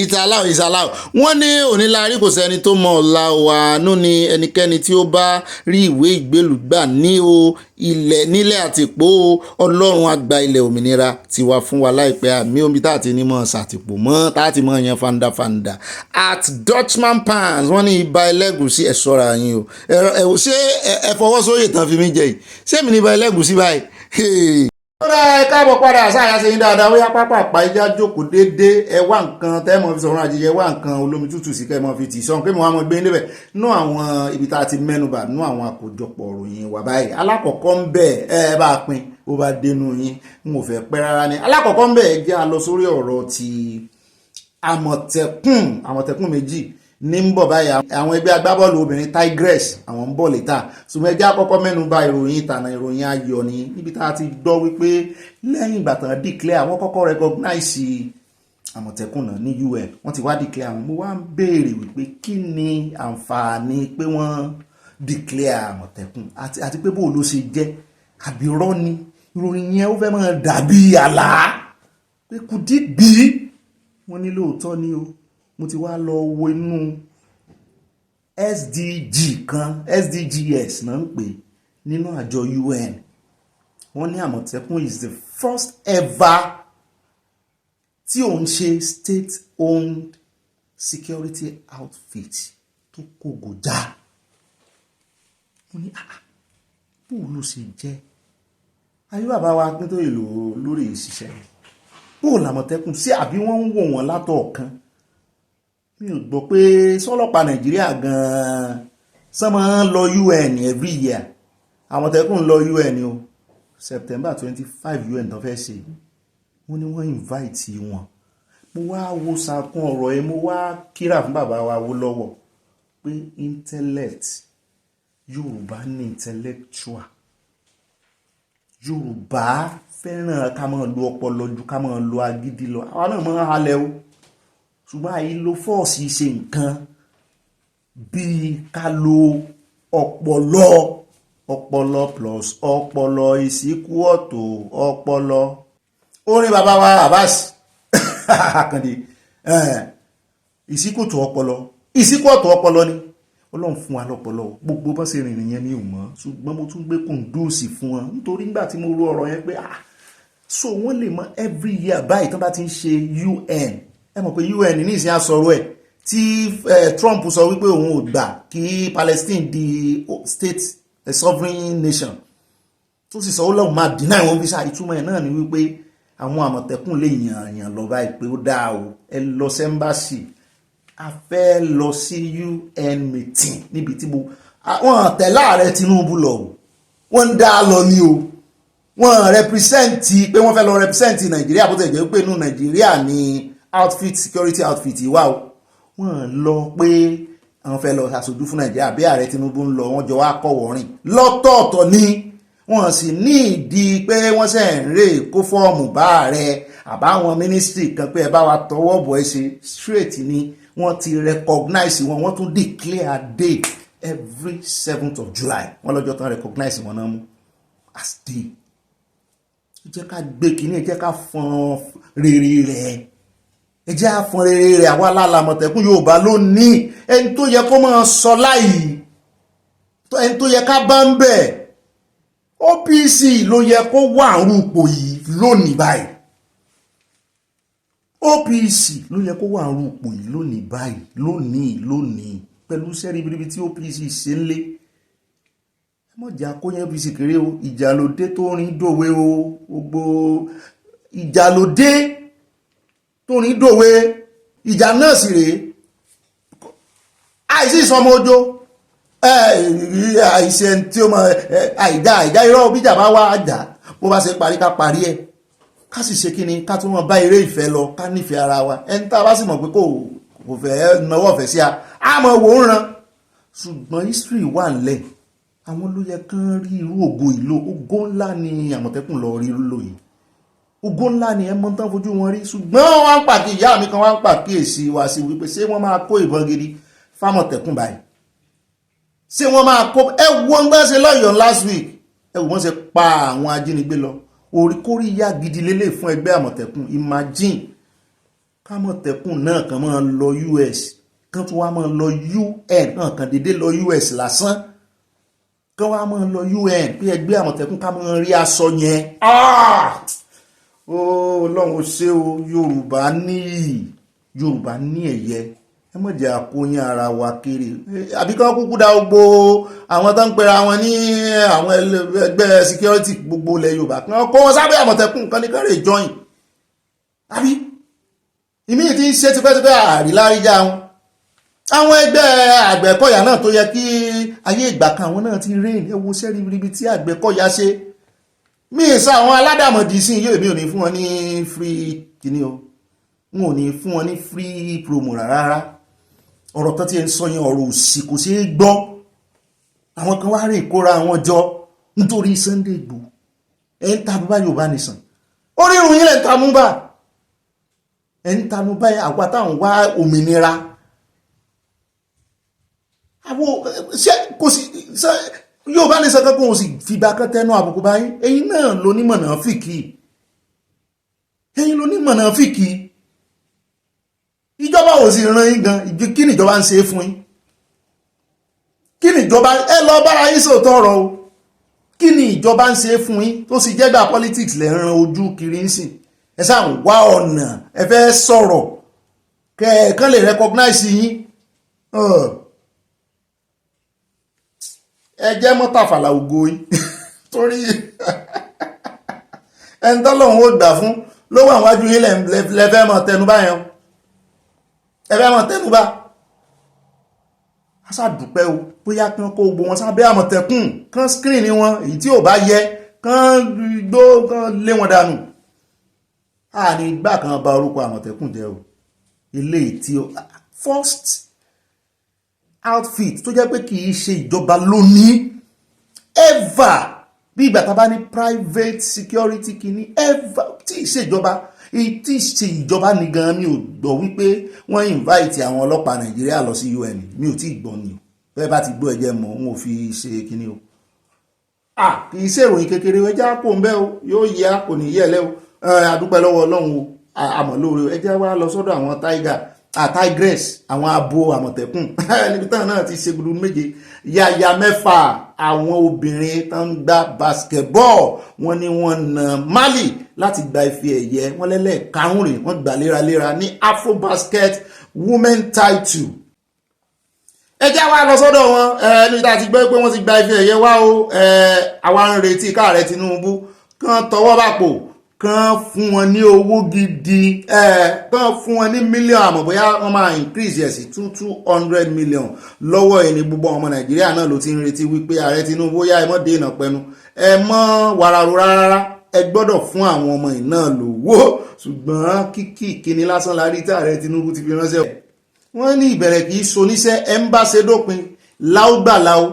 ìsàláwò wọ́n ní oníláárí kò sẹ́ni tó mọ ọ̀la wà nú ni ẹnikẹ́ni tí ó bá rí ìwé ìgbélú gbà ní o ilẹ̀ nílẹ̀ àtìpó Ọlọ́run á gba ilẹ̀ òmìnira tiwa fún wa láìpẹ́ àmì omi tá àti ní mọ̀ ṣàtìpó mọ́ tá àti mọ̀ yẹn fandafanda. at Dutchman Pans wọ́n ní ibà ẹlẹ́gùsí ẹ̀ ṣọ́ra yín o ṣé ẹ fọwọ́ sóyè tán fi mí jẹ yìí ṣé mi ní ibà ẹlẹ́gùsí báyìí. ó dá ẹ káàbọ̀ padà sáyà ṣe ń dáadáa wíyá pápá ìjà jókòó déédéé ẹ wá nǹkan tẹ́ mọ̀ fi sọ̀rọ̀ àjíjẹ ẹ wá nǹkan olómi tútù sí kẹ́ mọ̀ fi tì sọ̀rọ̀ pé mo wá mọ̀ gbé níbẹ̀ nú àwọn ibi tá a ti mẹ́nubà nú àwọn àkójọpọ̀ òròyìn wà báyìí. alákọ̀ọ́kọ́ ń bẹ̀ ẹ bá a pín ó bá dénú yín n ò fẹ́ pẹ́ rárá ni. alákọ̀ọ́kọ́ ń bẹ̀ ẹ jẹ́ a lọ sórí ọ̀rọ̀ ti àmọ̀tẹ́kùn méjì ní ń bọ̀ báyìí. àwọn ẹgbẹ́ agbábọ́ọ̀lù obìnrin Tigress àwọn ń bọ̀ létà ṣùgbọ́n ẹjẹ́ àkọ́kọ́ mẹ́nu bà ìròyìn ìtànà ìròyìn ayọ̀ ni níbi tá a ti gbọ́ wípé lẹ́yìn ìgbà tán declare àwọn kọ́kọ́ recognize àmọ̀tẹ́kùn náà ní UN wọ́n ti wá declare àwọn. mo wá ń béèrè wípé kí ni àǹfààní pé wọ́n declare àmọ̀tẹ́kùn àti pé bó ló ṣe jẹ́ àbí irọ́ ni ìròyìn yẹn ó fẹ́ máa dàbí àlá pé kùdí bí wọ́n ní lóòótọ́ ni o. mo ti wá lọ wo inú SDGs náà ń pè nínú àjọ UN. wọ́n ní àmọ̀tẹ́kùn is the first ever tí òun ṣe state owned security outfit tó kógo já. wọ́n ní bóun ló ṣe jẹ́ ayé bàbá wa pín tó èlò lórí ìṣiṣẹ́ bóun làmọ̀tẹ́kùn sí àbí wọ́n ń wò wọ́n látọ̀ọ̀kan. mi ò gbọ́ pé sọ́lọ́pàá Nàìjíríà gan-an sánmọ́ lọ UN every year. àmọ̀tẹ́kùn lọ UN o September 25 UN tó fẹ́ ṣe wọ́n ní wọ́n invite wọn. mo wá wo sàkún ọ̀rọ̀ yẹn mo wá kíra fún bàbá wa wó lọ́wọ́ pé intellect Yorùbá ní intellectual Yorùbá fẹ́ràn ká máa lo ọpọlọ ju ká máa lo agídí lọ. àwa náà máa halẹ̀ o ṣùgbọ́n àìlò fọ́ọ̀sì ṣe nǹkan bíi ká lo ọpọlọ plus ọpọlọ ìsìnkú ọ̀tọ̀ ọpọlọ. orin bàbá wa Abbas Akande ìsìnkú ọ̀tọ̀ ọpọlọ ni Ọlọ́run fún wa lọ́pọlọ gbogbo bá ṣe rìnrìn yẹn ní òmọ́ ṣùgbọ́n mo tún gbé kùndùsì fún wọn nítorí nígbà tí mo ro ọ̀rọ̀ yẹn pé so wọ́n lè mọ every year báyìí tán bá ti ń ṣe UN. ẹ mọ̀ pé UN ní ìsìn àsọ̀rọ̀ ẹ̀ tí Trump sọ wípé òun ò gbà kí Palestine di state a sovereign nation tó sì sọ ó lọ́wọ́ máa dínà ìwọ̀n visa. ìtumọ̀ ẹ̀ náà ni wípé àwọn àmọ̀tẹ́kùn lè yàn lọ báyìí pé ó dáa o ẹ lọ sẹ́mbàsì a fẹ́ lọ sí UN meeting níbi tí wọ́n tẹ̀lé ààrẹ Tinubu lọ wọ́n ń dá lọ ní o wọ́n rẹpísẹ́ǹtì pé wọ́n fẹ́ lọ rẹpísẹ́ǹtì Nàìjíríà bó tẹ̀ jẹ́ pé inú Nàìjíríà ni security outfit wà o. wọ́n lọ pé àwọn fẹ́ lọ ṣàṣojú fún Nàìjíríà bí ààrẹ Tinubu ń lọ wọ́n jọ wá kọ̀wọ̀rìn lọ́tọ̀ọ̀tọ̀ ni wọ́n sì ní ìdí pé wọ́n ṣe ń rè kó fọ́ọ̀mù bá ààrẹ àbáwọn ministry kan pé ẹ bá wa tọwọ́ bọ̀ ẹ ṣe straight ni wọ́n ti recognize wọ́n tún declare day every 7th of July wọ́n lọ́jọ́ tán recognize wọn náà mú as day. ẹ jẹ́ ká gbé kínní ẹ jẹ́ ká fọn rere rẹ̀ ẹ jẹ́ àfọn rere rẹ̀ àwa lálàmọ̀tẹ́kùn Yorùbá ló ní ẹni tó yẹ kó máa sọ láì ẹni tó yẹ ká bá ń bẹ̀ OPC ló yẹ kó wà rúpò yìí lónìí báyìí. OPC ló yẹ kó wà rúpò yìí lónìí báyìí lónìí pẹ̀lú iṣẹ́ ribiribi tí OPC ṣe ń lé. ẹ mọ̀ jà kó yẹn OPC kéré o ìjà ló dé tó rin dòwe o gbogbo ìjà ló dé tó ní dòwe ìjà náà sì rèé àìsí ìsọmọ ojó àìsí ẹni tí ó mọ àìdá irọ́ bíjà bá wá àjà bó bá ṣe parí ká parí ẹ̀ ká sì ṣe kí ni ká tún mọ bá eré ìfẹ́ lọ ká nífẹ̀ẹ́ ara wa ẹni tá a bá sì mọ̀ pé kò fẹ́ náwó ọ̀fẹ́ sí a mọ̀ wò ń ran ṣùgbọ́n history wà nílẹ̀ àwọn ló yẹ kán rí irú ògo ìlò. Ògo ńlá ni Àmọ̀tẹ́kùn lọ rí lò yìí, ògo ńlá ni ẹ mọ̀ tán fojú wọn rí. Ṣùgbọ́n wọ́n ń pàkí ìyá mi kan wá ń pàkíyèsí wa sí wípé ṣé wọ́n máa kó ìbọn gidi fámọ̀tẹ́kùn báyìí, ṣé wọ́n máa kó wo ń gbọ́n ṣe lọ́yọ̀ọ́ last week, wọ́n ṣe pa àwọn ajínigbé lọ. Oríkóríyá gidi lélẹ̀ fún ẹgbẹ́ Àmọ̀tẹ́kùn. Imagine kámọ̀tẹ́kùn náà kan máa lọ US, kan tún wá máa lọ UN, kan dédé lọ US lásán, kan wá máa lọ UN pé ẹgbẹ́ Àmọ̀tẹ́kùn ká máa rí aṣọ yẹn. Ọlọ́run ó ṣe o. Yorùbá ní ẹ̀yẹ, ẹ má jẹ́ àkóyán ara wa kéré. Àbí kán kúkú dá gbogbo àwọn tó ń pera wọn ní àwọn ẹgbẹ́ security gbogbo ilẹ̀ Yorùbá kan kó wọn sábẹ́ Àmọ̀tẹ́kùn kan ní kán lè join. Àbí ìmí tí ń ṣe tipẹ́tipẹ́ àríláríjá wọn. Àwọn ẹgbẹ́ Àgbẹ̀kọ̀yà náà tó yẹ kí ayé ìgbà kan àwọn náà ti reign. Ẹ wo sẹ́rí ríbi tí Àgbẹ̀kọ̀yà ṣe. Mi ìsá àwọn aládàmọ̀dì sí yóò mi ò ní fún wọn ní free kìíní o, n ò ní fún wọn ní free promo rárá. Ọ̀rọ̀ kan tí ẹ ń sọ yẹn ọ̀rọ̀ òsì kò ṣeé gbọ́. Àwọn kan wá rí ìkóra àwọn jọ nítorí Sunday Igboho. Ẹ ń ta bá Yorùbá Nation, orírun yín lẹ̀ ń tanú bá, ẹ ń tanú bá àwa táwọn wá òmìnira. Àwọn ṣé kò sí Yorùbá Nation kankan ò sì fìgbà kan tẹnu àbùkù báyìí. Ẹ̀yin náà ló ní mọ̀nàfíkì, ẹ̀yin ló ní mọ̀nàfíkì. Ìjọba ò sì ran yín gan, kí ni ìjọba ń ṣe fún yín? Kí ni ìjọba, ẹ lọ bára yín sòótọ́ ọ̀rọ̀ o. Kí ni ìjọba ń ṣe fún yín tó sì jẹ́gbà politics lè ran ojú kiri ń sìn? Ẹ sáà ń wá ọ̀nà, ẹ fẹ́ sọ̀rọ̀ kẹ́ẹ̀kan lè recognize yín. Ẹ jẹ́ mọ́tàfàlà ògo yín torí ẹni tọ́lọ́run ó gbà fún ló wà wájú yín lẹ́fẹ́ mọ̀ tẹnubá yẹn, ẹfẹ́ mọ̀ tẹnubá. A ṣàdúpẹ́ o bóyá kí wọ́n kó gbogbo wọn sábẹ́ Àmọ̀tẹ́kùn, kán screen ni wọn, èyí tí ò bá yẹ kán lé wọn dànù. A ní ìgbà kan bà orúkọ Àmọ̀tẹ́kùn jẹ́ o. Eléyìí tí first outfit tó jẹ́ pé kì í ṣe ìjọba lónìí ever, bí ìgbà tá bá ní private security kìíní ever, tí ìṣèjọba ní gan. Mi ò gbọ́ wípé wọ́n invite àwọn ọlọ́pàá Nàìjíríà lọ sí UN, mi ò tí ì gbọ́ ni o. Bẹ́ẹ̀ bá ti gbọ́ ẹ̀jẹ̀ mọ́ wọn ò fi ṣe kíní o. Kì í ṣe ìròyìn kékeré ẹjẹ́ àpò ń bẹ́ o, yóò yẹ kò ní yẹ lẹ́ o. Adúpẹ́ lọ́wọ́ Ọlọ́run o, àmọ́ lóore ẹjẹ́ wá lọ sọ́dọ̀ àwọn tigress, àwọn abo Àmọ̀tẹ́kùn níbi táwọn náà ti ṣe gudu méje yàyà mẹ́fà. Àwọn obìnrin tó ń gbá basketball wọ́n ní wọ́n na Mali láti gba ife ẹ̀yẹ, wọ́n lẹ́lẹ́karùn rẹ̀ wọ́n gbà léraléra ní Afrobasket Women Title. Ẹ jẹ́ wá lọ sọ́dọ̀ wọn níbi tá a ti gbọ́ pé wọ́n ti gba ife ẹ̀yẹ wá o. Àwa ń retí káàrẹ Tinubu kán tọwọ́ bàpò, kán fún wọn ní owó gidi, kán fún wọn ní mílíọ̀nù, àmọ́ bóyá wọ́n máa increase ẹ̀ sí 200 million lọ́wọ́ ẹni gbogbo ọmọ Nàìjíríà náà ló ti ń retí wípé ààrẹ Tinubu yá ẹ mọ́ dé ìnà pẹnu, ẹ mọ́ wàràrò rárá, ẹ gbọ́dọ̀ fún àwọn ọmọ ìná lówó. Ṣùgbọ́n kíkì ìkíni lásán la rí tí ààrẹ Tinubu ti fi ránṣẹ́. Wọ́n ní ìbẹ̀rẹ̀ kì í so níṣẹ́, ẹ ń bá ṣe dópin láúgbà láú.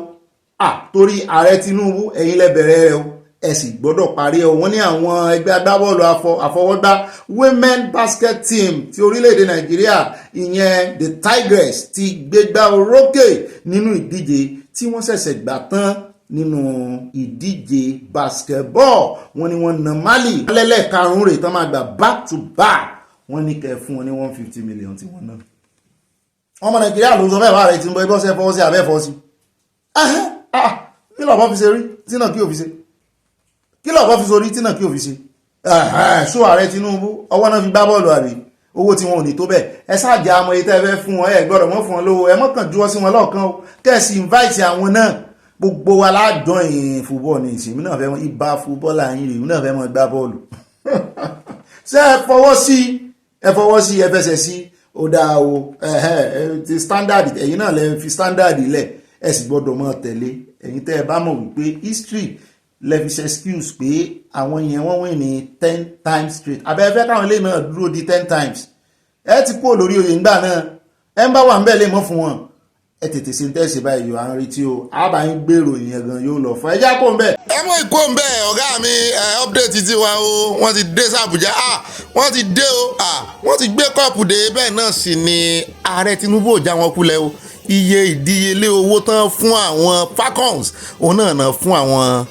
Torí ààrẹ Tinubu ẹ̀yin lẹ bẹ̀rẹ̀ rẹ o, ẹ sì gbọ́dọ̀ parí ẹ̀. Wọ́n ní àwọn ẹgbẹ́ agbábọ́ọ̀lù àfọwọ́gbá women basket team ti orílẹ̀-èdè Nàìjíríà, ìyẹn the Tigress, ti gbégbá orókè nínú ìdíje tí wọ́n ṣẹ̀ṣẹ̀ gbà tán nínú ìdíje basketball. Wọ́n ní wọ́n na Mali lẹ́lẹ́karùn rẹ̀ tán máa gbà back to back. Wọ́n ní kẹ́ fún wọn ní 150 million tí wọ́n ná. Ọmọ Nàìjíríà ló sọ fẹ́ bá rẹ̀ tí ń bọ́ ibọ́ sẹ́ fọwọ́ sí abẹ́ fọ́ sí. Kí lọ́bọ́ fi ṣe rí tí náà kí ò fi ṣe? Kí lọ́bọ́ fi sórí tí náà kí ò fi ṣe? Ṣó ààrẹ Tinubu ọwọ́ náà fi gbá bọ́ọ̀lù àbí owó tí wọn ò ní tó bẹ́ẹ̀? Ẹ ṣáàjà àmọ́ èyí tẹ́ fẹ́ fún wọn, ẹ gbọ́dọ̀ mọ́ fún wọn lówó, ẹ mọ́kàn juwọ́ sí wọn lọ́ọ̀kan o, kẹ́ẹ̀sì invite àwọn náà. Gbogbo wa ládùn ìyìn fúbọ́ọ̀ ní ìsìn, náà fẹ́ mọ́ ibà fúbọ́ọ̀lù àyìn rèé, náà fẹ́ mọ́ gbá bọ́ọ̀lù. Ṣé ẹ fọwọ́ sí ẹ fẹsẹ̀ sí ó dáa o, ti standard ẹ̀yin náà lẹ fi standard lẹ̀, ẹ sì gbọ́dọ̀ mọ́ tẹ̀lé. Ẹ̀yin tẹ́ ẹ bá mọ̀ wípé history lẹ fi ṣe excuse pé àwọn yẹn wọ́n win ní 10 times straight, abẹ́fẹ́ káwọn ilé náà dúró di 10 times. Ẹ ti kúrò lórí oyè ńgbà náà, ẹ ń bá wà ń bẹ̀ lè mọ́ fún wọn. ẹ tètè sí tẹ́sí báyìí yóò à ń retí o àbá yín gbèrò ìyẹn gan yóò lọ fún ẹjá kó ń bẹ̀. ẹ mú ìkó ń bẹ̀ ọ̀gá mi update ti wa o wọ́n ti dé sàbújá wọ́n ti dé o wọ́n ti gbé kọ́ọ̀pù dé bẹ́ẹ̀ náà sì ni ààrẹ Tinubu ò já wọn kulẹ̀ o iye ìdíyelé owó tán fún àwọn falcons òun náà náà fún àwọn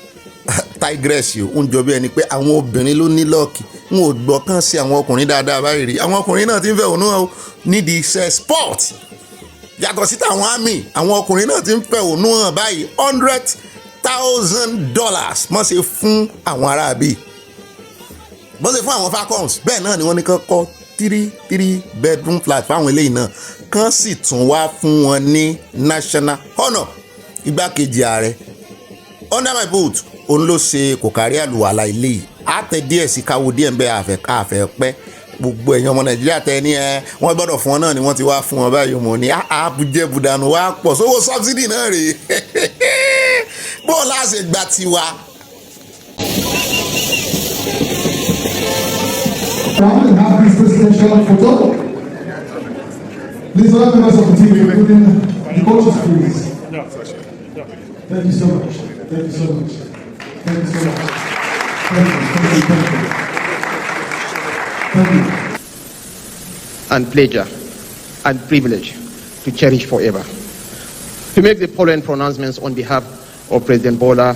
tigress o ń jọ bí ẹni pé àwọn obìnrin ló ní lọ́ọ̀kì n ò gbọ́ kàn sí àwọn ọkùnrin dáadáa báyìí rí àwọn ọkùnrin náà ti ń fẹ̀hónú hàn nídìí iṣẹ́ sport yàtọ̀ sí tàwọn àmì àwọn ọkùnrin náà ti ń fẹ̀hónú hàn báyìí $100,000 mọ́ ṣe fún àwọn aráabí mọ́ ṣe fún àwọn falcons bẹ́ẹ̀ náà ni wọ́n ní kán kọ́ 3 bedroom flat fáwọn eléyìí náà kán sì tún wá fún wọn ní national honour igbákejì ààrẹ under my boot òun ló ṣe kò kárí àlùwàlà ilé yìí àtẹ díẹ̀ sí káwo díẹ̀ ń bẹ àfẹ́ pẹ́ gbogbo ẹ̀yàn ọmọ Nàìjíríà tẹ ní wọ́n gbọ́dọ̀ fún wọn náà ni wọ́n ti wá fún wọn báyìí mo ní àbújẹ́bùdànù wá pọ̀ sówó subsidy náà rèé bó láṣẹ gbà tiwa. Proud to have this presidential photo. These other members of the team, including the coaches, please. Thank you so much. Thank you so much. Thank you so much. Thank you. Thank you. And pleasure and privilege to cherish forever. To make the following pronouncements on behalf of President Bola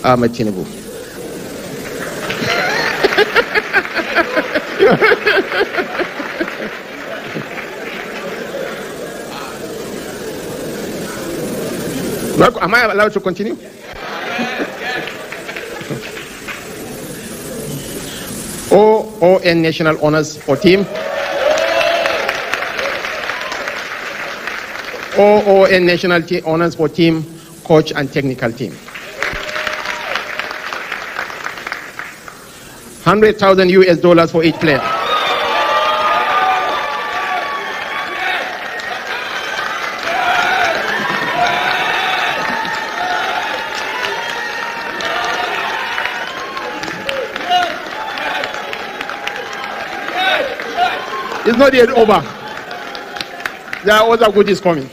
Ahmed Tinubu. Am I allowed to continue? ON National Honors for Team. ON National Honors for Team, Coach and Technical Team. 100,000 US dollars for each player. It's not yet over. There are other goodies coming.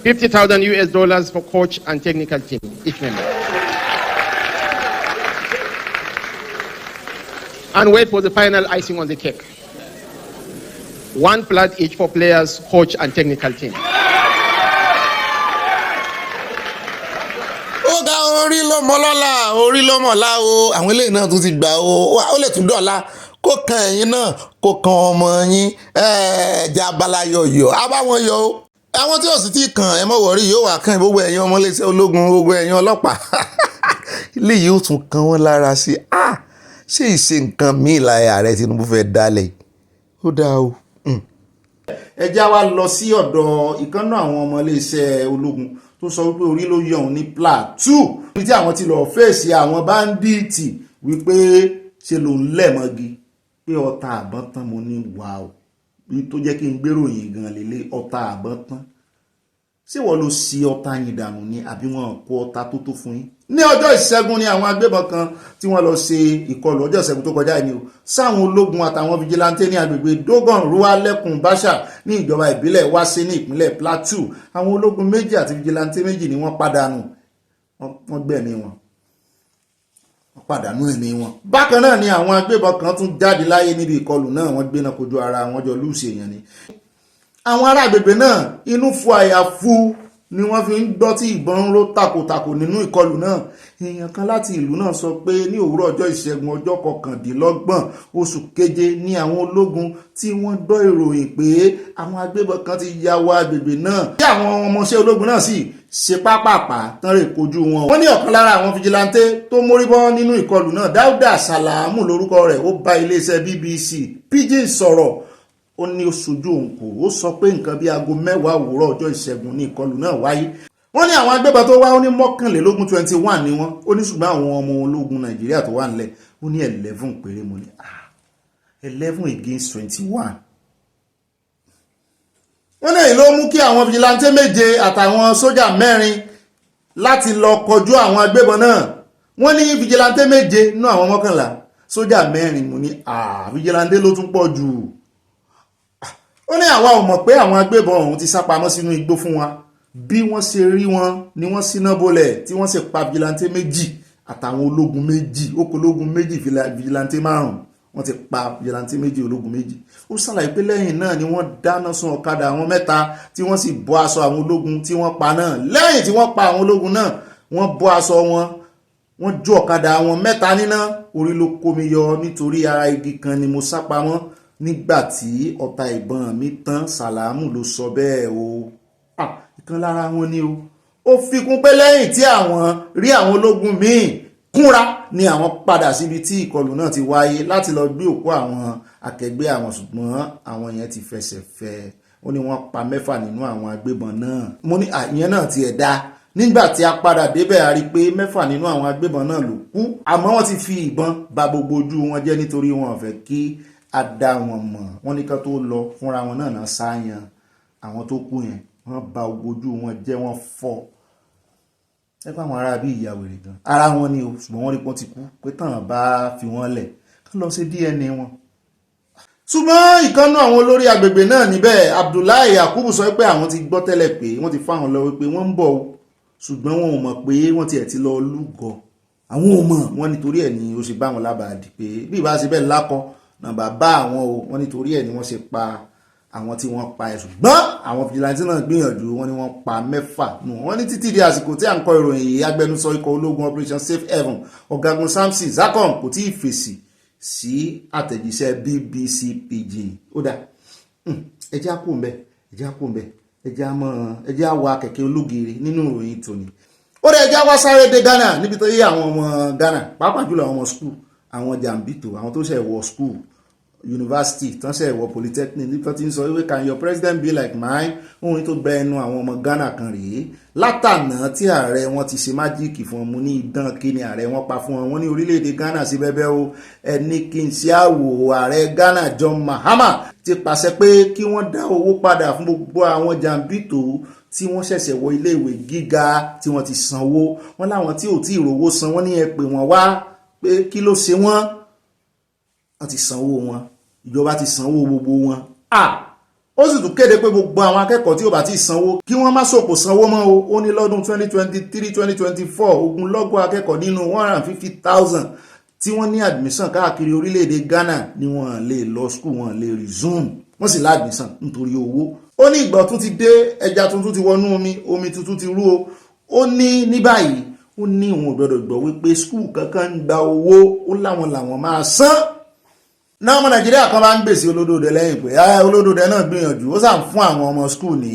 50,000 US dollars for coach and technical team, each member. And wait for the final icing on the cake. 1 flat each for players, coach and technical team. ó ga orí lọ́mọ lọ́la orí lọ́mọ lá o àwọn eléyìí náà tún ti gbà o ó lè tún dọ̀la kó kan ẹ̀yin náà kó kan ọmọ yín ẹ̀ẹ́dẹ̀ abala yọ̀yọ̀ abáwọn yọ o àwọn tí ò sì ti kàn ẹ mọ̀ wọ̀rí yóò wà kàn gbogbo ẹ̀yin ọmọ iléeṣẹ́ ológun gbogbo ẹ̀yin ọlọ́pàá ilé yìí ó tún kan wọ́n lára sí ṣé ìṣe nǹkan míì láyé ààrẹ Tinubu fẹ́ dálẹ̀ ó dáa o. ẹ já wa lọ sí ọ̀dọ̀ ìkànnà àwọn ọmọ iléeṣẹ́ ológun tó sọ wípé orí ló yọ òun ní Plateau níbi tí àwọn ti lọ fèsì àwọn báńdíìtì wípé ṣe ló ń lẹ̀mọ́gi pé ọta àbọ̀n tán mo ní wà ó tó jẹ́ kí n gbéròyìn gan lélẹ̀ ọta àbọ̀n tán ṣé wọ́n ló ṣì ọta yìí dànù ni àbí wọ́n kó ọta tó tó fún yín. ní ọjọ́ ìṣẹ́gun ni àwọn agbébọn kan tí wọ́n lọ ṣe ìkọlù ọjọ́ ìṣẹ́gun tó kọjá ni o sáwọn ológun àtàwọn fìjìláńtẹ́ ní agbègbè Dogon Ruwalekun Basha ní ìjọba ìbílẹ̀ Wase ní ìpínlẹ̀ Plateau àwọn ológun méjì àti fìjìláńtẹ́ méjì ni wọ́n pàdánù wọ́n gbẹ̀mí wọn pàdánù ẹ̀mí wọn. bákan náà ni àwọn agbébọn kan tún jáde láyé níbi ìkọlù náà wọ́n gbéná kojú ara wọn jọ lùsì èèyàn ni. àwọn ará agbègbè náà inú fu àyàfu ni wọ́n fi ń gbọ́ tí ìbọn ń ró takòtakò nínú ìkọlù náà. èèyàn kan láti ìlú náà sọ pé ní òwúrọ̀ ọjọ́ ìṣẹ́gun ọjọ́ 29 oṣù keje ni àwọn ológun tí wọ́n gbọ́ ìròyìn pé àwọn agbébọn kan ti ya wọ agbègbè náà tí àwọn ọmọọṣẹ́ ológun náà sì ṣe pápápá tán rè kojú wọn. wọ́n ní ọ̀kan lára àwọn fìjìláńtẹ́ tó mórí bọ́ nínú ìkọlù náà Dáúdà Sàlámù lórúkọ rẹ̀ ó bá iléeṣẹ́ BBC Pidgin sọ̀rọ̀ ó ní ó sojú òun kò ó sọ pé nǹkan bíi aago 10 òwúrọ̀ ọjọ́ ìṣẹ́gun ní ìkọlù náà wáyé. wọ́n ní àwọn agbébọn tó wá ó ní 21 ni wọ́n ó ní ṣùgbọ́n àwọn ọmọ ológun Nàìjíríà tó wà nílẹ̀ ó ní 11 péré mo ní 11 against 21. wọ́n ní èyí ló mú kí àwọn fìjìláńtẹ́ 7 àtàwọn sójà 4 láti lọ kọjú àwọn agbébọn náà. wọ́n ní fìjìláńtẹ́ 7 nínú àwọn 11 sójà 4 mo ní fìjìláńtẹ́ ló tún pọ̀ jù. ó ní àwa ò mọ̀ pé àwọn agbébọn ọ̀hún ti sá pamọ́ sínú igbó fún wa bí wọ́n ṣe rí wọn ni wọ́n síná bolẹ̀ tí wọ́n sì pa vigilante méjì àtàwọn ológun méjì ológun méjì vigilante 5 wọ́n ti pa vigilante méjì ológun méjì. Ó ṣàlàyé pé lẹ́yìn náà ni wọ́n dáná sun ọ̀kadà àwọn 3 tí wọ́n sì bọ́ aṣọ àwọn ológun tí wọ́n pa náà. Lẹ́yìn tí wọ́n pa àwọn ológun náà wọ́n bọ́ aṣọ wọn, wọ́n jó ọ̀kadà àwọn 3 níná. Orí ló kó mi yọ nítorí ara igi kan ni mo sá pamọ́ nígbà tí ọta ìbọn mi tán. Sàlámù ló sọ bẹ́ẹ̀ o. Ìkan lára wọn ni o. Ó fi kún pé lẹ́yìn tí àwọn rí àwọn ológun míì kúnra ni àwọn padà síbi tí ìkọlù náà ti wáyé láti lọ gbé òkú àwọn akẹgbẹ́ àwọn, ṣùgbọ́n àwọn yẹn ti fẹsẹ̀ fẹ́. Ó ní wọ́n pa 6 nínú àwọn agbébọn náà. Mo ní ìyẹn náà ti ẹ̀dá. Nígbà tí a padà débẹ̀ a rí pé 6 nínú àwọn agbébọn náà ló kú, àmọ́ wọ́n ti fi ìbọn ba gbogbo ojú wọn jẹ́ nítorí wọn ò fẹ́ kí a dá wọn mọ̀. Wọ́n ní ká tó lọ fúnra wọn náà sáyàn àwọn tó kú yẹn, wọ́n ba gbogbo ojú wọn jẹ́, wọ́n fọ́. Ẹ pa àwọn ará bí ìyàwó rẹ̀ gan ara wọn ni o, ṣùgbọ́n wọ́n rí pọ́n ti kú pé tàn bá fi wọ́n lẹ̀ kí lọ sí DNA wọn. Ṣùgbọ́n ìkànnà àwọn olórí agbègbè náà níbẹ̀ Abdullahi Yakubu sọ pé àwọn ti gbọ́ tẹ́lẹ̀ pé wọ́n ti fáwọn lọ́wọ́ pé wọ́n ń bọ̀ o, ṣùgbọ́n wọn ò mọ̀ pé wọ́n ti ẹ̀ ti lọ lúgọ. Àwọn ò mọ̀, wọ́n nítorí ẹ̀ ni ó ṣe bá wọn lábàádì pé bí ìbá ṣe bẹ́ẹ̀ lákọ nàbà bá àwọn o, wọ́n nítorí ẹ̀ ni wọ́n ṣe pa àwọn tí wọ́n pa ẹ̀. Ṣùgbọ́n àwọn fìjìláńtì náà gbìyànjú, wọ́n ní wọ́n pa 6 nù. Wọ́n ní títí di àsìkò tí à ń kọ ìròyìn yìí agbẹnusọ ikọ̀ ológun Operation Safe Haven ọ̀gágun Samson Zakon kò tí ì fèsì sí àtẹ̀jíṣẹ́ BBC Pidgin. Ó dá ẹjẹ́ àpò ńbẹ ẹjẹ́ àwa kẹ̀kẹ́ ológiri nínú ìròyìn tòní. Ó dá ẹjẹ́ àwa sáré dé Ghana níbi tó yé àwọn ọmọ Ghana pàápàá jùlọ àwọn ọmọ skul, àwọn jàǹbìtò, àwọn tó ṣẹ̀ wọ skul university tán ṣe ìwọ polytechnic nípa tí ń sọ wípé can your president be like mine. Ohun tó bẹ ẹnu àwọn ọmọ Ghana kan rèé látànà tí ààrẹ wọn ti ṣe májíìkì fún ọmọ ní idán kí ni ààrẹ wọn pa fún wọn. Wọ́n ní orílẹ̀-èdè Ghana sí bẹ́bẹ́ o, ẹni kí n ṣe àwò ààrẹ Ghana John Mahama ti pàṣẹ pé kí wọ́n dá owó padà fún gbogbo àwọn jàǹbìtò tí wọ́n ṣẹ̀ṣẹ̀ wọ iléèwé gíga tí wọ́n ti sanwó. Wọ́n láwọn tí ò tí ì rówó san, wọ́n ní ẹ pè wọ́n wá pé kí ló ṣe wọ́n. Wọ́n ti sanwó wọn, ìjọba ti sanwó gbogbo wọn. Ó sì tún kéde pé gbogbo àwọn akẹ́kọ̀ọ́ tí ó bá ti sanwó kí wọ́n má sòkò sanwó mọ́ o. Ó ní lọ́dún 2023-2024 ogunlọ́gọ̀ akẹ́kọ̀ọ́ nínú 150,000 tí wọ́n ní admission káàkiri orílẹ̀-èdè Ghana ni wọ́n lè lọ school, wọ́n lè resume, wọ́n sì lá admission nítorí owó. Ó ní ìgbà tún ti dé, ẹja tuntun ti wọnú omi tuntun ti rú o. Ó ní báyìí ó ní òun ò gbọdọ̀ gbọ́ wípé school kankan ń gba owó, ó làwọn máa san. Náà ọmọ Nàìjíríà kan bá ń gbèsè olódòdó lẹ́yìn pé olódòdó náà gbìyànjú, ó sàn fún àwọn ọmọ school ní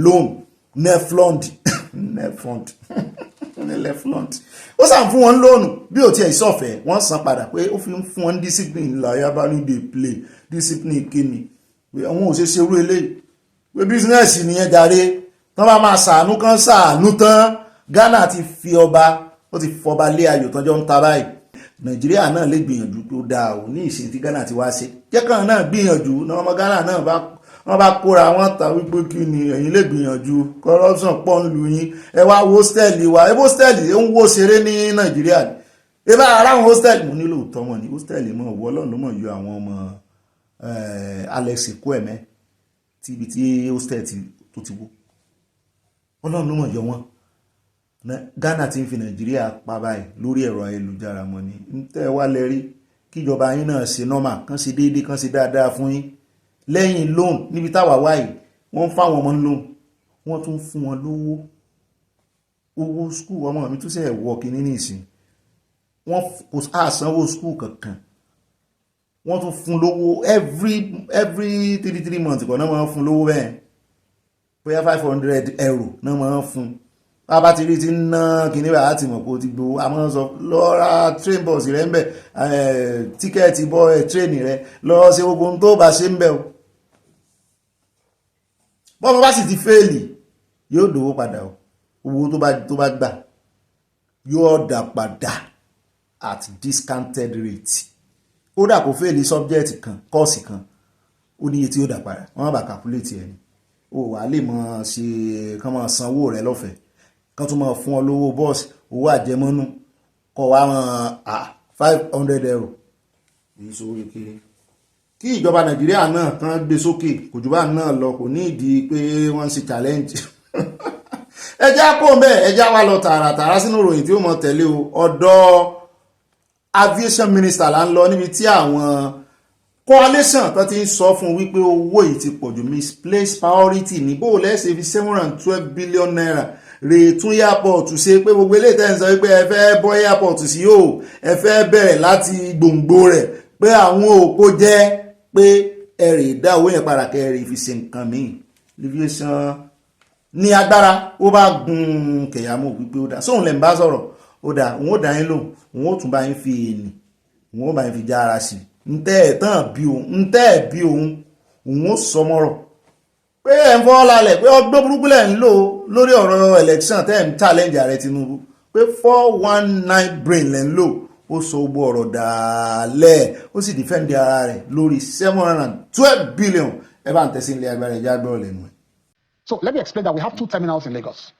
loan neflond ó sàn fún wọn lóònù bí ò tiẹ̀ ìsọ̀fẹ́ wọ́n san padà pé ó fi ń fún wọn discipline láyà bá ní dey play discipline kíni pé àwọn ò ṣe ṣerú eléyìí pé bísínẹ́sì nìyẹn jàre tán bá máa ṣàánú kan ṣàánú tán. Ghana ti fi ọba, ó ti fọba lé ayò tọ́jọ́ ń ta báyìí. Nàìjíríà náà lè gbìyànjú tó dáa ò ní ìṣe tí Ghana ti wá ṣe. Jẹ́kàn náà gbìyànjú náà ọmọ Ghana náà wọ́n bá kóra wọn ta wípé kí ni ẹ̀yin lè gbìyànjú corruption pọ̀ ń lu yín ẹ wá hostel wa hostel ń wó ṣeré ní Nàìjíríà ẹ bá ara àwọn hostel mo nílò tọmọ ní hostel mọ òwò Ọlọ́run ló mọ̀ yọ àwọn ọmọ Alex Kweme tí ibi tí hostel tó ti wó Ọlọ́run ló mọ̀ yọ wọn. Ghana ti ń fi Nàìjíríà pa báyìí lórí ẹ̀rọ ayélujára mọ́ ni ń tẹ́ wá lẹ́rí kíjọba yín náà ṣe normal kán ṣe déédéé kán ṣe dáadáa fún yín. Lẹ́yìn loan níbi táwa wáyìí wọ́n fáwọn ọmọ loan wọ́n tún fún wọn owó school ọmọ mi tún ṣe wọ kíní nísìn wọ́n kò àsanwó school kankan wọ́n tún fún lówó every 3 months kan náà máa ń fún lówó bẹ́ẹ̀ bóyá €500 náà máa ń fún. Bàbá ti rí ti ń ná kíní bá láti mọ̀ pé ó ti gbowó a máa ń sọ lọ ra train bus rẹ̀ ń bẹ̀ tíkẹ́ẹ̀tì bọ́ train rẹ̀ lọ ṣe gbogbo ohun tó bá ṣe ń bẹ̀ o. Bọ́mọ bá sì ti fẹ́ẹ̀lì yóò dòwó padà o, owó tó bá gbà yóò dà padà at discounted rate. Ó dà kó fẹ́ẹ̀lì subject kan kọ́ọ̀sì kan ó níye tí ó dà padà wọ́n bá calculate ẹ̀ ni ó wà lè mọ̀ ṣe kán máa sanwó rẹ̀ lọ́fẹ̀ẹ́ kan tún máa fún ọ lówó bọ́ọ̀sì owó àjẹmọ́nú kọ wá €500 èyí sọ orí kiri kí ìjọba Nàìjíríà náà kan gbé sókè kò jù bá náà lọ, kò ní ìdí pé wọ́n ń ṣe challenge. ẹjá kó bẹ́ẹ̀ ẹjá wá lọ tààràtàrà sínú ìròyìn tí ó mọ tẹ̀lé o. ọ̀dọ̀ aviation minister là ń lọ, níbi tí àwọn coalition tó ti ń sọ fún wípé owó yìí ti pọ̀jù, misplaced priority ní bó lẹ́sẹ̀ fi 712 billion naira rè tún airport ṣe, pé gbogbo eléyìí tẹ́ ń sọ wípé ẹ fẹ́ bọ́ airport sí yóò ẹ fẹ́ bẹ̀rẹ̀ láti gbòǹgbò rẹ̀, pé àwọn òkò jẹ́ pé ẹ̀rì dá owó yẹn padà kẹrì fi ṣe nǹkan míì. Aviation ní agbára ó bá gun Kẹ̀yàmó wípé ó dá sóhun lẹ́ ń bá sọ̀rọ̀, ó dá òun ó dá yín lò, òun ó tún bá yín fi èèní, òun ó bá yín fi já ara sí ntẹ́ ẹ̀ tán bí òun, ntẹ́ ẹ̀ bí òun, òun ó sọ mọ́rọ̀ pé ẹ̀ ń fọ́ lálẹ̀ pé ọgbọ́n burúkú lẹ̀ ń lò lórí ọ̀rọ̀ election tẹ́ ẹ̀ ń challenge ààrẹ Tinubu, pé 419 brain lẹ̀ ń lò. Ó sọ gbogbo ọ̀rọ̀ dàálẹ̀, ó sì defend ara rẹ̀ lórí 712 billion. ẹ bá ń tẹ̀sí ilé agbára ẹja gbọ́ lẹ́nu ẹ̀. So let me explain that we have 2 terminals in Lagos.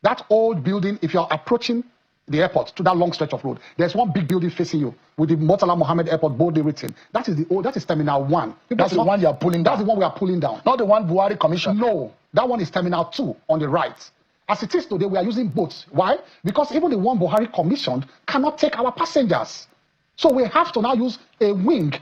That old building, if you're approaching the airport to that long stretch of road, there's one big building facing you with the Murtala Mohammed Airport boldly written. That is Terminal 1. That's the one you are pulling down. That's the one we are pulling down. Not the one Buhari commissioned. No, that one is Terminal 2 on the right. As it is today, we are using boats. Why? Because even the one Buhari commissioned cannot take our passengers. So we have to now use a wing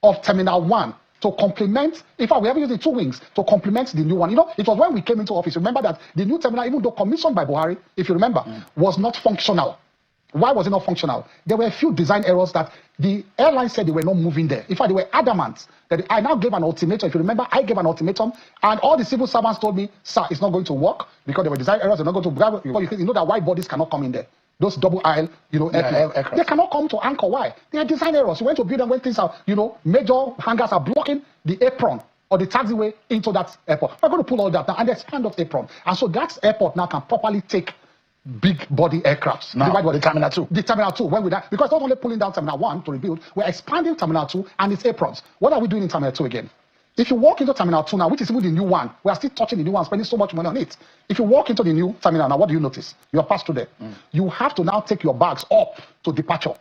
of Terminal 1 to complement. In fact, we have used 2 wings to complement the new one. You know, it was when we came into office. Remember that the new terminal, even though commissioned by Buhari, if you remember, was not functional. Why was it not functional? There were a few design errors that the airline said they were not moving there. In fact, they were adamant that I now gave an ultimatum. If you remember, I gave an ultimatum, and all the civil servants told me, sir, it's not going to work because there were design errors. They're not going to grab. You know that wide bodies cannot come in there. Those double aisle, aircraft. They cannot come to anchor. Why? They are design errors. You went to build them when things are, major hangars are blocking the apron or the taxiway into that airport. We're going to pull all that down and expand that apron. And so that airport now can properly take big body aircrafts. Now, the Terminal 2. The Terminal 2, when we that, because not only pulling down Terminal 1 to rebuild, we're expanding Terminal 2 and its aprons. What are we doing in Terminal 2 again? If you walk into Terminal 2 now, which is even the new one, we are still touching the new one, spending so much money on it. If you walk into the new terminal now, what do you notice? You are passed through there. You have to now take your bags up to departure.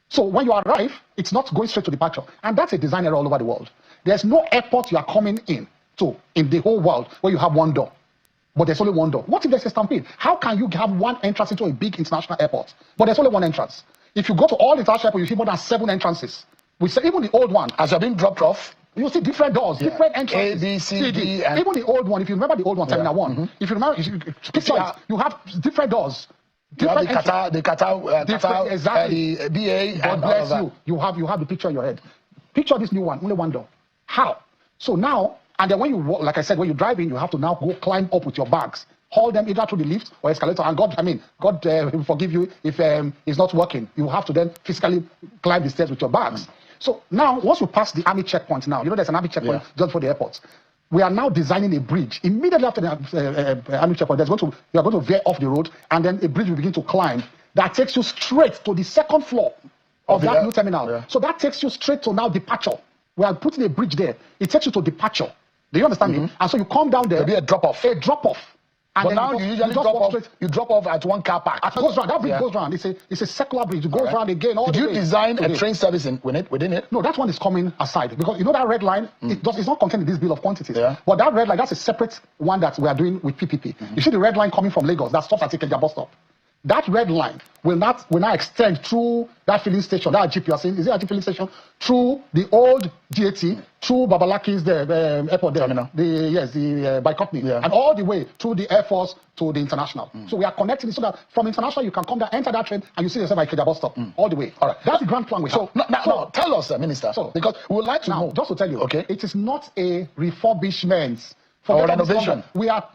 So when you arrive, it's not going straight to departure. And that's a design error all over the world. There's no airport you are coming in to in the whole world where you have one door. But there's only one door. What if there's a stampede? How can you have one entrance into a big international airport? But there's only one entrance. If you go to all the international airports, you see more than 7 entrances. We say even the old one, as you're being dropped off, you see different doors, different entrances. A, B, C, D, and even the old one, if you remember the old one, Terminal 1, if you remember, you have different doors. Different the Qatar, exactly. The BA, God bless you. You have the picture in your head. Picture this new one, only one door. How? So now, and then when you walk, like I said, when you drive in, you have to now go climb up with your bags. Haul them either through the lift or escalator. And God will forgive you if it's not working. You have to then physically climb the stairs with your bags. So now, once you pass the army checkpoint now, there's an army checkpoint just for the airport. We are now designing a bridge. Immediately after the army checkpoint, you are going to veer off the road, and then a bridge will begin to climb. That takes you straight to the 2nd floor of that new terminal. So that takes you straight to now departure. We are putting a bridge there. It takes you to departure. Do you understand me? And so you come down there. There'll be a drop-off. A drop-off. But now you usually drop off at one car park. Goes round. That bridge goes round. It's a circular bridge. It goes round again. Did you design a train service within it? No, that one is coming aside because that red line. It's not contained in this bill of quantities. But that red line, that's a separate one that we are doing with PPP. You see the red line coming from Lagos. That stops at Ikeja bus stop. That red line will now extend through that filling station, that Jeep you are saying, is it a Jeep filling station? Through the old GAT, through Babalaki's the airport there, by company, and all the way through the Air Force to the international. So we are connecting it so that from international you can come down, enter that train, and you see yourself at Ikeja bus stop, all the way. All right, that's the grand plan we have. Now, tell us, Minister, because we would like to know. Just to tell you, it is not a refurbishment. For renovation.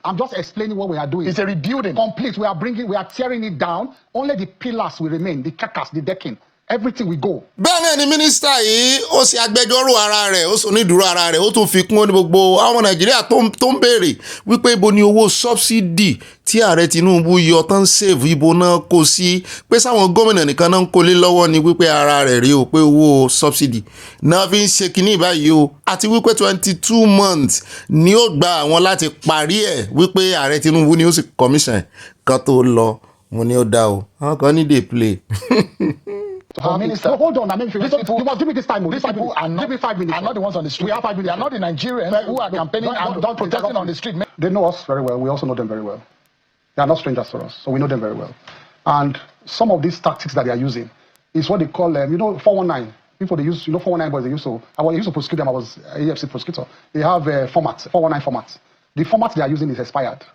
I'm just explaining what we are doing. It's a rebuilding. Complete. We are tearing it down. Only the pillars will remain, the carcass, the decking. Everything will go. bẹ́ẹ̀ ni mínísítà yìí ó ṣe agbẹjọ́rò ara rẹ̀ ó sọ onídùúró ara rẹ̀ ó tún fi kún ó ní gbogbo àwọn Nàìjíríà tó ń béèrè wípé ibo ni owó sọ́bsidì tí ààrẹ Tinubu yọ tán save ibo náà kó sí pé sáwọn gómìnà nìkan náà ń kólé lọ́wọ́ ni wípé ara rẹ̀ rí o pé owó sọ́bsidì náà fi ń ṣe kínní báyìí o àti wípé 22 months ni ó gba àwọn láti parí ẹ̀ wípé ààrẹ Tinubu ni ó sì commission kan tó lọ mo ní ó dá o àwọn kan ní dey play. Minister, hold on. I mean, you must give me this time. These people are not, give me 5 minutes. are not the ones on the street. We have 5 minutes. They are not the Nigerians who are campaigning and protesting on the street. They know us very well. We also know them very well. They are not strangers to us, so we know them very well. And some of these tactics that they are using is what they call, 419. People they use, 419 boys. They used to. I used to prosecute them. I was AFC prosecutor. They have a format, 419 format. The format they are using is expired.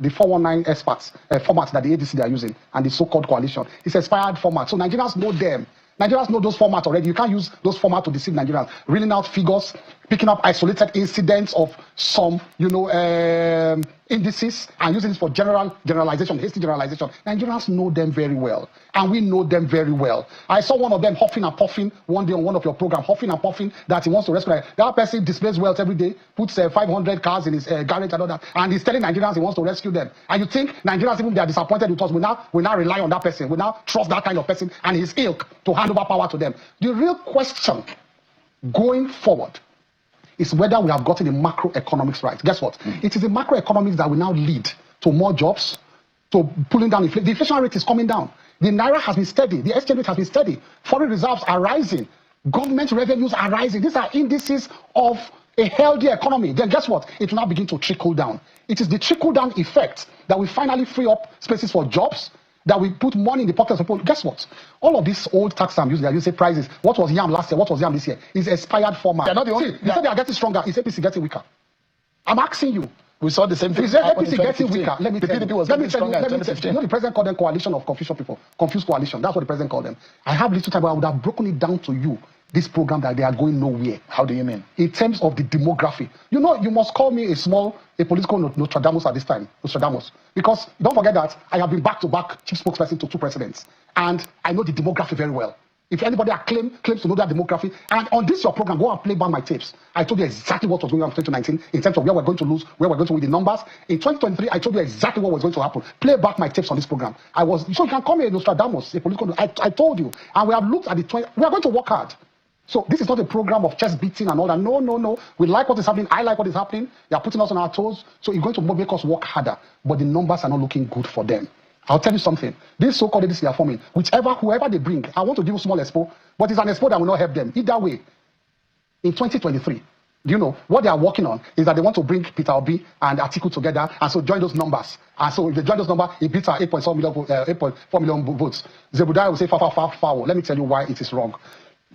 The 419 experts format that the ADC they are using and the so-called coalition is expired format. So Nigerians know them. Nigerians know those formats already. You can't use those formats to deceive Nigerians. Reeling out figures, picking up isolated incidents of some, indices and using it for generalization, hasty generalization. Nigerians know them very well, and we know them very well. I saw one of them huffing and puffing one day on one of your programs, huffing and puffing that he wants to rescue. That person displays wealth every day, puts 500 cars in his garage and all that, and he's telling Nigerians he wants to rescue them. And you think Nigerians, even if they are disappointed with us, we now rely on that person. We now trust that kind of person and his ilk to hand over power to them. The real question going forward is whether we have gotten the macroeconomics right. Guess what? It is the macroeconomics that will now lead to more jobs, to pulling down inflation. The inflation rate is coming down. The naira has been steady. The exchange rate has been steady. Foreign reserves are rising. Government revenues are rising. These are indices of a healthy economy. Then guess what? It will now begin to trickle down. It is the trickle down effect that will finally free up spaces for jobs, that we put money in the pockets of people. Guess what? All of these old tax I'm using, that you say prices. What was yam last year? What was yam this year? Is expired format. They're not the only. See, you said they are getting stronger. Is APC getting weaker? I'm asking you. We saw the same thing. Is APC getting weaker? Let me tell you. Let me tell you. The president called them coalition of confusion people. Confused coalition. That's what the president called them. I have little time, but I would have broken it down to you. This program that they are going nowhere. How do you mean? In terms of the demography. You must call me a political Nostradamus at this time. Nostradamus. Because don't forget that I have been back-to-back chief spokesperson to 2 presidents. And I know the demography very well. If anybody claims to know that demography, and on this your program, go and play back my tapes. I told you exactly what was going on in 2019 in terms of where we're going to lose, where we're going to win the numbers. In 2023, I told you exactly what was going to happen. Play back my tapes on this program. So you can call me a Nostradamus, a political. I told you. And we have looked at we are going to work hard. So this is not a program of chest beating and all that. No. We like what is happening. I like what is happening. They are putting us on our toes. So it's going to make us work harder. But the numbers are not looking good for them. I'll tell you something. This so-called ADC they are forming, whoever they bring, I want to give you a small expo, but it's an expo that will not help them. Either way, in 2023, do you know what they are working on is that they want to bring Peter Obi and Atiku together, and so join those numbers. And so if they join those numbers, it beats our 8.4 million votes. Zebudaya will say, foul. Let me tell you why it is wrong.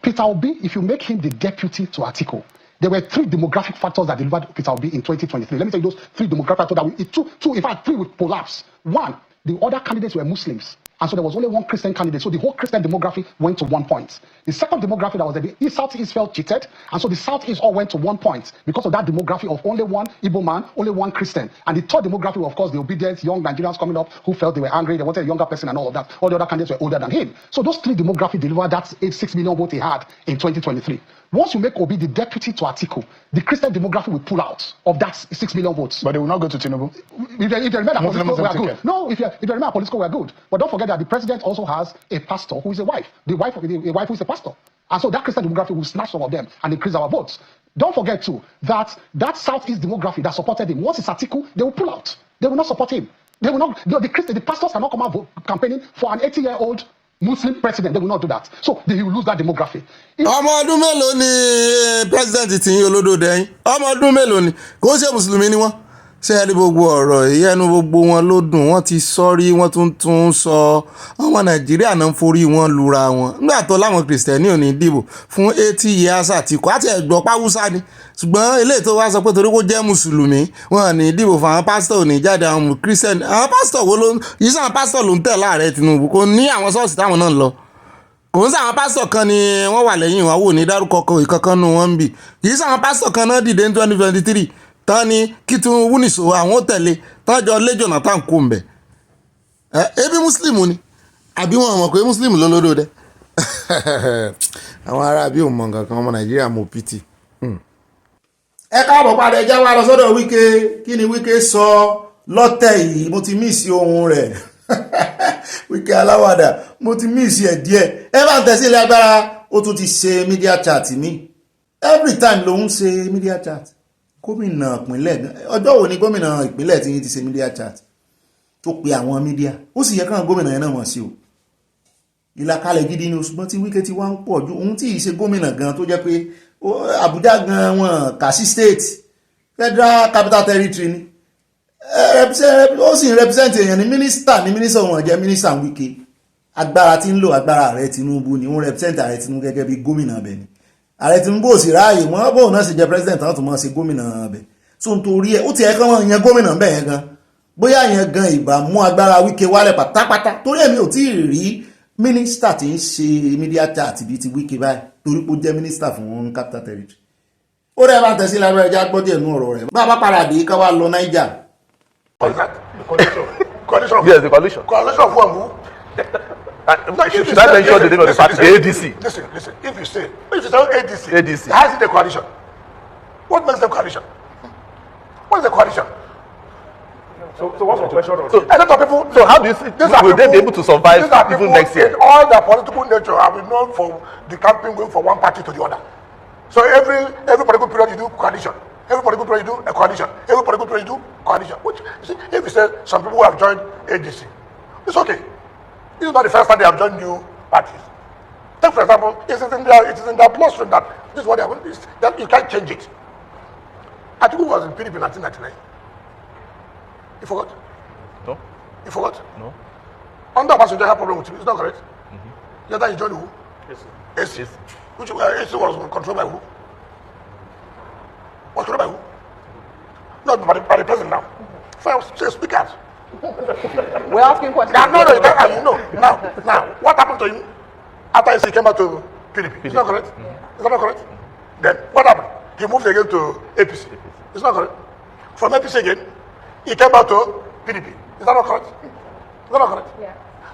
Peter Obi, if you make him the deputy to Atiku, there were 3 demographic factors that delivered Peter Obi in 2023. Let me tell you those 3 demographic factors in fact, 3 would collapse. 1, the other candidates were Muslims. And so there was only 1 Christian candidate. So the whole Christian demography went to 1 point. The second demography that was there, the Southeast felt cheated. And so the Southeast all went to 1 point because of that demography of only 1 Igbo man, only 1 Christian. And the third demography, of course, the obedient young Nigerians coming up who felt they were angry, they wanted a younger person and all of that. All the other candidates were older than him. So those 3 demography delivered that 6 million vote he had in 2023. Once you make Obi the deputy to Atiku, the Christian demography will pull out of that 6 million votes. But they will not go to Tinubu. If they remain at political, we are good. No, if they remain at political, we are good. But don't forget that the president also has a pastor who is a wife. A wife who is a pastor. And so that Christian demography will snatch some of them and increase our votes. Don't forget too that Southeast demography that supported him, once it's Atiku, they will pull out. They will not support him. They will not. The pastors cannot come out campaigning for an 80-year-old Muslim president. They will not do that. So they will lose that demography. ọmọ ọdún mélòó ni president ti yín olódòdó yín ọmọ ọdún mélòó ni kò ṣe mùsùlùmí ni wọ́n ṣe é rí gbogbo ọ̀rọ̀ ìyẹnu gbogbo wọn ló dùn wọ́n ti sọ́rí wọ́n tún sọ ọmọ nàìjíríà náà ń forí wọn lura wọn nígbà tó láwọn kìrìsìtẹ́nì ò ní dìbò fún 80 years Àtìkù àti ẹ̀gbọ́n pàwùsá ni ṣùgbọ́n eléyìí tó wá sọ pé torí kó jẹ́ mùsùlùmí wọn ní dìbò fún àwọn pásítọ̀ ò ní jáde àwọn kìrìsìtẹ́nì àwọn pásítọ̀ wo ló yìí sàn pásítọ̀ ló ń tẹ̀ láàrẹ Tinubu kò ní àwọn ṣọ́ọ̀ṣì táwọn náà ń lọ kò ń sáwọn pásítọ̀ kan ni wọ́n wà lẹ́yìn wọn wò ní dárúkọ ìkankan nù wọ́n ń bì yìí sáwọn pásítọ̀ kan náà dìde ní 2023 tán ni kí Tinubu nìṣó àwọn ó tẹ̀lé tán jọ lé Jonathan kó ń bẹ̀ ebi muslim ni àbí wọn mọ̀ pé muslim lólódó dẹ àwọn ará bí òun mọ̀ nǹkan kan ọmọ Nàìjíríà mọ̀ pt. ẹ káàbọ̀ padà ẹ já wa lọ sọ́dọ̀ Wike kí ni Wike sọ lọ́tẹ̀ yìí mo ti mísì ohun rẹ̀ Wike aláwàdà mo ti mísì ẹ̀ díẹ̀ ẹ bá ń tẹ̀sí ilé agbára ó tún ti ṣe media chat mi every time lòun ṣe media chat gómìnà ìpínlẹ̀ ọjọ́ wo ni gómìnà ìpínlẹ̀ tí ti ṣe media chat tó pe àwọn media ó sì yẹ káwọn gómìnà yẹn náà mọ̀ sí o ìlàkalẹ̀ gidi ni ṣùgbọ́n tí Wike ti wá ń pọ̀ ju ohun tí ì ṣe gómìnà gan tó jẹ́ pé Àbújá gan wọn kà sí state federal capital territory ni ó sì ń represent èèyàn ní mínísítà wọn jẹ́ mínísítà Wike agbára tí ń lò agbára ààrẹ Tinubu ni wọ́n represent ààrẹ Tinubu gẹ́gẹ́ bí gómìnà bẹ̀ ni ààrẹ Tinubu ò sì ráàyè wọ́n bóun náà sì jẹ́ president náà tó mọ̀ sí gómìnà bẹ̀ so nítorí ẹ̀ ó ti ẹ̀kan wọn ìyẹn gómìnà bẹ̀ yẹn gan bóyá ìyẹn gan ìbá mú agbára Wike wálẹ̀ pátápátá torí èmi ò tí ì rí mínísítà tí ń ṣe immediate àti bíi ti Wike báyìí torí pé ó jẹ́ mínísítà fún capital territory ó rẹ̀ bá ń tẹ̀sí lábẹ́ ẹja gbọ́ díẹ̀ nú ọ̀rọ̀ rẹ̀ bá a bá padà dé ká wá lọ Niger. Coalition. Yes, the coalition. Coalition of who? Should I mention the name of the party? The ADC. Listen. If you say ADC, how is it a coalition? What makes them coalition? What is a coalition? So what's the question? A lot of people. So how do you see? Will they be able to survive even next year? All their political nature have been known for the campaign going from one party to the other. So every political period you do coalition. Every political period you do a coalition. Every political period you do coalition. Which you see, if you say some people have joined ADC, it's okay. This is not the first time they have joined new parties. Take for example, it is in their bloodstream that this is what they are going to do. That you can't change it. Atiku was in PDP in 1999. You forgot? No. You forgot? No. Under passenger had problem with him. Is that correct? Later he joined who? Yes. AC. Which AC was controlled by who? Was controlled by who? Not by the president now. Say speak out. We're asking questions. No. Now, what happened to him after he came back to PDP? Is that correct? Is that not correct? Then what happened? He moved again to APC. Is that correct? From APC again, he came back to PDP. Is that not correct? Is that not correct? Yeah.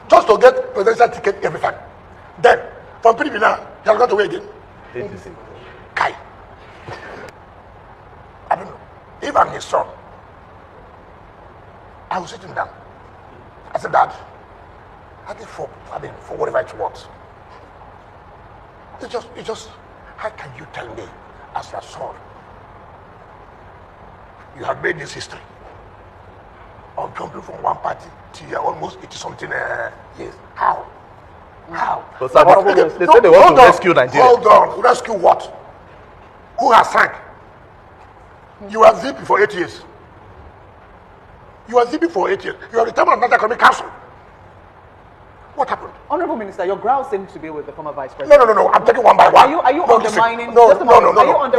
Just to get presidential ticket every time. Then, from PDP now, he has gone to where again? ADC. Kai. I don't know. If I'm his son, I will sit him down. I said, Dad, for whatever it's worth. It's just, how can you tell me as your son, you have made this history of jumping from one party to almost 80-something years? How? But they say they want to rescue Nigeria. Hold on. Rescue what? Who has sank? You are VP for 8 years. You are VP for 8 years. You are the chairman of the National Economic Council. What happened? Honorable Minister, your ground seems to be with the former Vice President. No. I'm taking one by one. Are you undermining? No. Are you undermining?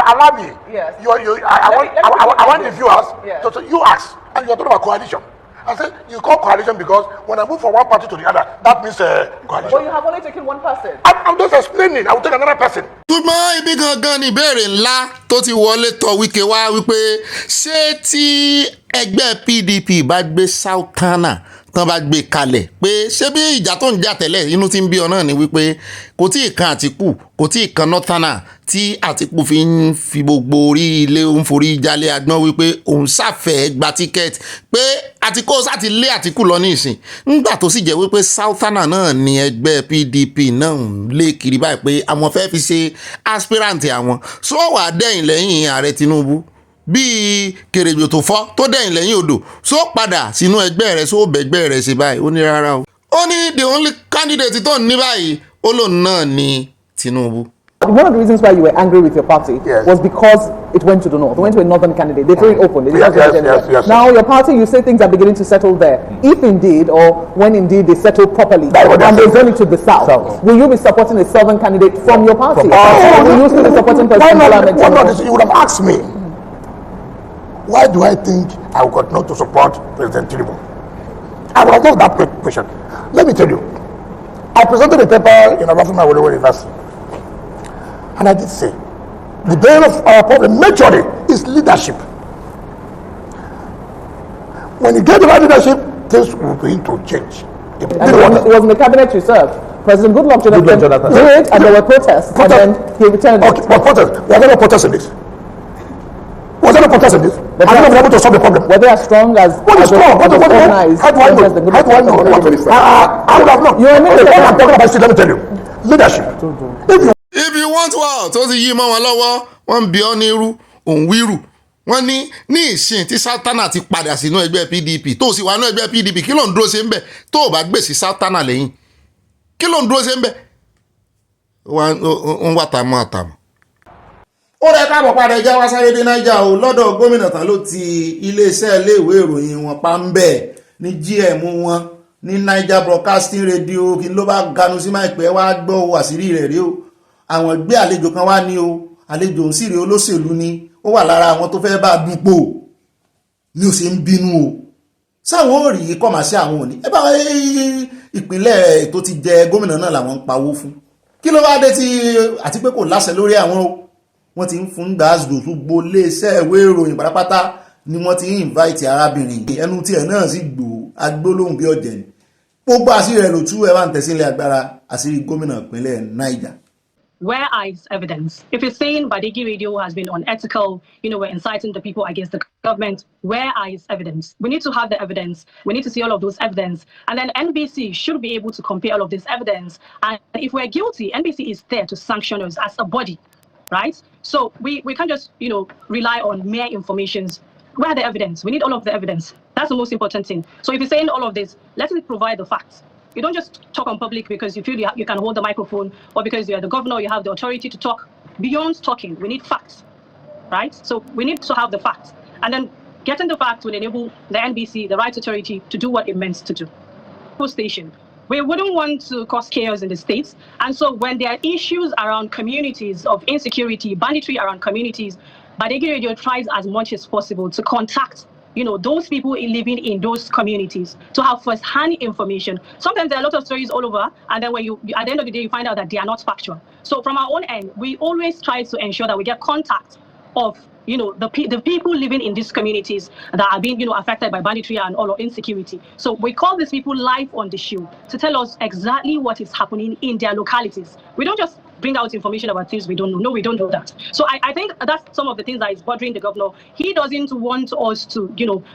Allow me. Yes. I want the viewers to you ask, and you're talking about coalition. I said you call coalition because when I move from one party to the other, that means coalition. But you have only taken one person. I'm just explaining. I will take another person. ṣùgbọ́n ibi gangan ni ìbéèrè ńlá tó ti wọlé tọ̀ Wike wá wípé ṣé tí ẹgbẹ́ PDP bá gbé Sultana tán bá gbé kalẹ̀ pé ṣé bí ìjà tó ń jà tẹ́lẹ̀ inú tí ń bí ọ náà ni wípé kò tí ì kan Àtíkù kò tí ì kan Northerner tí Àtíkù fi ń fi gbogbo orí ilé ń forí jalè agbọ́n wípé òun ṣàfẹ́ gba tíkẹ́ẹ̀tì pé Àtíkù sáti lé Àtíkù lọ ní ìsìn ńgbà tó sì jẹ́ wípé Sultana náà ni ẹgbẹ́ PDP náà ń lé kiri báyìí pé àwọn fẹ́ fi ṣe aspirant àwọn sọ wà dẹ́yìn lẹ́yìn ààrẹ Tinubu bíi kèrèjò tó fọ́ tó dẹ̀yìn lẹ́yìn odò só padà sínú ẹgbẹ́ rẹ̀ só bẹ̀gbẹ́ rẹ̀ sí báyìí ó ní rárá o. ó ní the only candidate tó ní báyìí ó lòun náà ní Tinubu. One of the reasons why you were angry with your party was because it went to the north. It went to a northern candidate. They threw it open. Yes. Now your party, you say things are beginning to settle there. If indeed, or when indeed they settle properly, and they zone it to the south, will you be supporting a southern candidate from your party? Or will you still be supporting President Bola? You would have asked me. Why do I think I got not to support President Tinubu? I would have asked that question. Let me tell you. I presented a paper in Abafima University. And I did say, the bane of our problem majorly is leadership. When you get the right leadership, things will begin to change. It was in the cabinet you served. President Goodluck Jonathan did, and there were protests, and then he returned. Okay, but protests. Was there no protest in this? Was there no protest in this? Have you been able to solve the problem? Were they as strong as strong? How do I know? I would have known. What I'm talking about, let me tell you. Leadership. If you want what tó ti yí mọ́ wọn lọ́wọ́ wọ́n ń bí ọ́ ní irú òun wíru wọ́n ní ìsìn tí Sultana ti padà sínú ẹgbẹ́ PDP tó sì wà nínú ẹgbẹ́ PDP kí ló ń dúró ṣe ń bẹ̀ tó o bá gbèsè Sultana lẹ́yìn kí ló ń dúró ṣe ń bẹ̀ ń wà tàmọ́ àtàmọ́. ó rẹ káàbọ̀ padà ẹja wá sáré dé Niger o lọ́dọ̀ gómìnà tán ló ti iléeṣẹ́ iléèwé ìròyìn wọn pa ń bẹ̀ ní GM wọn ní Niger Broadcasting Radio kí ló bá ganu sí máa pẹ́ wá gbọ́ àṣírí rẹ̀ rí o àwọn gbé àlejò kan wá ní o àlejò ń sì rí olóṣèlú ni ó wà lára àwọn tó fẹ́ bá dupò ní ó ṣe ń bínú o sáwọn ò rí kọ́mà sí àwọn òní ẹ bá ìpínlẹ̀ tó ti jẹ gómìnà náà làwọn ń pawó fún kí ló wá dé tí àti pé kò láṣẹ lórí àwọn o wọ́n ti ń fún gáàsì gbogbo iléeṣẹ́ ìwé ìròyìn pátápátá ni wọ́n ti ń invite arábìnrin ẹnu tí ẹ̀ náà sì gbò agbólóhùn bí ọ̀jẹ̀ ni gbogbo àṣírí rẹ̀ ló tú ẹ̀ bá ń tẹ̀sílẹ̀ agbára àṣírí gómìnà ìpínlẹ̀ Niger. Where is evidence? If you're saying Badegi Radio has been unethical, we're inciting the people against the government, where is evidence? We need to have the evidence. We need to see all of those evidence. And then NBC should be able to compare all of this evidence. And if we're guilty, NBC is there to sanction us as a body, right? So we can't just, rely on mere informations. Where are the evidence? We need all of the evidence. That's the most important thing. So if you're saying all of this, let us provide the facts. You don't just talk on public because you feel you can hold the microphone or because you're the governor, you have the authority to talk. Beyond talking, we need facts, right? So we need to have the facts. And then getting the facts will enable the NBC, the rights authority, to do what it meant to do. Station. We wouldn't want to cause chaos in the states. And so when there are issues around communities of insecurity, banditry around communities, Badegi Radio tries as much as possible to contact those people living in those communities to have first-hand information. Sometimes there are a lot of stories all over, and then when at the end of the day, you find out that they are not factual. So from our own end, we always try to ensure that we get contact of the people living in these communities that are being affected by banditry and all of insecurity. So we call these people live on the show to tell us exactly what is happening in their localities. We don't just bring out information about things we don't know. No, we don't do that. So I think that's some of the things that is bothering the governor. He doesn't want us to,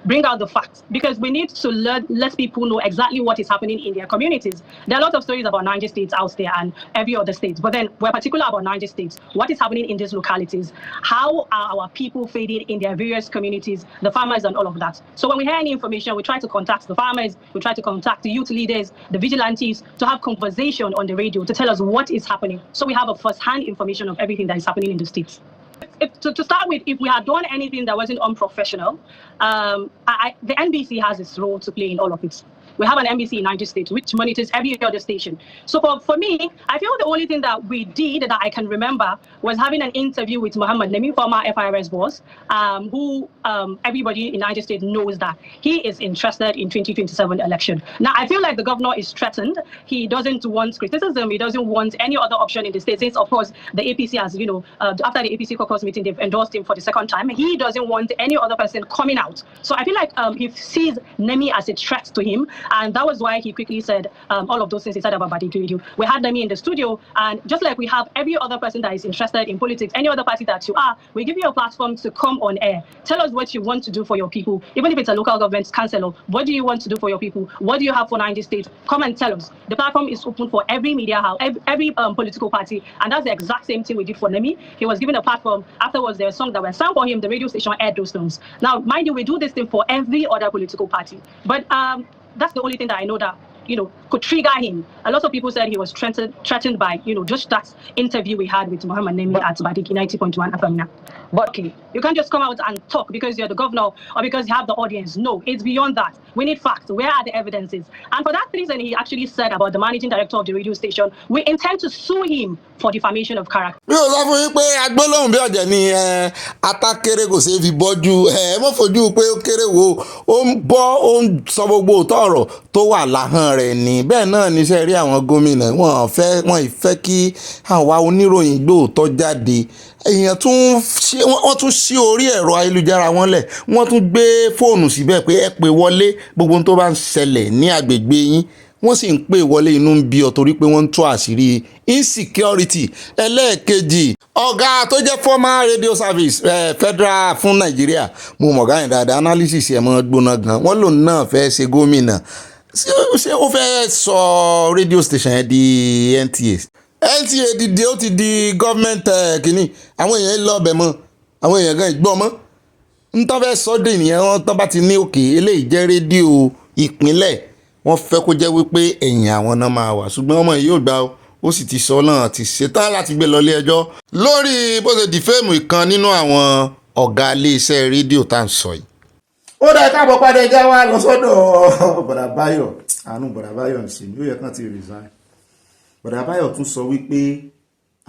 bring out the facts because we need to let people know exactly what is happening in their communities. There are a lot of stories about Niger States out there and every other state, but then we're particular about Niger States. What is happening in these localities? How are our people fading in their various communities, the farmers and all of that? So when we hear any information, we try to contact the farmers, we try to contact the youth leaders, the vigilantes, to have conversation on the radio to tell us what is happening. So we have a first-hand information of everything that is happening in the states. To start with, if we had done anything that wasn't unprofessional, the NBC has its role to play in all of it. We have an NBC in Niger State, which monitors every other station. So for me, I feel the only thing that we did that I can remember was having an interview with Muhammad Nemi, former FIRS boss, who everybody in Niger State knows that he is interested in 2027 election. Now, I feel like the governor is threatened. He doesn't want criticism. He doesn't want any other option in the state. Since, of course, the APC has, after the APC caucus meeting, they've endorsed him for the second time. He doesn't want any other person coming out. So I feel like he sees Nemi as a threat to him. And that was why he quickly said all of those things he said about Badegi Radio. We had Nemi in the studio, and just like we have every other person that is interested in politics, any other party that you are, we give you a platform to come on air. Tell us what you want to do for your people. Even if it's a local government councillor, what do you want to do for your people? What do you have for Niger State? Come and tell us. The platform is open for every media house, every political party, and that's the exact same thing we did for Nemi. He was given a platform. Afterwards, there were songs that were sung for him. The radio station aired those songs. Now, mind you, we do this thing for every other political party. But that's the only thing that I know that could trigger him. A lot of people said he was threatened by just that interview we had with Muhammad Nemi at Badegi 90.1 FM. But you can't just come out and talk because you're the governor or because you have the audience. No, it's beyond that. We need facts. Where are the evidences? And for that reason, he actually said about the managing director of the radio station, we intend to sue him for defamation of character. bí o sọ fún yín pé agbólóhùn bí ọ̀jẹ̀ ni atákéré kò ṣeé fi bọ́jú mọ́ fojú pé ó kéré wo ó ń bọ́ ó ń sọ gbogbo òótọ́ ọ̀rọ̀ tó wà láhàn rẹ̀ ni bẹ́ẹ̀ náà níṣẹ́ rí àwọn gómìnà wọ́n ìfẹ́ kí àwa oníròyìn gbóòótọ́ jáde èèyàn wọ́n tún ṣí orí ẹ̀rọ ayélujára wọn lẹ̀ wọ́n tún gbé fóònù síbẹ̀ pé ẹ pè wọlé gbogbo ohun tó bá ń ṣẹlẹ̀ ní agbègbè yín wọ́n sì ń pè wọlé inú ń bí ọ torí pé wọ́n ń tú àṣírí insecurity. Ẹlẹ́ẹ̀kejì ọ̀gá tó jẹ́ former radio service federal fún Nàìjíríà mo mọ̀gá yẹn dáadáa analysis ẹ̀ mọ́ gbóná gan wọ́n lòun náà fẹ́ ṣe gómìnà ṣé ó fẹ́ sọ radio station yẹn di NTA dìde ó ti di government kìíní àwọn èèyàn lọ ọbẹ̀ mọ́ àwọn èèyàn gan ìgbọ́ mọ́ ń tán fẹ́ sọ́dọ̀ ènìyàn wọn tán bá ti ní òkè eléyìí jẹ́ rédíò ìpínlẹ̀ wọ́n fẹ́ kó jẹ́ wípé ẹ̀yìn àwọn náà máa wà ṣùgbọ́n ọmọ yìí ò gbà ó sì ti sọ náà ti ṣetán láti gbé lọ ilé ẹjọ́ lórí bó ṣe dìfẹ́ẹ̀mù ìkan nínú àwọn ọ̀gá iléeṣẹ́ rédíò tá à ń sọ yìí. ó dá káàbọ̀ padà ẹja wa lọ sọ́dọ̀ bọ̀dà Báyọ̀ àánú bọ̀dà Báyọ̀ ń ṣe ní ó yẹ kán ti resign. bọ̀dà Báyọ̀ tún sọ wípé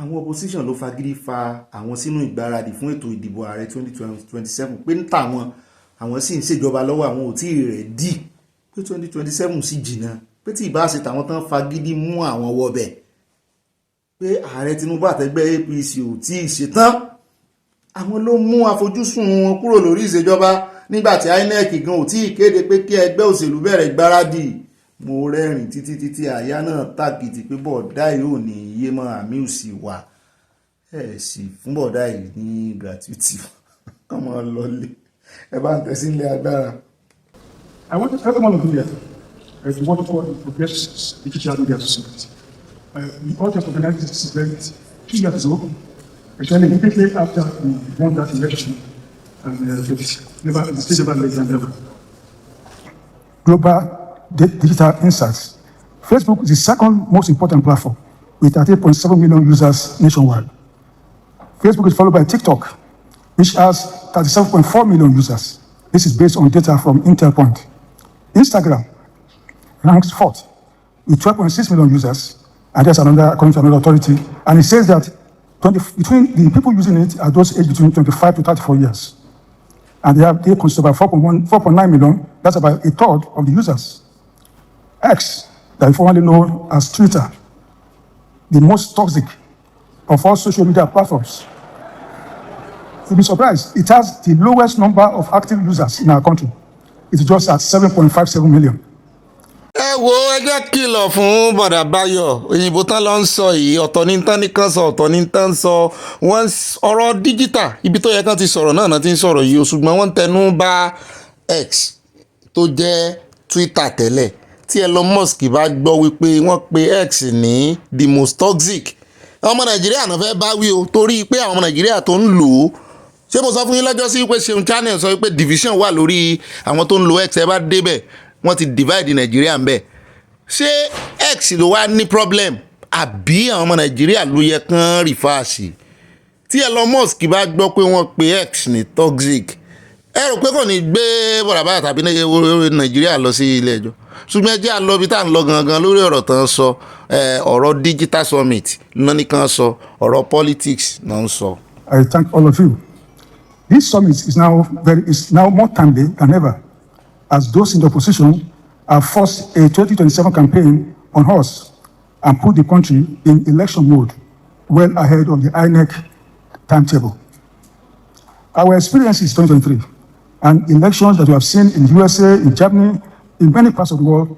àwọn opposition ló fagídí fa àwọn sínú ìgbáradì fún ètò ìdìbò ààrẹ 2027 pé ń tàwọn àwọn sì ń ṣèjọba lọ́wọ́ àwọn ò tí ì rẹ̀ dì pé 2027 sì jìnnà pé tí ìbá ṣe tàwọn tán fagídí mú àwọn wọbẹ̀ pé ààrẹ Tinubu àtẹgbẹ́ APC ò tí ì ṣetán àwọn ló mú àfojúsùn wọn kúrò lórí ìṣèjọba nígbàtí INEC gan ò tí ì kéde pé kí ẹgbẹ́ òṣèlú bẹ̀rẹ̀ ìgbáradì. mo rẹ́rìn títí àyà náà tàkìtì pé bọ̀dá yìí ò ní iye mọ́ àmì òsì wà ẹ̀ sì fún bọ̀dá yìí ní gratuity kọ́mọ lọlé ẹ bá ń tẹ̀sí ilé agbára. I want to every one of you here to work for the progress digital media society. We all just organized this event 2 years ago, actually immediately after we won that election, and it's still never late than ever. Global digital insights. Facebook is the second most important platform with 38.7 million users nationwide. Facebook is followed by TikTok, which has 37.4 million users. This is based on data from Intel Point. Instagram ranks fourth with 12.6 million users, and that's another, according to another authority. And it says that between the people using it are those aged between 25 to 34 years. And they consist about 4.9 million. That's about a third of the users. X, that is formerly known as Twitter, the most toxic of all social media platforms. You'll be surprised, it has the lowest number of active users in our country. It's just at 7.57 million. ẹ wo ẹjẹ́ kìlọ̀ fún bọ̀dà Báyọ̀ òyìnbó tán ló ń sọ yìí ọ̀tọ̀ ní tán nìkan sọ ọ̀tọ̀ ní tán sọ wọ́n ọ̀rọ̀ díjítà ibi tó yẹ kán ti sọ̀rọ̀ náà ti ń sọ̀rọ̀ yìí o ṣùgbọ́n wọ́n tẹnu bá X tó jẹ́ Twitter tẹ́lẹ̀ tí Elon Musk bá gbọ́ wípé wọ́n pe X ní the most toxic ọmọ Nàìjíríà náà fẹ́ bá wí o torí pé àwọn ọmọ Nàìjíríà tó ń lò ó ṣé mo sọ fún yín lọ́jọ́ sí pé Ṣeun Channel sọ pé division wà lórí àwọn tó ń lo X ẹ bá débẹ̀ wọ́n ti divide Nàìjíríà ń bẹ̀ ṣé X ló wá ní problem àbí àwọn ọmọ Nàìjíríà ló yẹ kán rìfáàsì tí Elon Musk bá gbọ́ pé wọ́n pe X ní toxic ẹ rò pé kò ní gbé bọ̀dà Báyọ̀ tàbí Nàìjíríà lọ sí ilé ẹjọ́ ṣùgbọ́n ẹ jẹ́ àlọ́ bí tá à ń lọ gangan lórí ọ̀rọ̀ tán sọ ọ̀rọ̀ digital summit náà nìkan sọ ọ̀rọ̀ politics náà ń sọ. I thank all of you. This summit is now more timely than ever, as those in the opposition have forced a 2027 campaign on us and put the country in election mode well ahead of the INEC timetable. Our experiences in 2023 and elections that we have seen in the USA, in Germany, in many parts of the world,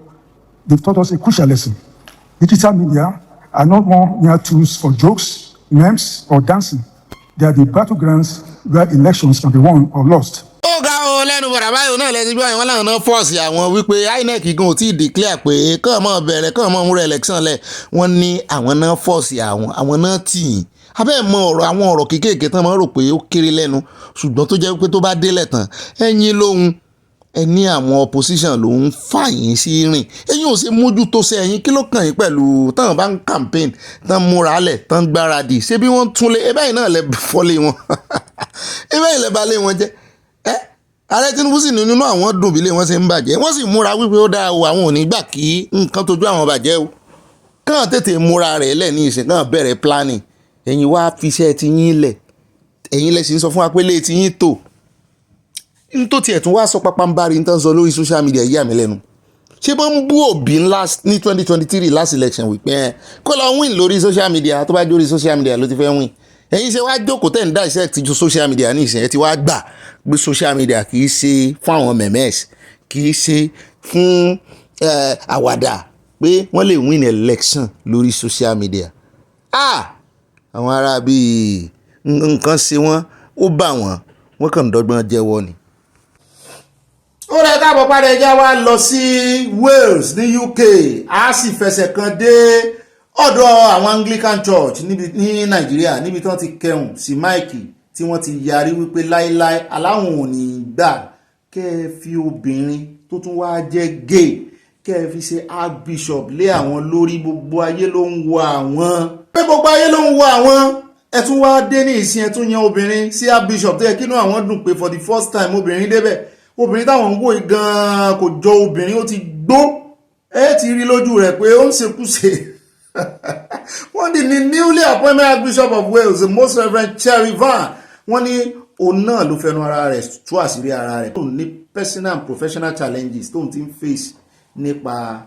they've taught us a crucial lesson. Digital media are not more mere tools for jokes, memes, or dancing. They are the battlegrounds where elections can be won or lost. ó ga o lẹ́nu bọ̀dà Báyọ̀ náà lẹ́sìn bí wọ́n láwọn náà fọ́ọ̀sì àwọn wípé INEC gan ò tí ì declare pé kàn mọ́ bẹ̀rẹ̀ kàn mọ́ múra election lẹ̀ wọ́n ní àwọn náà fọ́ọ̀sì àwọn náà tì í abẹ́ mọ ọ̀rọ̀ àwọn ọ̀rọ̀ kéékèèké tán máa ń rò pé ó kéré lẹ́nu ṣùgbọ́n tó jẹ́ pé tó bá délẹ̀ tán ẹ̀yin lóhun ẹni àwọn opposition ló ń fà yín sí rìn ẹ̀yin ò ṣe mójútó sí ẹ̀yin kí ló kàn yín pẹ̀lú táwọn bá ń campaign tán múra lẹ̀ tán gbáradì ṣé bí wọ́n túnlé ẹbẹ́ yìí náà lẹ fọ́lé wọn ẹbẹ́ yìí lẹ bá lé wọn jẹ́ ààrẹ Tinubu sì nínú àwọn dùn bí lé wọn ṣe ń bàjẹ́ wọ́n sì múra wípé ó dáa o àwọn ò ní gbà kí nǹkan tójú àwọn bàjẹ́ o kàn tètè múra rẹ̀ lẹ̀ ní ìsìn kàn bẹ̀rẹ̀ planning ẹ̀yin wá fiṣẹ́ ti yín lẹ̀ ẹ̀yin lẹ̀ sì ń sọ fún wa pé lè ti yín tò n tó tiẹ̀ tún wá sọ pápánbárì ń tán sọ lórí social media yíyà mí lẹ́nu ṣé bó ń bú Òbí ńlá ní 2023 last election wípé kó lọ win lórí social media tó bá jórí social media ló ti fẹ́ win ẹ̀yin ṣe wá jókòó tẹ̀ ń dá iṣẹ́ ti ju social media ní ìsìn ẹ̀ ti wá gbà pé social media kì í ṣe fún àwọn mẹ̀mẹ́s kì í ṣe fún àwàdà pé wọ́n lè win election lórí social media àwọn ará bíi nǹkan ṣe wọ́n ó bà wọ́n kàn ń dọ́gbọ́n jẹ́wọ́ ni. ó rẹ káàbọ̀ padà ẹja wa lọ sí Wales ní UK a sì fẹsẹ̀ kan dé ọ̀dọ̀ àwọn Anglican Church ní Nàìjíríà níbi tí wọ́n ti kẹrùn sí máìkì tí wọ́n ti yarí wípé láíláí aláwọn ò ní gbà kẹ́ ẹ fi obìnrin tó tún wá jẹ́ gay kẹ́ kẹ́ ẹ fi ṣe archbishop lé àwọn lórí, gbogbo ayé ló ń wo àwọn pé gbogbo ayé ló ń wo àwọn. Ẹ tún wá dé ní ìsìn ẹ tún yan obìnrin sí archbishop tó yẹ kínú àwọn dùn pé for the first time obìnrin débẹ̀. Obìnrin táwọn ń wò gan-an kò jọ obìnrin, ó ti gbó, ẹ ti rí lójú rẹ̀ pé ó ń ṣekúṣe. Wọ́n ní newly appointed archbishop of Wales, the most reverend Cherry Van, wọ́n ní òun náà ló fẹnu ara rẹ̀ tú àṣírí ara rẹ̀ tóun ní personal and professional challenges tóun ti ń face nípa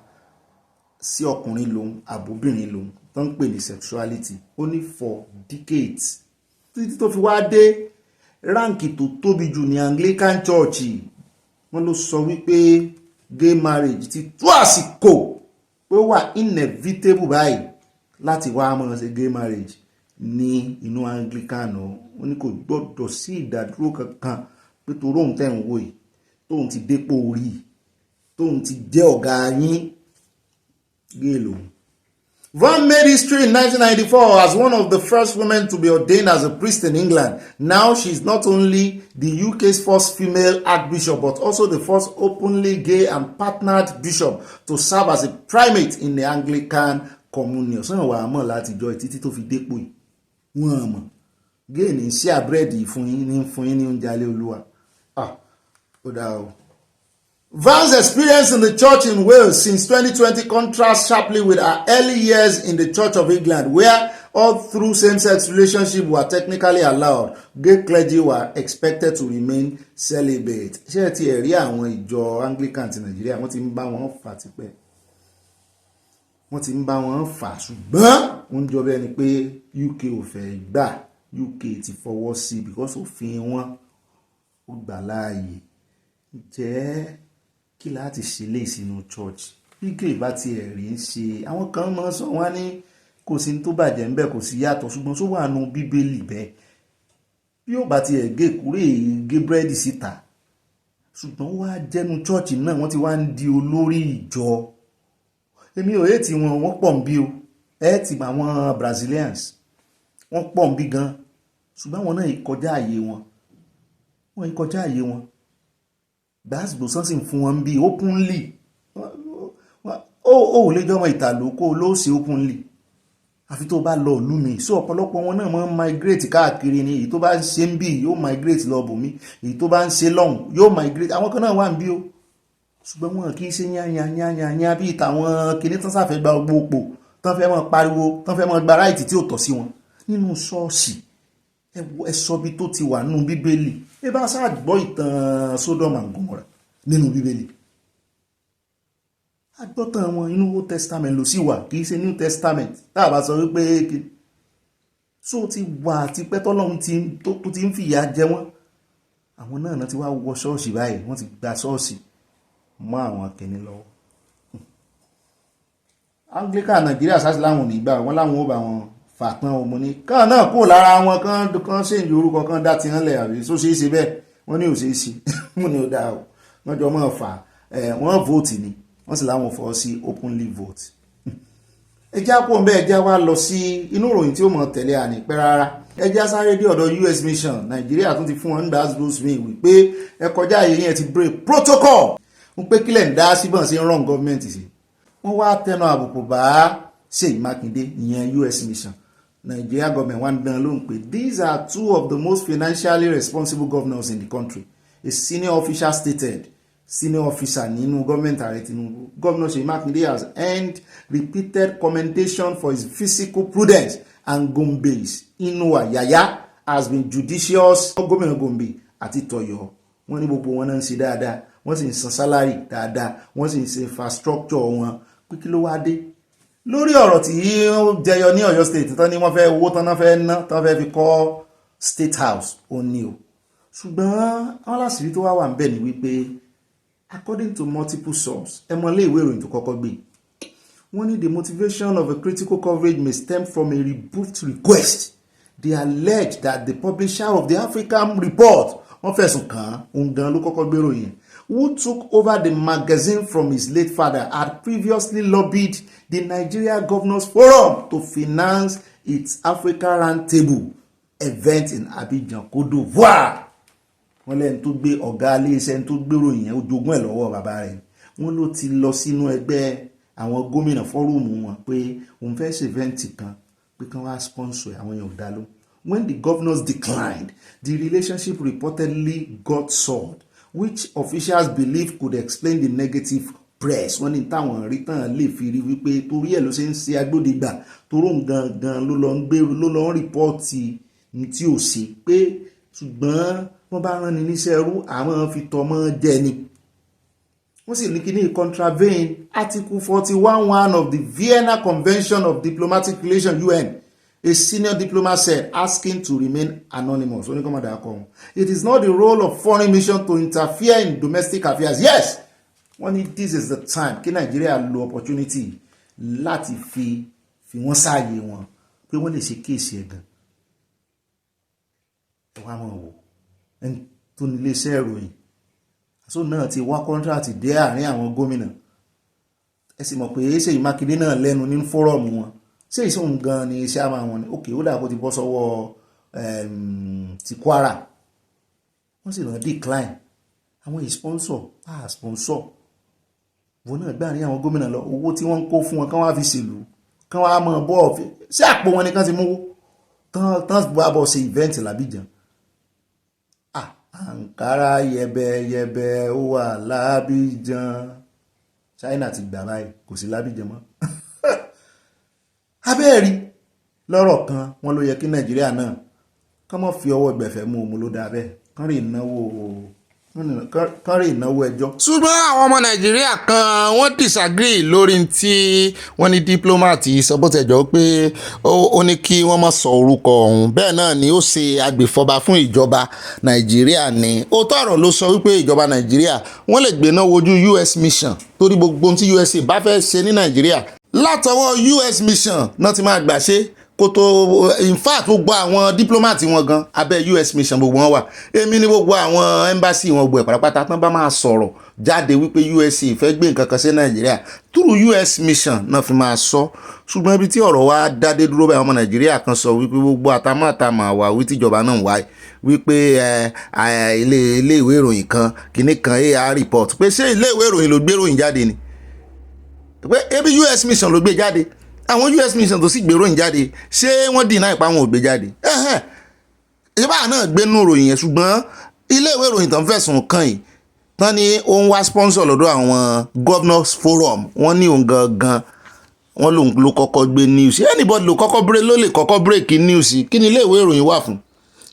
sí ọkùnrin lòun àbóbìnrin lòun tó ń pè ní sexuality. Ó ní for decades títí tó fi wá dé ránkì tó tóbi jù ní Anglican Church. Wọ́n ló sọ wípé gay marriage ti tó àsìkò pé ó wà inevitable báyìí láti wá mọ́ ṣe gay marriage ní inú Anglican o. Wọ́n ní kò gbọ́dọ̀ sí ìdádúró kankan pé tó róhun tẹ́ ń wò yìí tóun ti dépò orí tóun ti jẹ́ ọ̀gá yín gay lòun. Van made history in 1994 as one of the first women to be ordained as a priest in England. Now she's not only the UK's first female archbishop but also the first openly gay and partnered bishop to serve as a primate in the Anglican communion. Sọ́nà wà á mọ̀ láti jọ títí tó fi dépò yìí. Wọ́n mọ̀ gay ní ṣí àbúrẹ́dì fún yín ní oúnjẹ alẹ́ olúwa. Ó dáa o. Van's experience in the church in Wales since 2020 contrasts sharply with her early years in the Church of England, where all through same-sex relationships were technically allowed. Gay clergy were expected to remain celibate. Ṣé ẹ ti rí àwọn ìjọ Anglican ti Nàìjíríà? Wọ́n ti ń bá wọn fà tipẹ́. Wọ́n ti ń bá wọn fà ṣùgbọ́n wọ́n jọ bẹ́ẹ̀ ni pé UK ò fẹ́ gbà. UK ti fọwọ́ sí because òfin wọn ó gbà láàyè. Jẹ́ kí láti ṣe lè sínú church bí gay bá ti ẹ̀rí ń ṣe àwọn kan máa sọ wọ́n ní kò sí tó bàjẹ́ ńbẹ̀ kò sí yàtọ̀ ṣùgbọ́n tó wà nù bíbélì bẹ́ẹ̀ bí ó bá ti ẹ̀ gé kúrè gé búrẹ́dì síta ṣùgbọ́n wá jẹ́nu church náà wọ́n ti wá ń di olórí ìjọ. Èmi ò yé tí wọ́n pọ̀ ń bí o ti mọ àwọn Brazilians wọ́n pọ̀ ń bí gan ṣùgbọ́n àwọn náà ìkọjá àyè wọn ìkọjá àyè wọn. Gbàsgbò sọ́nsìn fún wọn bí openly ó lè jọmọ ìtàló kó ló ṣe openly àfi tó bá lọ ìlú mi. So ọ̀pọ̀lọpọ̀ wọn náà máa ń migrate káàkiri ni èyí tó bá ń ṣe ń bí yóò migrate lọ bòmí èyí tó bá ń ṣe lọ́hùn yóò migrate. Àwọn kan náà wà ń bí o ṣùgbọ́n wọn kì í ṣe yányányányányá bí ìtàwọn kìíní tán sáfẹ́ gba gbogbo tán fẹ́ mọ́ pariwo tán fẹ́ mọ́ gba ráìtì tí ò tọ́ sí wọn nínú ṣọ́ọ̀ṣì. Ẹ sọ bí tó ti wà nínú bíbélì. Ẹ bá sáà gbọ́ ìtàn Sodom and Gomorrah nínú bíbélì. Agbọ́tàn wọn inú Old Testament ló sì wà kì í ṣe New Testament tá a bá sọ wípé so ti wà tipẹ́ tọ́lọ́run tó ti ń fìyà jẹ wọ́n. Àwọn náà ti wá wọ ṣọ́ọ̀ṣì báyìí wọ́n ti gba ṣọ́ọ̀ṣì mọ́ àwọn kìíní lọ́wọ́. Anglican Nàìjíríà sáà sí láwọn ò ní gbà wọ́n láwọn ó bá wọn fàtán ọmọ ní kàn náà kó lára wọn kan ṣe ìlú orúkọ kan dá ti hàn lẹ̀ àbí so ṣeé ṣe bẹ́ẹ̀ wọ́n ní ò ṣeé ṣe wọ́n ní ó dáa o wọ́n jọ mọ́ fà wọ́n vote ni wọ́n sì láwọn fọ́ sí openly vote. Ẹjá kó ń bẹ́ ẹjá wá lọ sí inú ìròyìn tí ó mọ̀ tẹ̀lé àní pẹ́ rárá. Ẹjá sáré dé ọ̀dọ̀ US mission Nàìjíríà tún ti fún wọn ní gbàgbọ́s mi wípé ẹ kọjá àyè yẹn ti break protocol ń pé kílẹ̀ ń dá síbọn sí run government sí. Wọ́n wá tẹnu àbùkù bá Ṣèyí Mákindé ìyẹn US mission. Nigeria government wá ń dán lóhùn pé these are two of the most financially responsible governors in the country. A senior official stated, senior officer nínú government ààrẹ Tinubu, Governor Ṣèyí Mákindé has earned repeated commendation for his fiscal prudence and Gombe's Inuwa Yaya has been judicious. Gómìnà Gombe àti Tọ̀yọ́ wọ́n ní gbogbo wọn náà ń ṣe dáadáa wọ́n sì ń san salary dáadáa wọ́n sì ń ṣe infrastructure wọn pé kí ló wá dé lórí ọ̀rọ̀ tí ó jẹyọ ní Ọ̀yọ́ state tán ni wọ́n fẹ́ owó tán náà fẹ́ ná tán fẹ́ fi kọ́ state house ó ní o ṣùgbọ́n àwọn láṣìírí tó wá wà ń bẹ̀ ni wípé according to multiple sources ẹ mọ ilé ìwé ìròyìn tó kọ́kọ́ gbé wọ́n ní the motivation of a critical coverage may stem from a rebuffed request. They allege that the publisher of the African report wọ́n fẹ̀sùn kàn án òun gan ló kọ́kọ́ gbé ìròyìn who took over the magazine from his late father had previously lobbied the Nigeria Governors Forum to finance its Africa Roundtable event in Abidjan, Côte d'Ivoire. Wọ́n lẹ́nu tó gbé ọ̀gá iléeṣẹ́ tó gbérò yẹn ó jogún ẹ̀ lọ́wọ́ bàbá rẹ̀ wọ́n ló ti lọ sínú ẹgbẹ́ àwọn gómìnà fọ́rùmù wọn pé òun fẹ́ ṣe event kan pé kán wá sponsor àwọn èèyàn dá ló. When the governors declined, the relationship reportedly got soured, which officials believe could explain the negative press. Wọ́n ní táwọn rí tán lè fi rí wípé torí ẹ̀ ló ṣe ń ṣe agbódegbà toró gangan ló lọ ń gbèrú ló lọ ń rìpọ́ọ̀tì tí ò sí pé ṣùgbọ́n wọ́n bá rán ni níṣẹ́ ẹrú àwọn fi tọmọ jẹ ni. Wọ́n sì ní kí ní contravene Article 41(1) of the Vienna Convention of Diplomatic Relations UN. A senior diplomat said, asking to remain anonymous. It is not the role of foreign mission to interfere in domestic affairs. Yes, this is the time kí Nigeria lo opportunity láti fi wọ́n sáàyè wọn pé wọ́n lè ṣe kéèsì ẹ̀gàn. Ẹwà mọ̀ wò ẹni tó nílé iṣẹ́ ìròyìn àṣọ náà ti wá kọ́ńtrátì dé àárín àwọn gómìnà. Ẹ sì mọ̀ pé Ṣèyí Mákindé náà lẹ́nu ní fọ́rọ̀mù wọn. Ṣé ìṣòhun gan ni iṣẹ́ àmà wọn ni òkè ó dà kó ti bọ́ sọ́wọ́ ti Kwara. Wọ́n sì lọ decline àwọn sponsor sponsor wọn náà gbà ní àwọn gómìnà lọ owó tí wọ́n ń kó fún wọn kán wá fi ṣèlú kán wá mọ̀ bọ́ ṣé àpò wọn ni kán ti mú tán bá bọ̀ ṣe event l'Abidjan. Ankara yẹbẹyẹbẹ ó wà l'Abidjan. China ti gbà báyìí kò sí l'Abidjan mọ́. Abẹ́ẹ̀rí lọ́rọ̀ kan wọ́n ló yẹ kí Nàìjíríà náà kán mọ́ fi ọwọ́ gbẹ̀fẹ̀ mú omi ló dá bẹ́ẹ̀ kán rí ìnáwó ẹjọ́. Ṣùgbọ́n àwọn ọmọ Nàìjíríà kan wọ́n disagree lórí tí wọ́n ní diplomat sọ bó tẹ̀jọ́ pé ó ní kí wọ́n má sọ orúkọ ọ̀hún. Bẹ́ẹ̀ náà ni ó ṣe agbèfọ́ba fún ìjọba Nàìjíríà ní òótọ́ ọ̀rọ̀ ló sọ wípé ìjọba Nàìjíríà wọ́n lè gbéná wojú US mission torí gbogbo ohun tí USA bá fẹ́ ṣe ní Nàìjíríà látọwọ́ US mission náà ti máa gbà ṣe kó tó in fact gbogbo àwọn diplomati wọn gan abẹ́ US mission gbogbo wọn wà. Èmi ní gbogbo àwọn embassy wọn gbogbo ẹ̀ pátápátá tán bá máa sọ̀rọ̀ jáde wípé USA fẹ́ gbé nǹkan kan sí Nàìjíríà through US mission náà fi máa sọ. Ṣùgbọ́n ibi tí ọ̀rọ̀ wa dádé dúró báyìí ọmọ Nàìjíríà kan sọ wípé gbogbo àtàmọ́àtàmọ́ àwà wí tíjọba náà wáyé wípé ilé ìwé ìròyìn kan kìíní kan AR report pé ṣé ilé ìwé ìròyìn ló gbé ìròyìn jáde ni pé ebi US mission ló gbé jáde àwọn US mission tó sì gbé ìròyìn jáde ṣé wọ́n deny pa àwọn ò gbé jáde ìjọba náà gbé nú ìròyìn yẹn ṣùgbọ́n ilé ìwé ìròyìn tán fẹ̀sùn kàn yìí tán ni ó ń wá sponsor lọ́dọ̀ àwọn governors forum wọ́n ní òun gangan wọ́n lòun ló kọ́kọ́ gbé news anybody ló lè kọ́kọ́ break news kí ni ilé ìwé ìròyìn wà fún.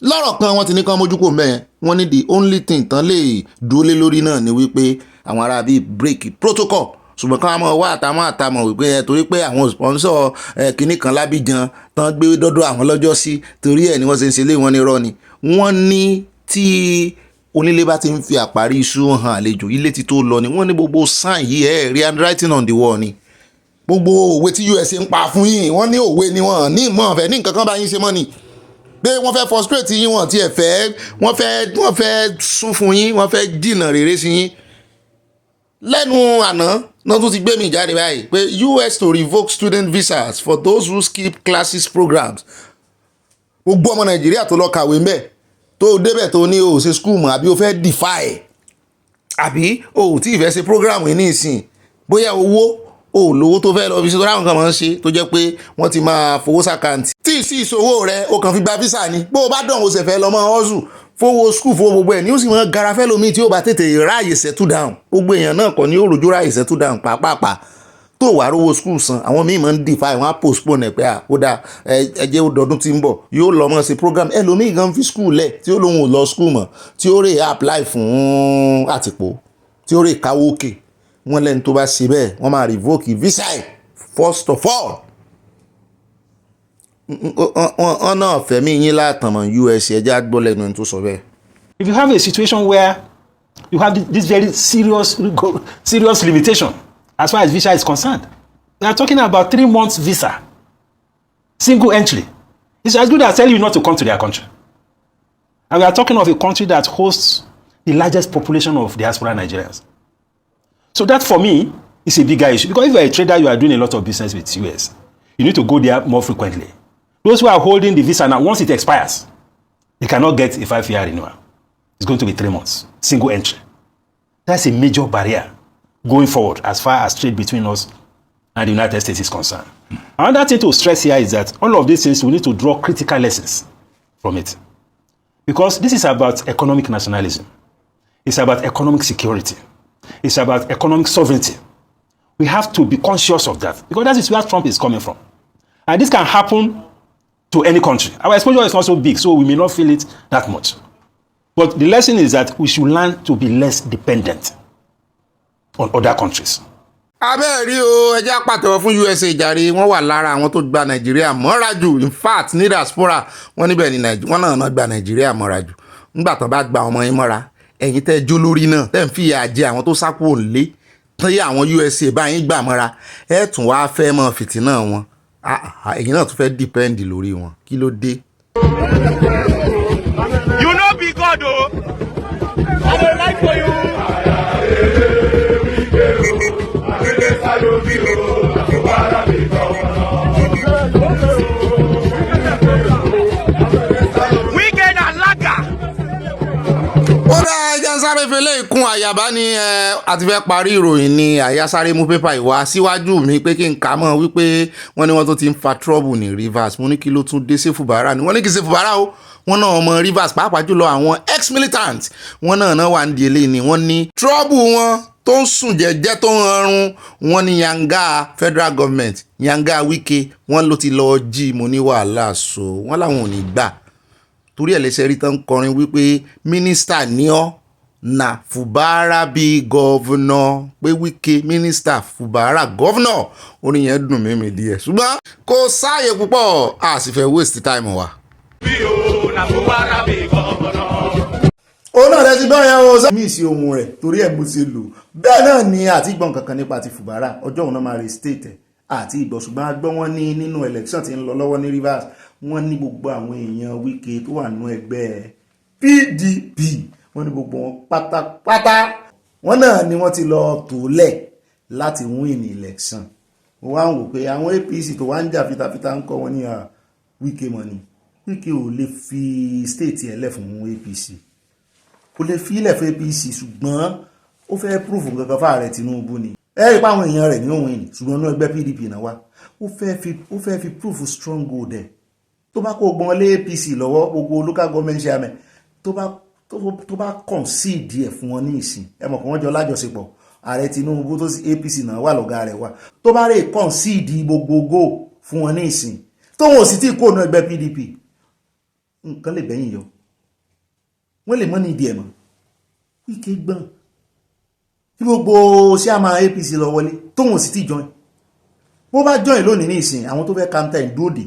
Lọ́rọ̀ kan wọ́n ti ní kán mójú kò mẹ́ẹ̀ wọ́n ní the only thing tán lè dúró lé lórí náà ni wípé àwọn ará bíi break protocol ṣùgbọ́n káwọn máa wá àtàmọ́ wípé torí pé àwọn sponsor kìíní kan l'Abidjan tán gbé dọ́dọ̀ àwọn lọ́jọ́ sí torí ẹ̀ ni wọ́n ṣe ń ṣe lé wọn ní irọ́ ni. Wọ́n ní tí onílé bá ti ń fi àparí iṣu hàn àlejò ilé ti tó lọ ni wọ́n ní gbogbo sign yìí rí handwriting on the wall ni gbogbo òwe tí USA ń pa fún yín wọ́n ní òwe ni wọ́n ní ìmọ̀ ọ̀fẹ́ ní nǹkan kan bá yín ṣe mọ́ ni pé wọ́n fẹ́ frustrate yín wọ́n tiẹ̀ fẹ́ wọ́n fẹ́ sún fún yín wọ́n fẹ́ jìnnà rere sí yín. Lẹ́nu àná náà tún ti gbé mi jáde báyìí pé US to revoke student visas for those who skip classes programs. Gbogbo ọmọ Nàìjíríà tó lọ kàwé ńbẹ̀ tó débẹ̀ tó ní o ṣe school mọ́ àbí o fẹ́ defy àbí o tí ì fẹ́ ṣe program yìí ní ìsìn bóyá owó o lówó tó fẹ́ lọ fi ṣe tó ráhùn kan máa ń ṣe tó jẹ́ pé wọ́n ti máa fowó sàkáǹtì tí ì sí ìṣòwò rẹ o kàn fi gba visa ni bó o bá dán o ṣe fẹ́ lọ mọ́ ọ́sù fowó school fowó gbogbo ẹ̀ ní ó sì mọ́ garafẹ́ lómi tí ó bá tètè ráàyè settle down gbogbo èèyàn náà kọ́ ní ó rojú ráàyè settle down pàápàá tó wà rówó school san àwọn míì máa ń defy wọn á postpone ẹ̀ pé ó dáa ẹjẹ́ ó dọdún tí ń bọ̀ yóò lọ mọ́ sí program ẹlòmíì gan fi school lẹ̀ tí ó lóun ò lọ school mọ́ tí ó rè apply fún àtìpó tí ó rè káwó òkè wọ́n lẹ́nu tó bá ṣe bẹ́ẹ̀ wọ́n máa revoke visa first of all. wọ́n náà fẹ̀mí yín látàmọ̀ US ẹja gbọ́ lẹ́nu ẹni tó sọ bẹ́ẹ̀. If you have a situation where you have this very serious limitation as far as visa is concerned, we are talking about 3 months visa, single entry. It's as good as telling you not to come to their country. And we are talking of a country that hosts the largest population of diaspora Nigerians. So that for me is a bigger issue because if you're a trader, you are doing a lot of business with US. You need to go there more frequently. Those who are holding the visa now, once it expires, they cannot get a 5-year renewal. It's going to be 3 months, single entry. That's a major barrier going forward as far as trade between us and the United States is concerned. Another thing to stress here is that all of these things, we need to draw critical lessons from it. Because this is about economic nationalism. It's about economic security. It's about economic sovereignty. We have to be conscious of that because that is where Trump is coming from. And this can happen to any country. Our exposure is not so big, so we may not feel it that much. But the lesson is that we should learn to be less dependent on other countries. abẹ́ẹ̀rí o ẹjẹ́ pàtẹ́wọ́ fún USA jàre wọ́n wà lára àwọn tó gba Nàìjíríà mọ́ra jù in fact ní diaspora wọ́n níbẹ̀ ní wọ́n náà gba Nàìjíríà mọ́ra jù nígbà tó bá gba ọmọ yín mọ́ra ẹ̀yin tẹ́ jó lórí náà tẹ́ ń fìyà jẹ àwọn tó sákò ńlé tí àwọn USA bá yín gbà mọ́ra ẹ̀ tún wá fẹ́ mọ́ fìtínà wọn ẹ̀yin náà tún fẹ́ depend lórí wọn kí ló dé. You no be God o. I dey like for you. Wicked and laga. Ó dá ẹja sáré fẹlẹ́ ìkún àyàbá ni àti fẹ́ parí ìròyìn ni àyà sáré mú pépà ìwá síwájú mi pé kí n kà mọ́ wípé wọ́n ní wọ́n tó ti ń fa trouble ní Rivers mo ní kí ló tún dé sí Fubara ni wọ́n ní kí ṣe Fubara o wọ́n náà ọmọ Rivers pàápàá jùlọ àwọn ex-militant wọ́n náà wà ní eléyìí ni wọ́n ní trouble wọn tó ń sùn jẹ́jẹ́ tó ń rọrùn wọ́n ní yanga federal government yanga Wike wọ́n ló ti lọ jí mo ní wàhálà so wọ́n làwọn ò ní gbà torí ẹ̀ lẹ́sẹ̀ rí tán kọrin wípé mínísítà ní ọ́ na Fubara bí gọ́vnọ̀ pé Wike mínísítà Fubara gọ́vnọ̀ orin yẹn dùn mímì díẹ̀ ṣùgbọ́n kò sáàyè púpọ̀ a sì fẹ́ waste time wa. ó náà lẹ́sìn bá yẹn o sẹ́mi ìsì ohun rẹ̀ torí ẹ̀ bó ṣe lò bẹ́ẹ̀ náà ni àti ìgbọ̀n kankan nípa ti Fubara ọjọ́ òun náà máa restate ẹ̀ àti ìgbọ̀n ṣùgbọ́n a gbọ́ wọn ní nínú election tí ń lọ lọ́wọ́ ní Rivers wọ́n ní gbogbo àwọn èèyàn Wike tó wà nínú ẹgbẹ́ PDP wọ́n ní gbogbo wọn pátápátá wọ́n náà ni wọ́n ti lọ tòlẹ̀ láti win election wọ́n wá ń wò pé àwọn APC tó wá ń jà fitafita ń kọ́ wọn ní Wike money Wike ò lè fi state ẹ̀ lẹ̀ fún APC kò lè fi ilẹ̀ fún APC ṣùgbọ́n ó fẹ́ proof kankan fáàrẹ Tinubu ni ẹ rí pa àwọn èèyàn rẹ̀ ní òun ni ṣùgbọ́n inú ẹgbẹ́ PDP náà wá ó fẹ́ fi proof stronghold ẹ̀ tó bá kó gbọ́n lé APC lọ́wọ́ gbogbo local government chairman tó bá concede ẹ̀ fún wọn ní ìsìn ẹ mọ̀ kí wọ́n jọ lájọṣepọ̀ ààrẹ Tinubu tó sí APC náà wà lọ́gá rẹ̀ wá tó bá rè concede gbogbogbò fún wọn ní ìsìn tó wọn ò sì tí kó ònà ẹgbẹ́ PDP nǹkan lè bẹ́yìn yọ wọ́n lè mọ́ ní ìdí ẹ̀ mọ́ Wike gbọ́n tí gbogbo sí àmà APC lọ wọlé tó wọn ò sì tí join bó bá join lónìí ní ìsìn àwọn tó fẹ́ campaign dóòdì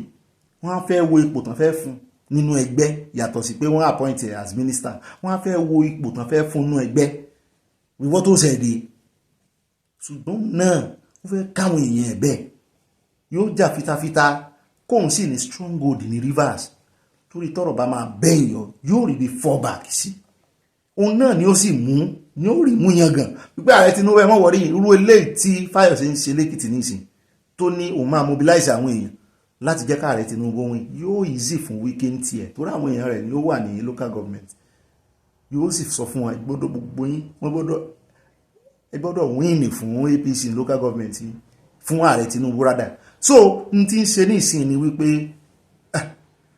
wọ́n á fẹ́ wo ipò tán fẹ́ fún nínú ẹgbẹ́ yàtọ̀ sí pé wọ́n appoint as minister wọ́n á fẹ́ wo ipò tán fẹ́ fún nínú ẹgbẹ́ wíwọ́ tó ṣẹ̀dẹ̀ ṣùgbọ́n náà ó fẹ́ káwọn èèyàn ẹ̀ bẹ́ẹ̀ yóò jà fitafita kóun sì ní stronghold ní Rivers torí tọ́rọ̀ bá máa bẹ́yìn yọ yóò rí bí fallback sí òun náà ni ó sì mú ni ó rí mú yangàn wípé ààrẹ Tinubu ẹ mọ̀ wọ́rí irú eléyìí tí Fáyọ̀sé ń ṣe lẹ́kìtì nísìn tó ní òun máa mobilize àwọn èèyàn láti jẹ́ káàrẹ Tinubu win yóò easy fún weekend tiẹ̀ torí àwọn èèyàn rẹ̀ ni ó wà ní local government yóò sì sọ fún wọn gbọ́dọ̀ gbogbo yín ẹ gbọ́dọ̀ win fún APC local government fún ààrẹ Tinubu rádà so n ti ń ṣe ní ìsìn ni wípé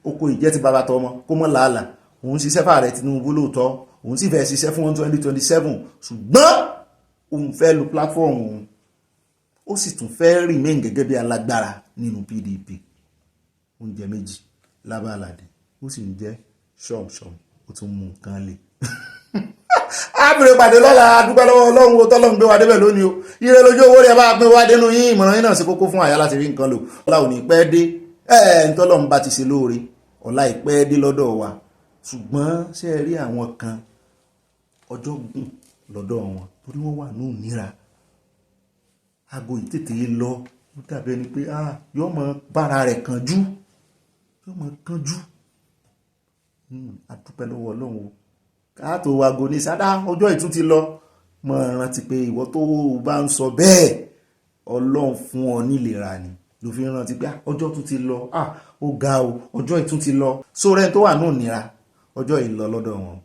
oko ìjẹ́ ti bàbá tọmọ kó mọ́ làálà òun ṣiṣẹ́ fààrẹ Tinubu lóòótọ́ òun sì fẹ́ ṣiṣẹ́ fún 2027 ṣùgbọ́n òun fẹ́ lo platform òun ó sì tún fẹ́ remain gẹ́gẹ́ bí alágbára nínú PDP oúnjẹ méjì lábàládé ó sì ń jẹ́ ṣọ́ọ̀ṣọ́ọ̀ ó tún mú nǹkan lè ábìrì pàdé lọ́la adúpẹ́ lọ́wọ́ Ọlọ́run ó tọ́lọ́run gbé wa débẹ̀ lónìí o ire lójú owó rẹ̀ bá pín wá dénú yín ìmọ̀ràn yín náà sí kókó fún àyà láti rí nǹkan lò ọlá ò ní pẹ́ dé ntọ́lọ́run bá ti ṣe lóore ọlá ìpẹ́ dé lọ́dọ̀ wa ṣùgbọ́n ṣe rí àwọn kan ọjọ́ gùn lọ́dọ̀ wọn torí wọ́n wà ní òmìnira aago ìtètè lọ ó dàbí ẹni pé yóò mọ bára rẹ̀ kanjú yóò mọ kanjú adúpẹ́ lọ́wọ́ Ọlọ́run o káàtó aago ní sádá ọjọ́ ìtún ti lọ mọ̀ rántí pé ìwọ tó bá ń sọ bẹ́ẹ̀ Ọlọ́run fún ọ nílera ni ló fi rántí pé ọjọ́ tún ti lọ ó ga o ọjọ́ ìtún ti lọ sórẹ́ tó wà ní òmìnira ọjọ́ ìlọ lọ́dọ̀ wọn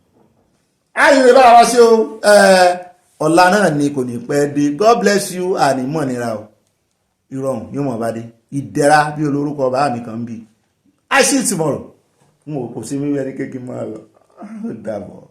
ayé bára wá sí o ọ̀la náà ni kò ní pẹ́ dé. God bless you àní mọ̀ nira o ìrọ̀rùn yóò mọ̀ bá dé ìdẹ̀ra bí olórúkọ bá mi kan bí I see you tomorrow n ò kò sí mi wẹ́rí kékeré mọ́ ọ lọ ó dàbọ̀.